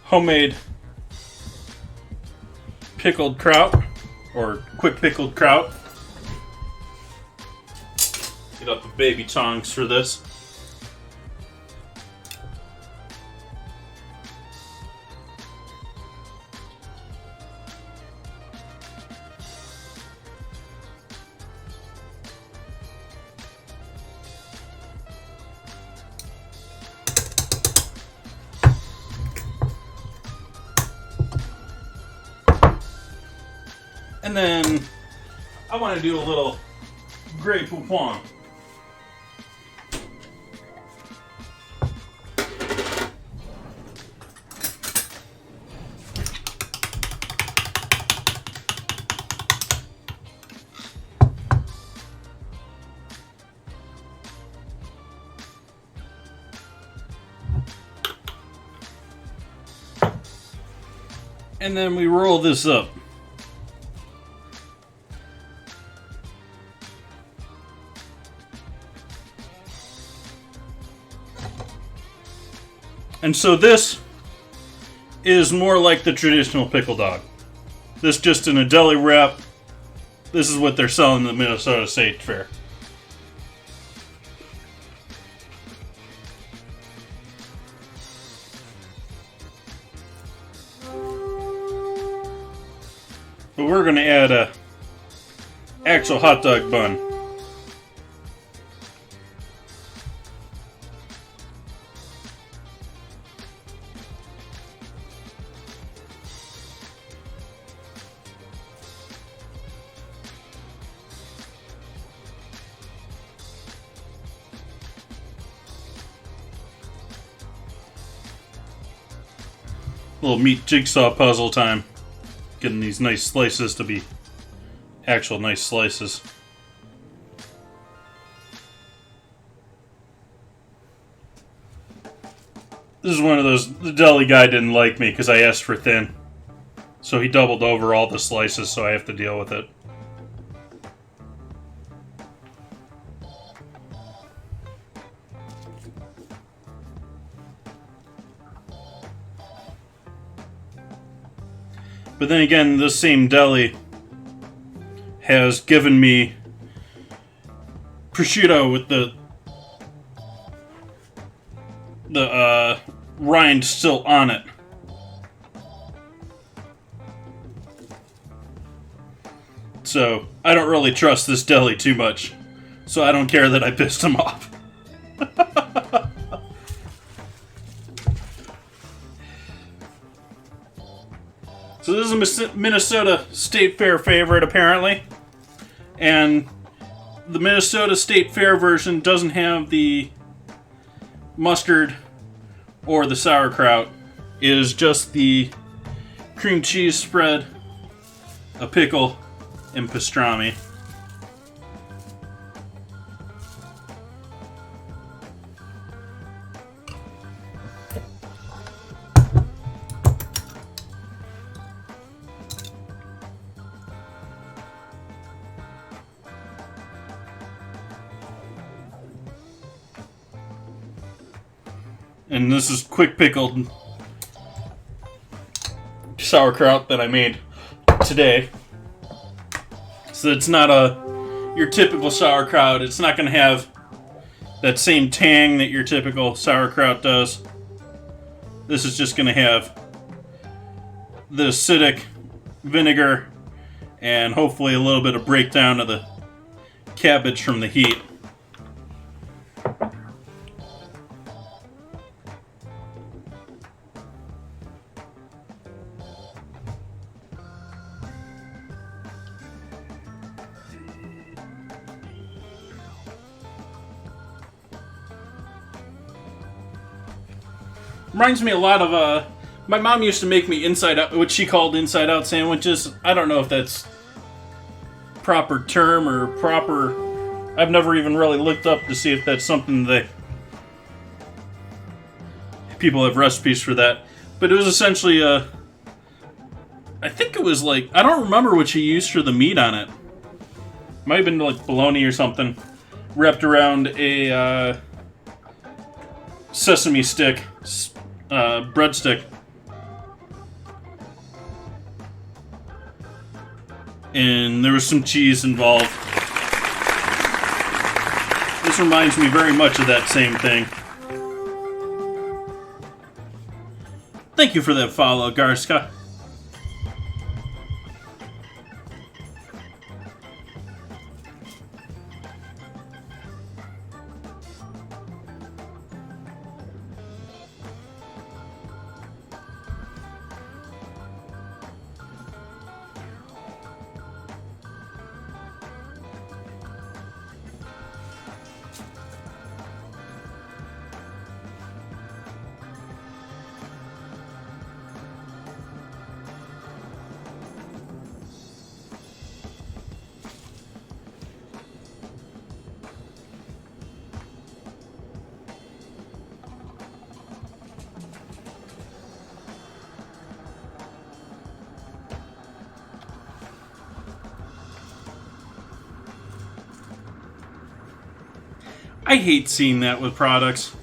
homemade pickled kraut, or quick pickled kraut. Get out the baby tongs for this. And then I want to do a little Grey Poupon. And then we roll this up. And so this is more like the traditional pickle dog. This just in a deli wrap. This is what they're selling in the Minnesota State Fair. But we're going to add a actual hot dog bun. Little meat jigsaw puzzle time. Getting these nice slices to be actual nice slices. This is one of those, the deli guy didn't like me because I asked for thin. So he doubled over all the slices, so I have to deal with it. But then again, this same deli has given me prosciutto with the rind still on it. So I don't really trust this deli too much. So I don't care that I pissed him off. So this is a Minnesota State Fair favorite, apparently. And the Minnesota State Fair version doesn't have the mustard or the sauerkraut. It is just the cream cheese spread, a pickle, and pastrami. And this is quick pickled sauerkraut that I made today. So it's not your typical sauerkraut. It's not going to have that same tang that your typical sauerkraut does. This is just going to have the acidic vinegar and hopefully a little bit of breakdown of the cabbage from the heat. Reminds me a lot of, my mom used to make me inside out, what she called inside out sandwiches. I don't know if that's proper term or proper, I've never even really looked up to see if that's something that people have recipes for that. But it was essentially I think it was like, I don't remember what she used for the meat on it. Might have been like bologna or something, wrapped around a sesame stick, breadstick. And there was some cheese involved. This reminds me very much of that same thing. Thank you for that follow, Garska. I hate seeing that with products.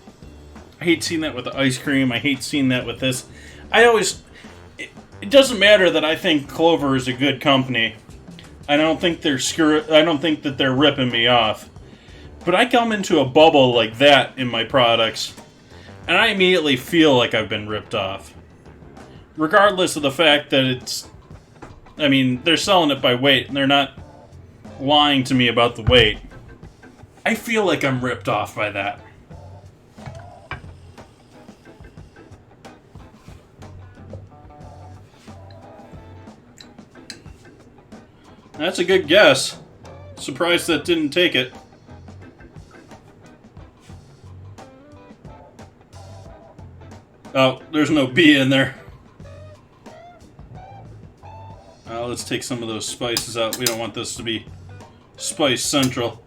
I hate seeing that with the ice cream. I hate seeing that with this. It doesn't matter that I think Clover is a good company. I don't think that they're ripping me off. But I come into a bubble like that in my products, and I immediately feel like I've been ripped off. Regardless of the fact that they're selling it by weight, and they're not lying to me about the weight. I feel like I'm ripped off by that. That's a good guess. Surprised that didn't take it. Oh, there's no B in there. Let's take some of those spices out. We don't want this to be Spice Central.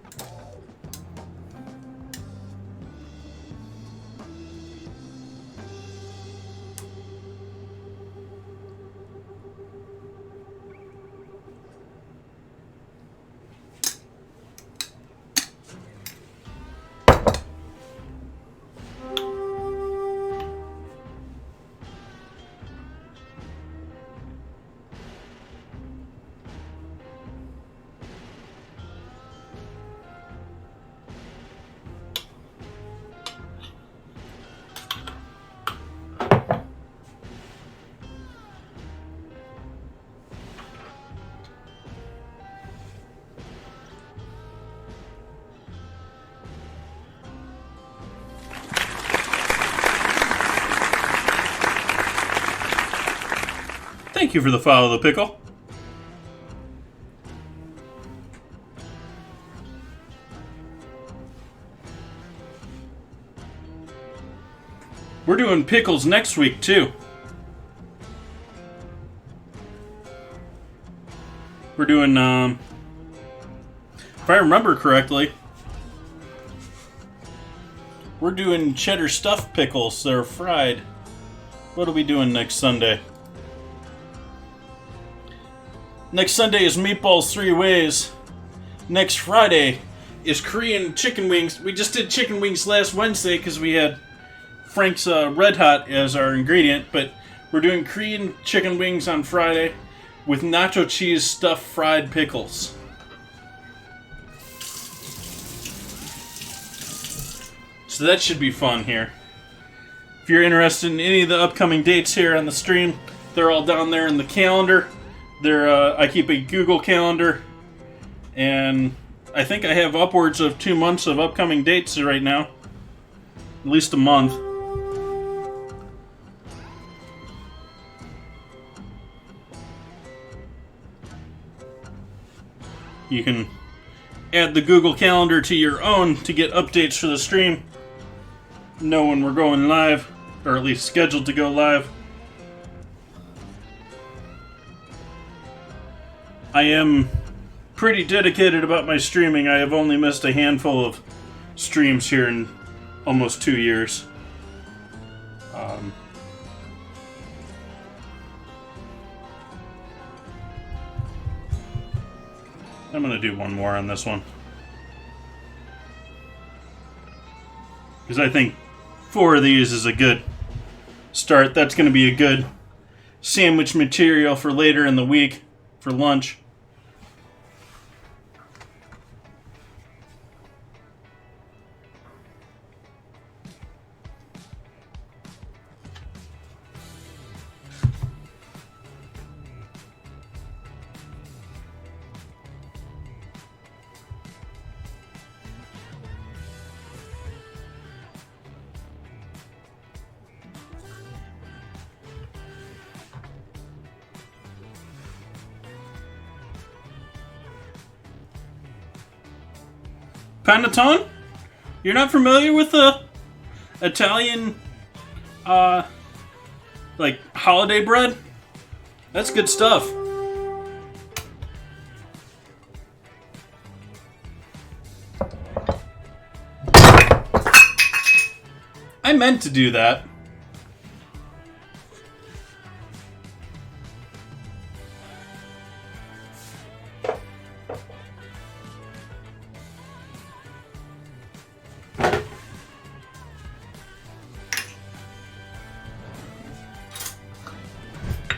Thank you for the follow, the Pickle. We're doing pickles next week, too. We're doing, if I remember correctly, we're doing cheddar stuffed pickles that are fried. What are we doing next Sunday? Next Sunday is Meatballs 3 Ways. Next Friday is Korean chicken wings. We just did chicken wings last Wednesday because we had Frank's Red Hot as our ingredient, but we're doing Korean chicken wings on Friday with nacho cheese stuffed fried pickles. So that should be fun here. If you're interested in any of the upcoming dates here on the stream, they're all down there in the calendar. I keep a Google Calendar, and I think I have upwards of 2 months of upcoming dates right now. At least a month. You can add the Google Calendar to your own to get updates for the stream. Know when we're going live, or at least scheduled to go live. I am pretty dedicated about my streaming. I have only missed a handful of streams here in almost 2 years. I'm going to do one more on this one. Because I think 4 of these is a good start. That's going to be a good sandwich material for later in the week for lunch. Panettone? You're not familiar with the Italian, like, holiday bread? That's good stuff. I meant to do that.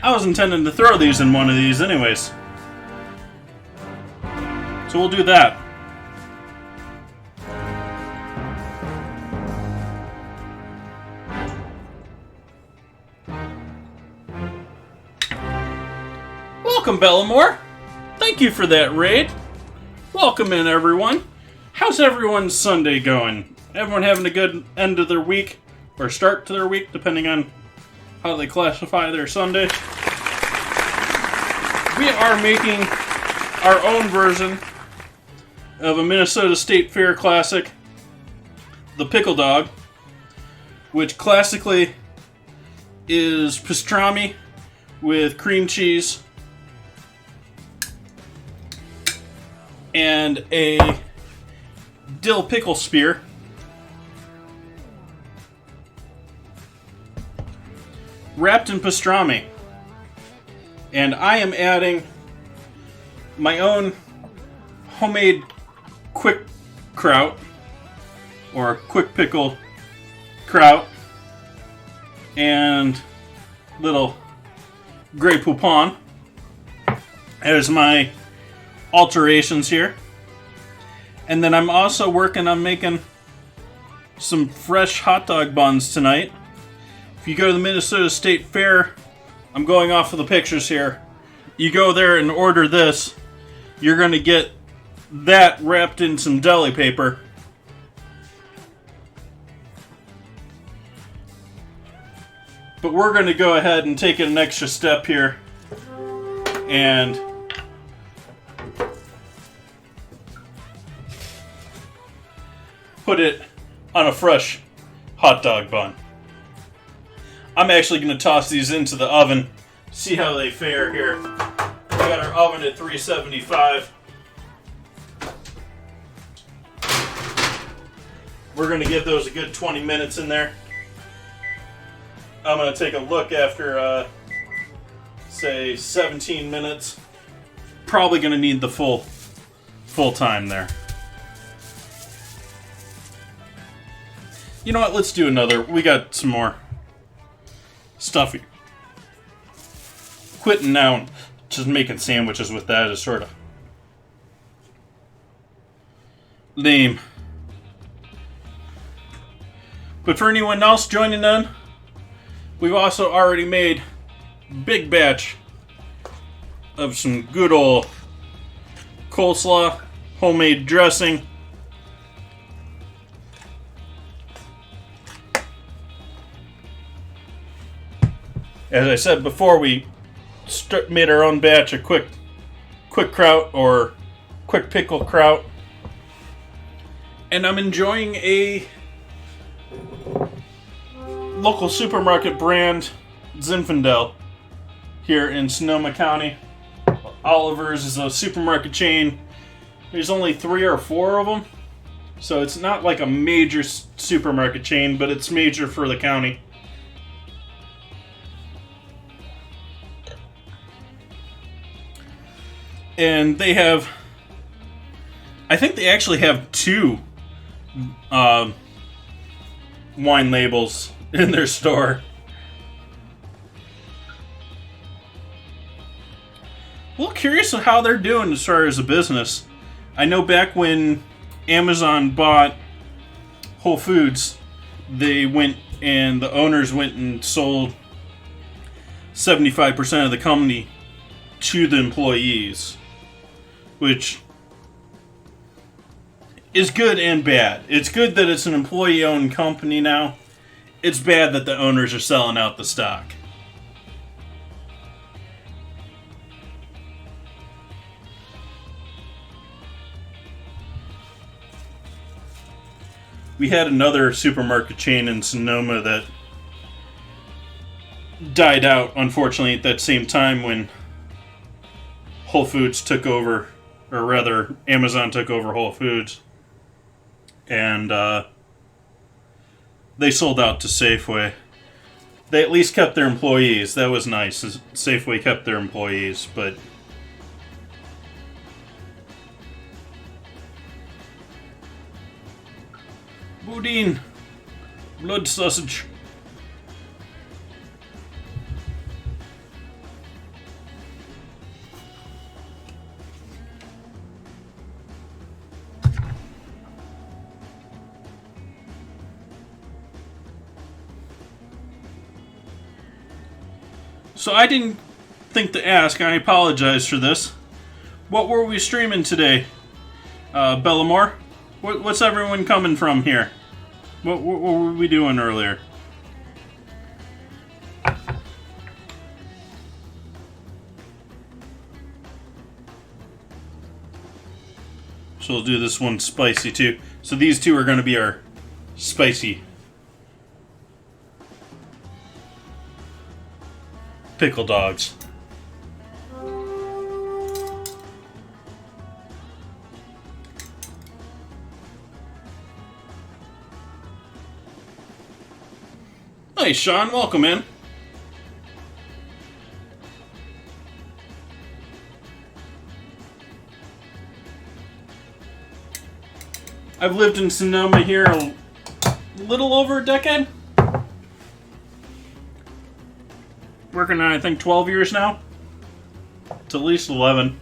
I was intending to throw these in one of these anyways. So we'll do that. Welcome, Bellamore. Thank you for that raid. Welcome in, everyone. How's everyone's Sunday going? Everyone having a good end of their week, or start to their week, depending on how they classify their Sunday. We are making our own version of a Minnesota State Fair classic, the Pickle Dog, which classically is pastrami with cream cheese and a dill pickle spear. Wrapped in pastrami. And I am adding my own homemade quick kraut, or quick pickle kraut, and little Grey Poupon as my alterations here. And then I'm also working on making some fresh hot dog buns tonight. If you go to the Minnesota State Fair, I'm going off of the pictures here. You go there and order this, you're going to get that wrapped in some deli paper. But we're going to go ahead and take it an extra step here and put it on a fresh hot dog bun. I'm actually going to toss these into the oven, see how they fare here. We got our oven at 375. We're going to give those a good 20 minutes in there. I'm going to take a look after, say, 17 minutes. Probably going to need the full time there. You know what? Let's do another. We got some more stuff here. Quitting now, just making sandwiches with that is sort of lame. But for anyone else joining in, we've also already made a big batch of some good old coleslaw, homemade dressing. As I said before, we made our own batch of quick kraut or quick pickle kraut. And I'm enjoying a local supermarket brand, Zinfandel, here in Sonoma County. Oliver's is a supermarket chain. There's only 3 or 4 of them. So it's not like a major supermarket chain, but it's major for the county. And they have, I think they actually have 2 wine labels in their store. Well, curious of how they're doing as far as a business. I know back when Amazon bought Whole Foods, they went and the owners went and sold 75% of the company to the employees, which is good and bad. It's good that it's an employee-owned company now. It's bad that the owners are selling out the stock. we had another supermarket chain in Sonoma that died out, unfortunately, at that same time when Whole Foods took over, or rather, Amazon took over Whole Foods. And they sold out to Safeway. They at least kept their employees. That was nice. Safeway kept their employees, but Boudin, blood sausage. So I didn't think to ask, I apologize for this. What were we streaming today? Bellamore? What's everyone coming from here? What were we doing earlier? So we'll do this one spicy too. So these two are going to be our spicy pickle dogs. Hey Sean, welcome in. I've lived in Sonoma here a little over a decade. Working on, I think, 12 years now. It's at least 11.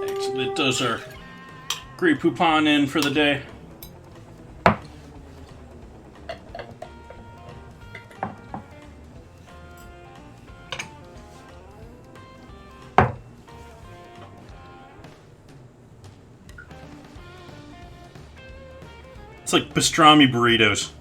Excellent. Those are Grey Poupon in for the day. It's like pastrami burritos.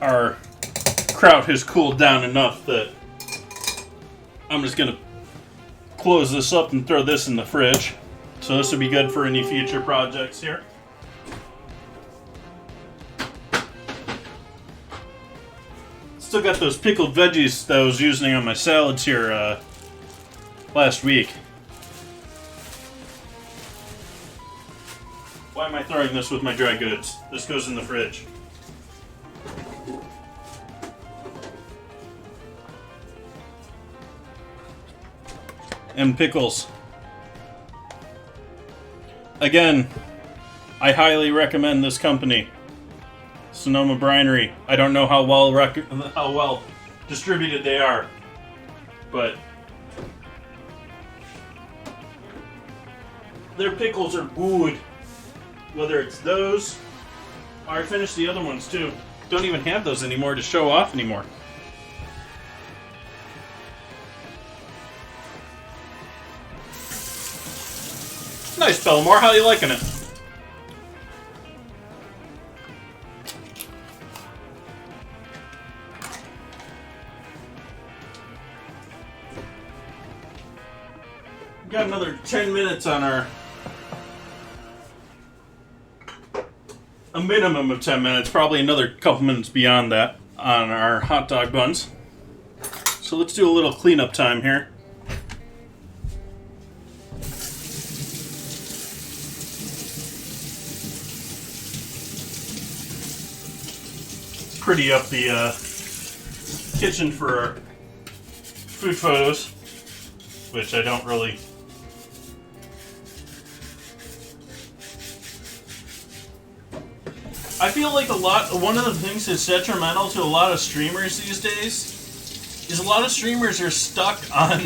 Our kraut has cooled down enough that I'm just going to close this up and throw this in the fridge. So this would be good for any future projects here. Still got those pickled veggies that I was using on my salads here last week. Why am I throwing this with my dry goods? This goes in the fridge. And pickles. Again, I highly recommend this company, Sonoma Brinery. I don't know how well distributed they are, but their pickles are good. Whether it's those, I finished the other ones too. Don't even have those anymore to show off anymore. Nice, Bellamore. How are you liking it? Got another 10 minutes on our... a minimum of 10 minutes, probably another couple minutes beyond that, on our hot dog buns. So let's do a little cleanup time here. Pretty up the kitchen for our food photos, which I don't really... I feel like one of the things that's detrimental to a lot of streamers these days is a lot of streamers are stuck on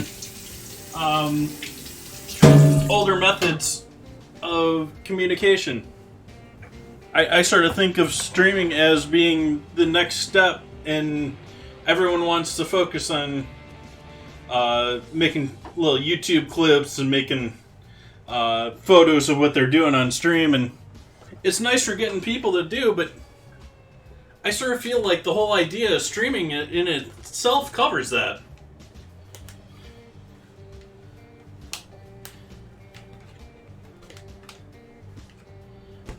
older methods of communication. I sort of think of streaming as being the next step, and everyone wants to focus on making little YouTube clips and making photos of what they're doing on stream, and it's nice for getting people to do, but I sort of feel like the whole idea of streaming in itself covers that.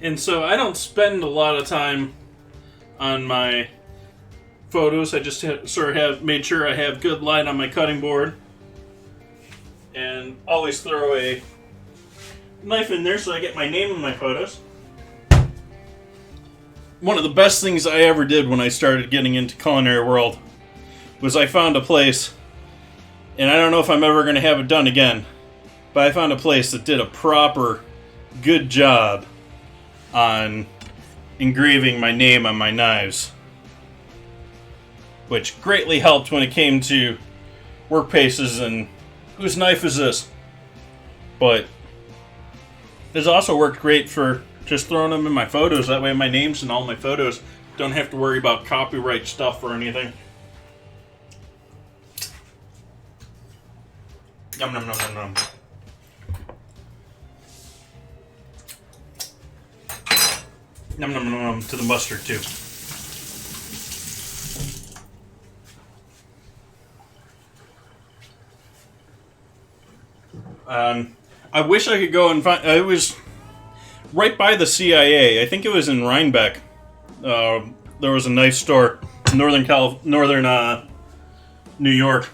And so I don't spend a lot of time on my photos. I just sort of have made sure I have good light on my cutting board. And always throw a knife in there so I get my name in my photos. One of the best things I ever did when I started getting into culinary world was I found a place, and I don't know if I'm ever going to have it done again, but I found a place that did a proper, good job on engraving my name on my knives, which greatly helped when it came to workpaces and whose knife is this. But it's also worked great for just throwing them in my photos. That way my name's in all my photos. Don't have to worry about copyright stuff or anything. Yum nom nom nom nom. Nom nom nom nom to the mustard too. I wish I could go and find. It was right by the CIA. I think it was in Rhinebeck. There was a knife store in northern New York.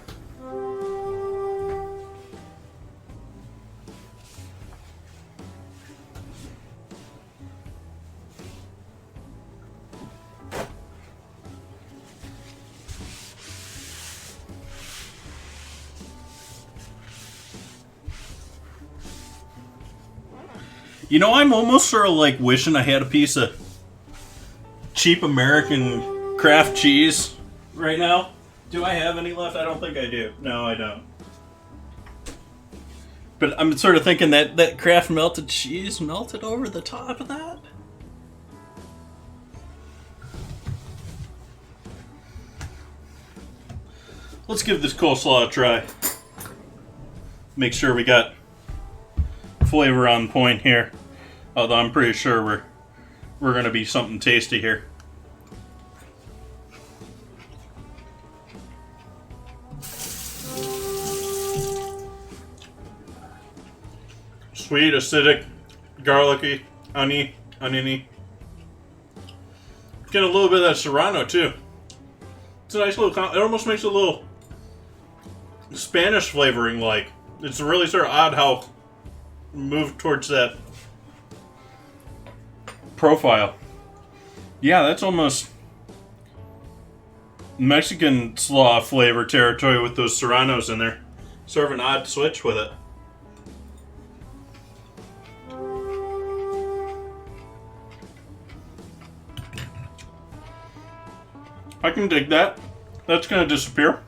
You know, I'm almost sort of like wishing I had a piece of cheap American craft cheese right now. Do I have any left? I don't think I do. No, I don't. But I'm sort of thinking that craft melted cheese melted over the top of that. Let's give this coleslaw a try. Make sure we got flavor on point here. Although I'm pretty sure we're gonna be something tasty here. Sweet, acidic, garlicky, oniony. Get a little bit of that serrano too. It's a nice little. It almost makes a little Spanish flavoring. Like it's really sort of odd how moved towards that profile. Yeah, that's almost Mexican slaw flavor territory with those serranos in there. Sort of an odd switch with it. I can dig that. That's gonna disappear.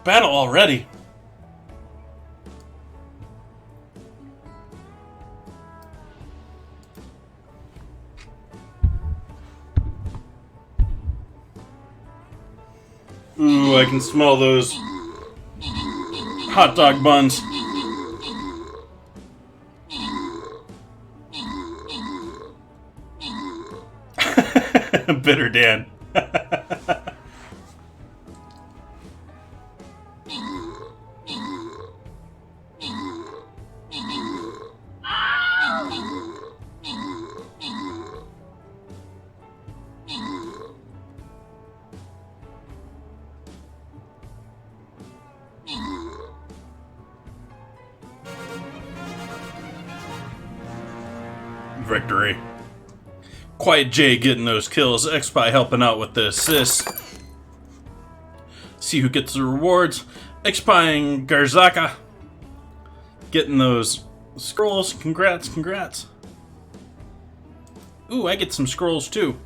Battle already. Ooh, I can smell those hot dog buns. Bitter Dan. Victory. Quiet J getting those kills. X-Spy helping out with the assists. See who gets the rewards. Expying Garzaka. Getting those scrolls. Congrats, congrats. Ooh, I get some scrolls too.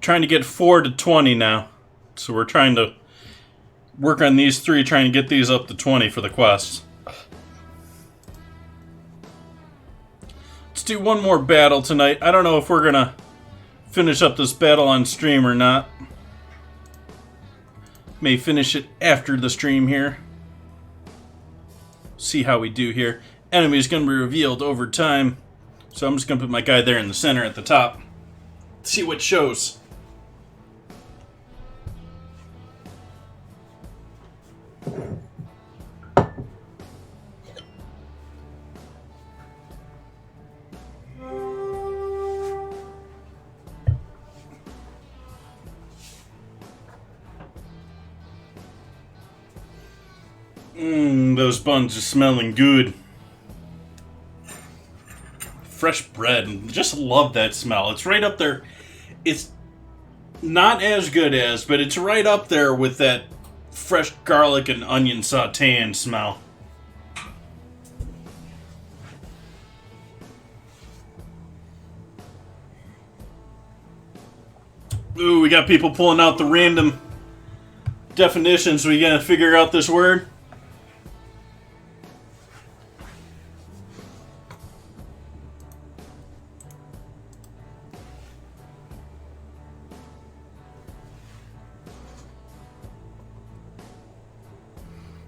Trying to get 4 to 20 now. So we're trying to work on these 3, trying to get these up to 20 for the quests. Let's do one more battle tonight. I don't know if we're gonna finish up this battle on stream or not. May finish it after the stream here. See how we do here. Enemy is gonna be revealed over time. So I'm just gonna put my guy there in the center at the top. See what shows. Those buns are smelling good. Fresh bread. Just love that smell. It's right up there. It's not as good as, but it's right up there with that fresh garlic and onion sauteing smell. Ooh, we got people pulling out the random definitions. We gotta figure out this word.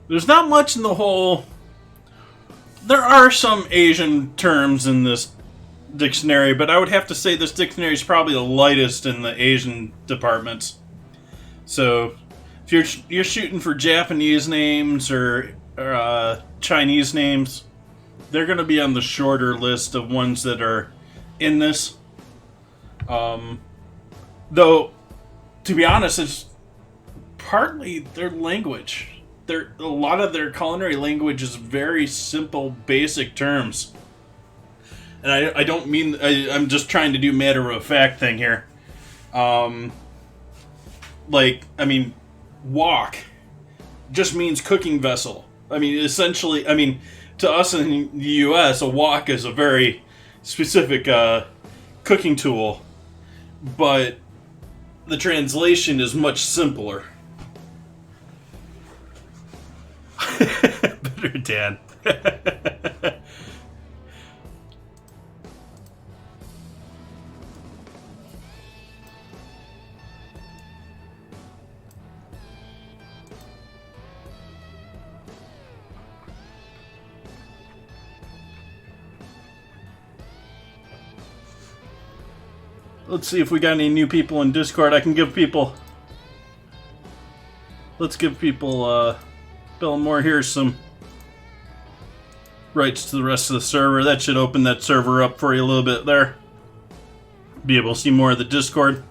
There's not much in the whole... There are some Asian terms in this dictionary, but I would have to say this dictionary is probably the lightest in the Asian departments. So, if you're shooting for Japanese names or Chinese names, they're going to be on the shorter list of ones that are in this. Though, to be honest, it's partly their language. A lot of their culinary language is very simple, basic terms. And I don't mean... I'm just trying to do matter-of-fact thing here. Wok just means cooking vessel. I mean, essentially... to us in the U.S., a wok is a very specific cooking tool. But the translation is much simpler. Better, Dan. Let's see if we got any new people in Discord. I can give people... Let's give people, Belmore here some rights to the rest of the server. That should open that server up for you a little bit there. Be able to see more of the Discord.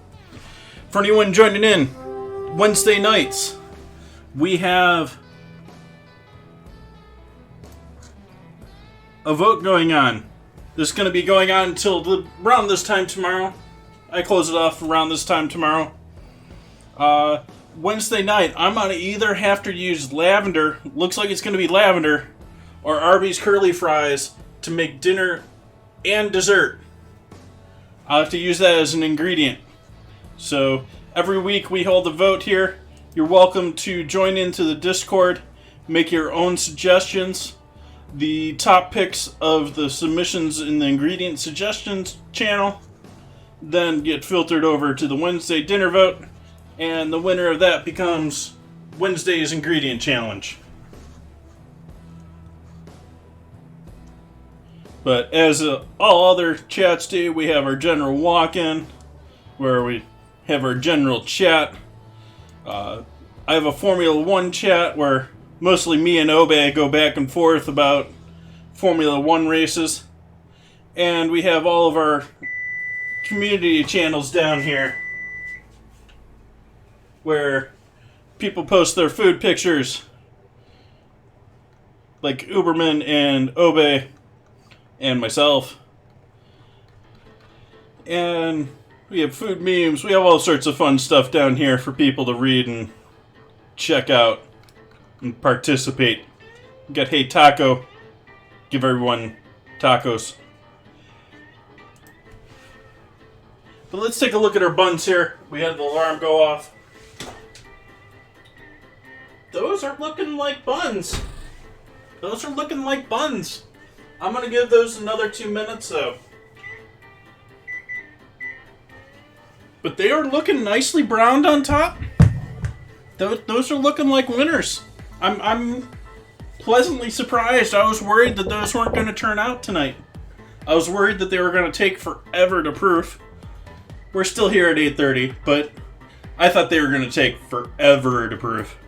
For anyone joining in, Wednesday nights, we have a vote going on. This is going to be going on until around this time tomorrow. I close it off around this time tomorrow. Wednesday night, I'm going to either have to use lavender, looks like it's going to be lavender, or Arby's curly fries to make dinner and dessert. I'll have to use that as an ingredient. So, every week we hold a vote here. You're welcome to join into the Discord, make your own suggestions. The top picks of the submissions in the ingredient suggestions channel then get filtered over to the Wednesday dinner vote, and the winner of that becomes Wednesday's ingredient challenge. But as all other chats do, we have our general walk-in, where we have our general chat. I have a Formula 1 chat where mostly me and Obey go back and forth about Formula 1 races. And we have all of our community channels down here where people post their food pictures. like Uberman and Obe and myself. And we have food memes. We have all sorts of fun stuff down here for people to read and check out and participate. We got Hey Taco. Give everyone tacos. But let's take a look at our buns here. We had the alarm go off. Those are looking like buns. Those are looking like buns. I'm going to give those another 2 minutes though. But they are looking nicely browned on top. Those are looking like winners. I'm pleasantly surprised. I was worried that those weren't going to turn out tonight. I was worried that they were going to take forever to proof. We're still here at 8:30, but I thought they were going to take forever to proof.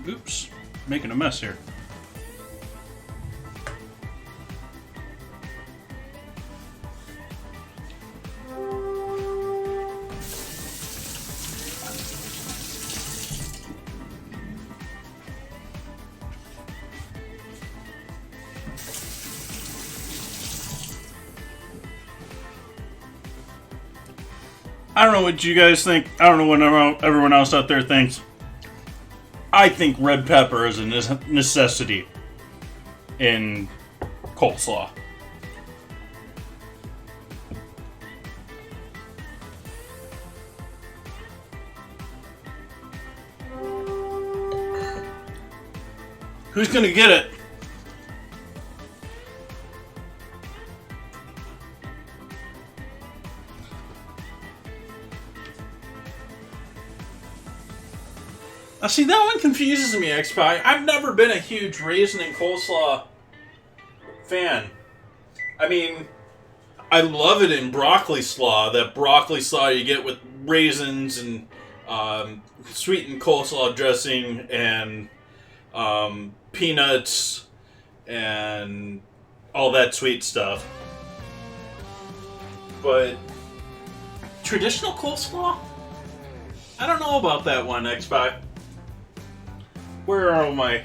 Oops, making a mess here. I don't know what you guys think. I don't know what everyone else out there thinks. I think red pepper is a necessity in coleslaw. Who's gonna get it? Now see, that one confuses me, X-Pie. I've never been a huge raisin and coleslaw fan. I mean, I love it in broccoli slaw. That broccoli slaw you get with raisins and sweetened coleslaw dressing and peanuts and all that sweet stuff. But traditional coleslaw? I don't know about that one, X-Pie. Where are my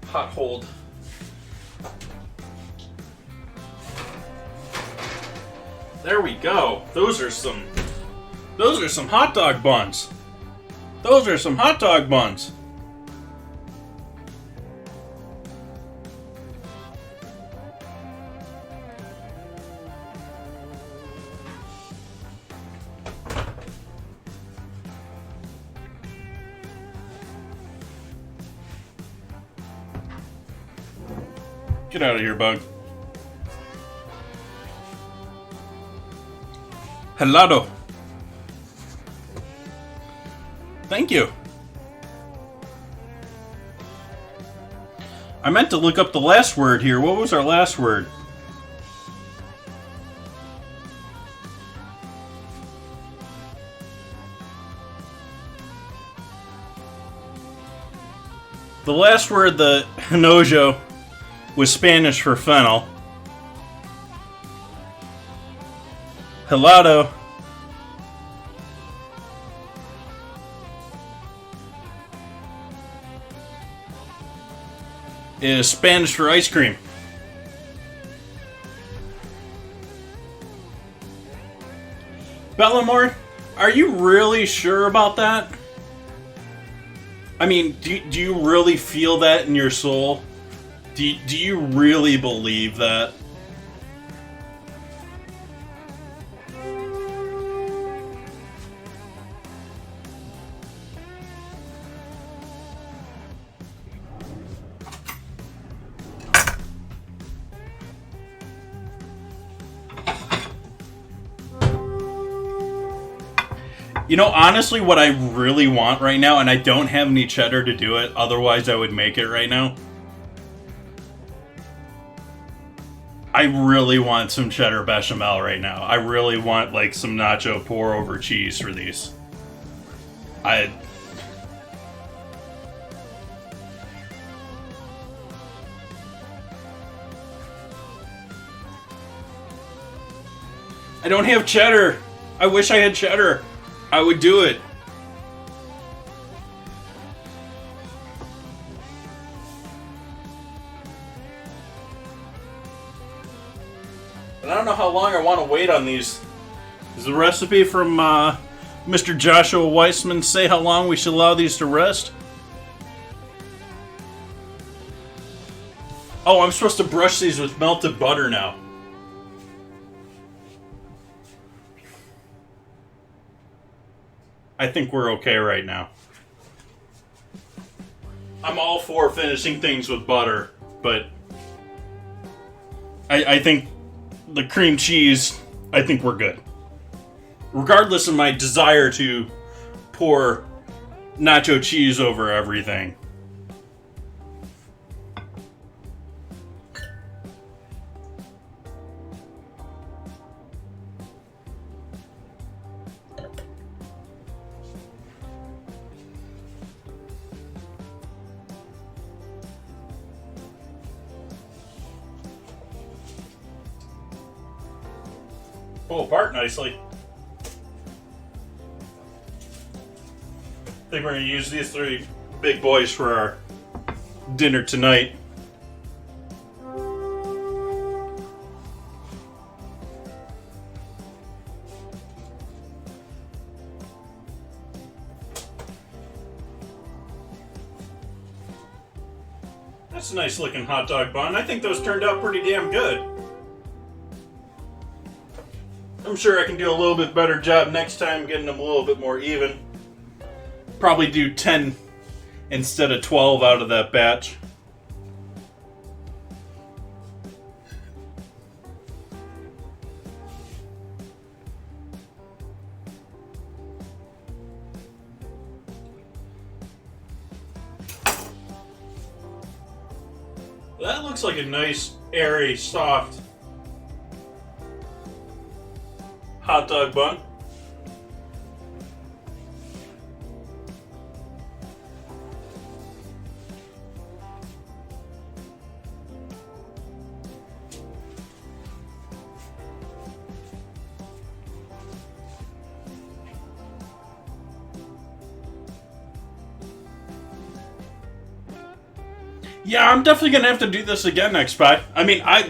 hot hold? There we go. Those are some hot dog buns. Those are some hot dog buns. Get out of here, bug. Helado. Thank you. I meant to look up the last word here. What was our last word? The last word, the hinojo, was Spanish for fennel. Helado is Spanish for ice cream. Bellamore, are you really sure about that? I mean, do you really feel that in your soul? Do you really believe that? You know, honestly, what I really want right now, and I don't have any cheddar to do it, otherwise I would make it right now. I really want some cheddar bechamel right now. I really want, like, some nacho pour-over cheese for these. I don't have cheddar. I wish I had cheddar. I would do it. But I don't know how long I want to wait on these. Does the recipe from Mr. Joshua Weissman say how long we should allow these to rest? Oh, I'm supposed to brush these with melted butter now. I think we're okay right now. I'm all for finishing things with butter, but I think the cream cheese, I think we're good. Regardless of my desire to pour nacho cheese over everything. Pull apart nicely. I think we're going to use these 3 big boys for our dinner tonight. That's a nice looking hot dog bun. I think those turned out pretty damn good. I'm sure I can do a little bit better job next time getting them a little bit more even. Probably do 10 instead of 12 out of that batch. That looks like a nice, airy, soft hot dog bun. Yeah, I'm definitely gonna have to do this again next Spy. I mean, I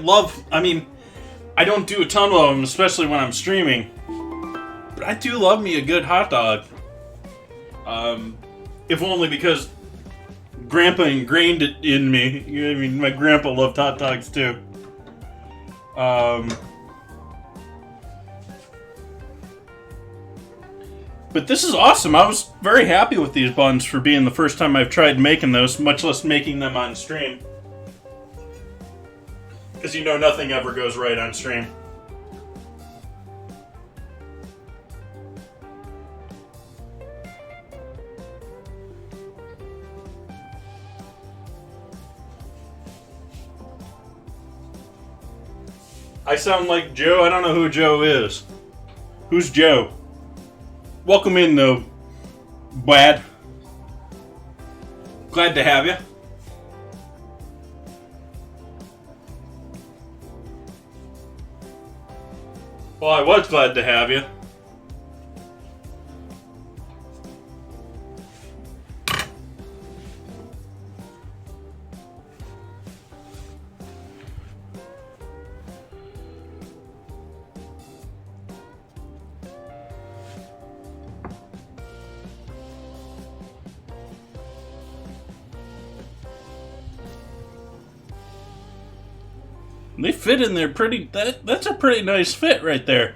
don't do a ton of them, especially when I'm streaming. But I do love me a good hot dog. If only because Grandpa ingrained it in me. I mean, my grandpa loved hot dogs too. But this is awesome. I was very happy with these buns for being the first time I've tried making those, much less making them on stream. Because you know nothing ever goes right on stream. I sound like Joe. I don't know who Joe is. Who's Joe? Welcome in, though, Brad. Glad to have you. Well, I was glad to have you. They fit in there pretty... That's a pretty nice fit right there.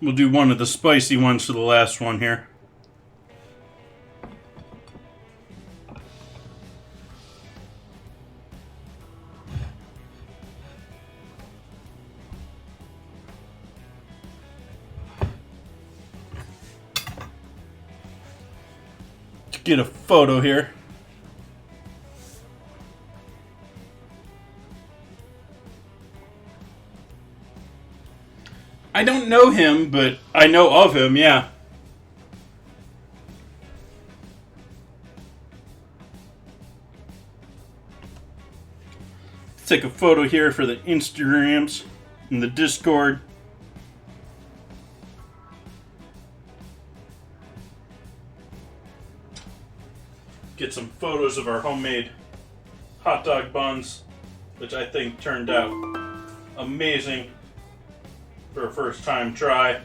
We'll do one of the spicy ones for the last one here. get a photo here. I don't know him, but I know of him, yeah. Let's take a photo here for the Instagrams and the Discord. Get some photos of our homemade hot dog buns, which I think turned out amazing for a first time try.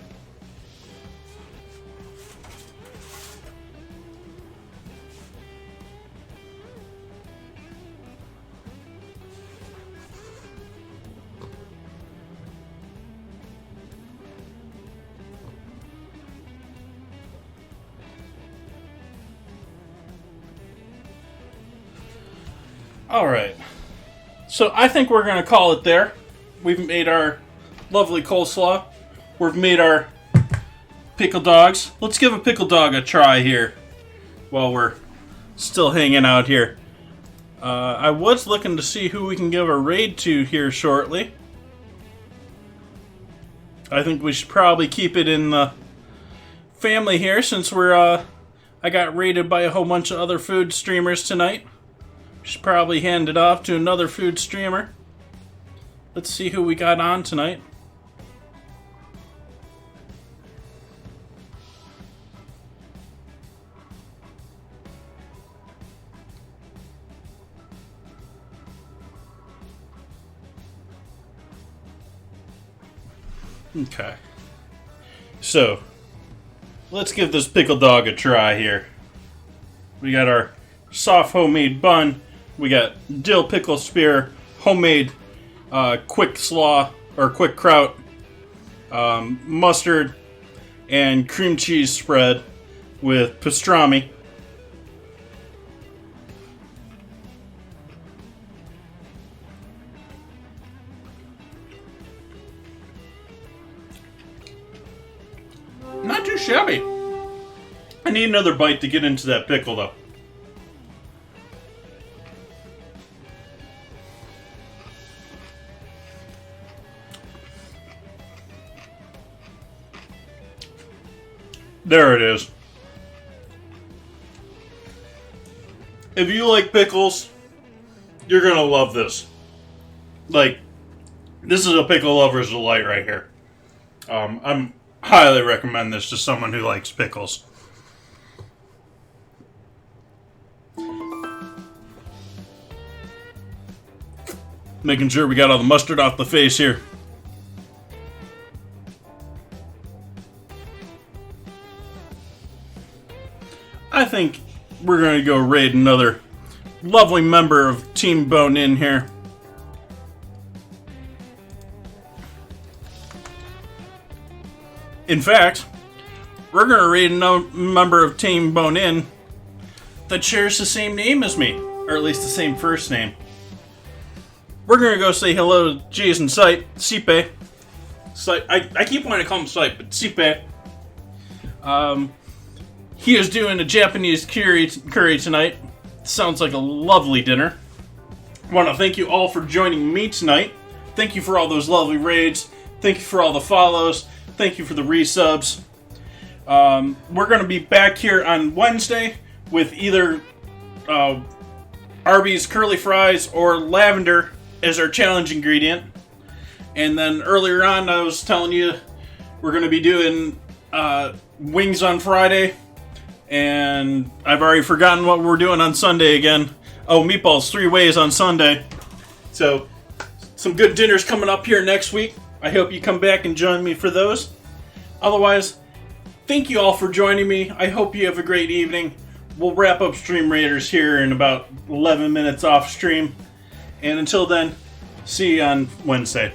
Alright, so I think we're going to call it there. We've made our lovely coleslaw. We've made our pickle dogs. Let's give a pickle dog a try here while we're still hanging out here. I was looking to see who we can give a raid to here shortly. I think we should probably keep it in the family here since we're, I got raided by a whole bunch of other food streamers tonight. Should probably hand it off to another food streamer. Let's see who we got on tonight. Okay. So, let's give this pickle dog a try here. We got our soft homemade bun. We got dill pickle spear, homemade quick slaw or quick kraut, mustard, and cream cheese spread with pastrami. Not too shabby. I need another bite to get into that pickle though. There it is. If you like pickles, you're gonna love this. Like, this is a pickle lover's delight right here. I'm highly recommend this to someone who likes pickles. Making sure we got all the mustard off the face here. I think we're going to go raid another lovely member of Team Bone In here. In fact, we're going to raid a member of Team Bone In that shares the same name as me, or at least the same first name. We're going to go say hello to Jason Sipe. I keep wanting to call him Sipe, but Sipe. He is doing a Japanese curry tonight. Sounds like a lovely dinner. I want to thank you all for joining me tonight. Thank you for all those lovely raids. Thank you for all the follows. Thank you for the resubs. We're going to be back here on Wednesday with either Arby's curly fries or lavender as our challenge ingredient. And then earlier on, I was telling you we're going to be doing wings on Friday. And I've already forgotten what we're doing on Sunday again. Oh, meatballs 3 ways on Sunday. So, some good dinners coming up here next week. I hope you come back and join me for those. Otherwise, thank you all for joining me. I hope you have a great evening. We'll wrap up Stream Raiders here in about 11 minutes off stream. And until then, see you on Wednesday.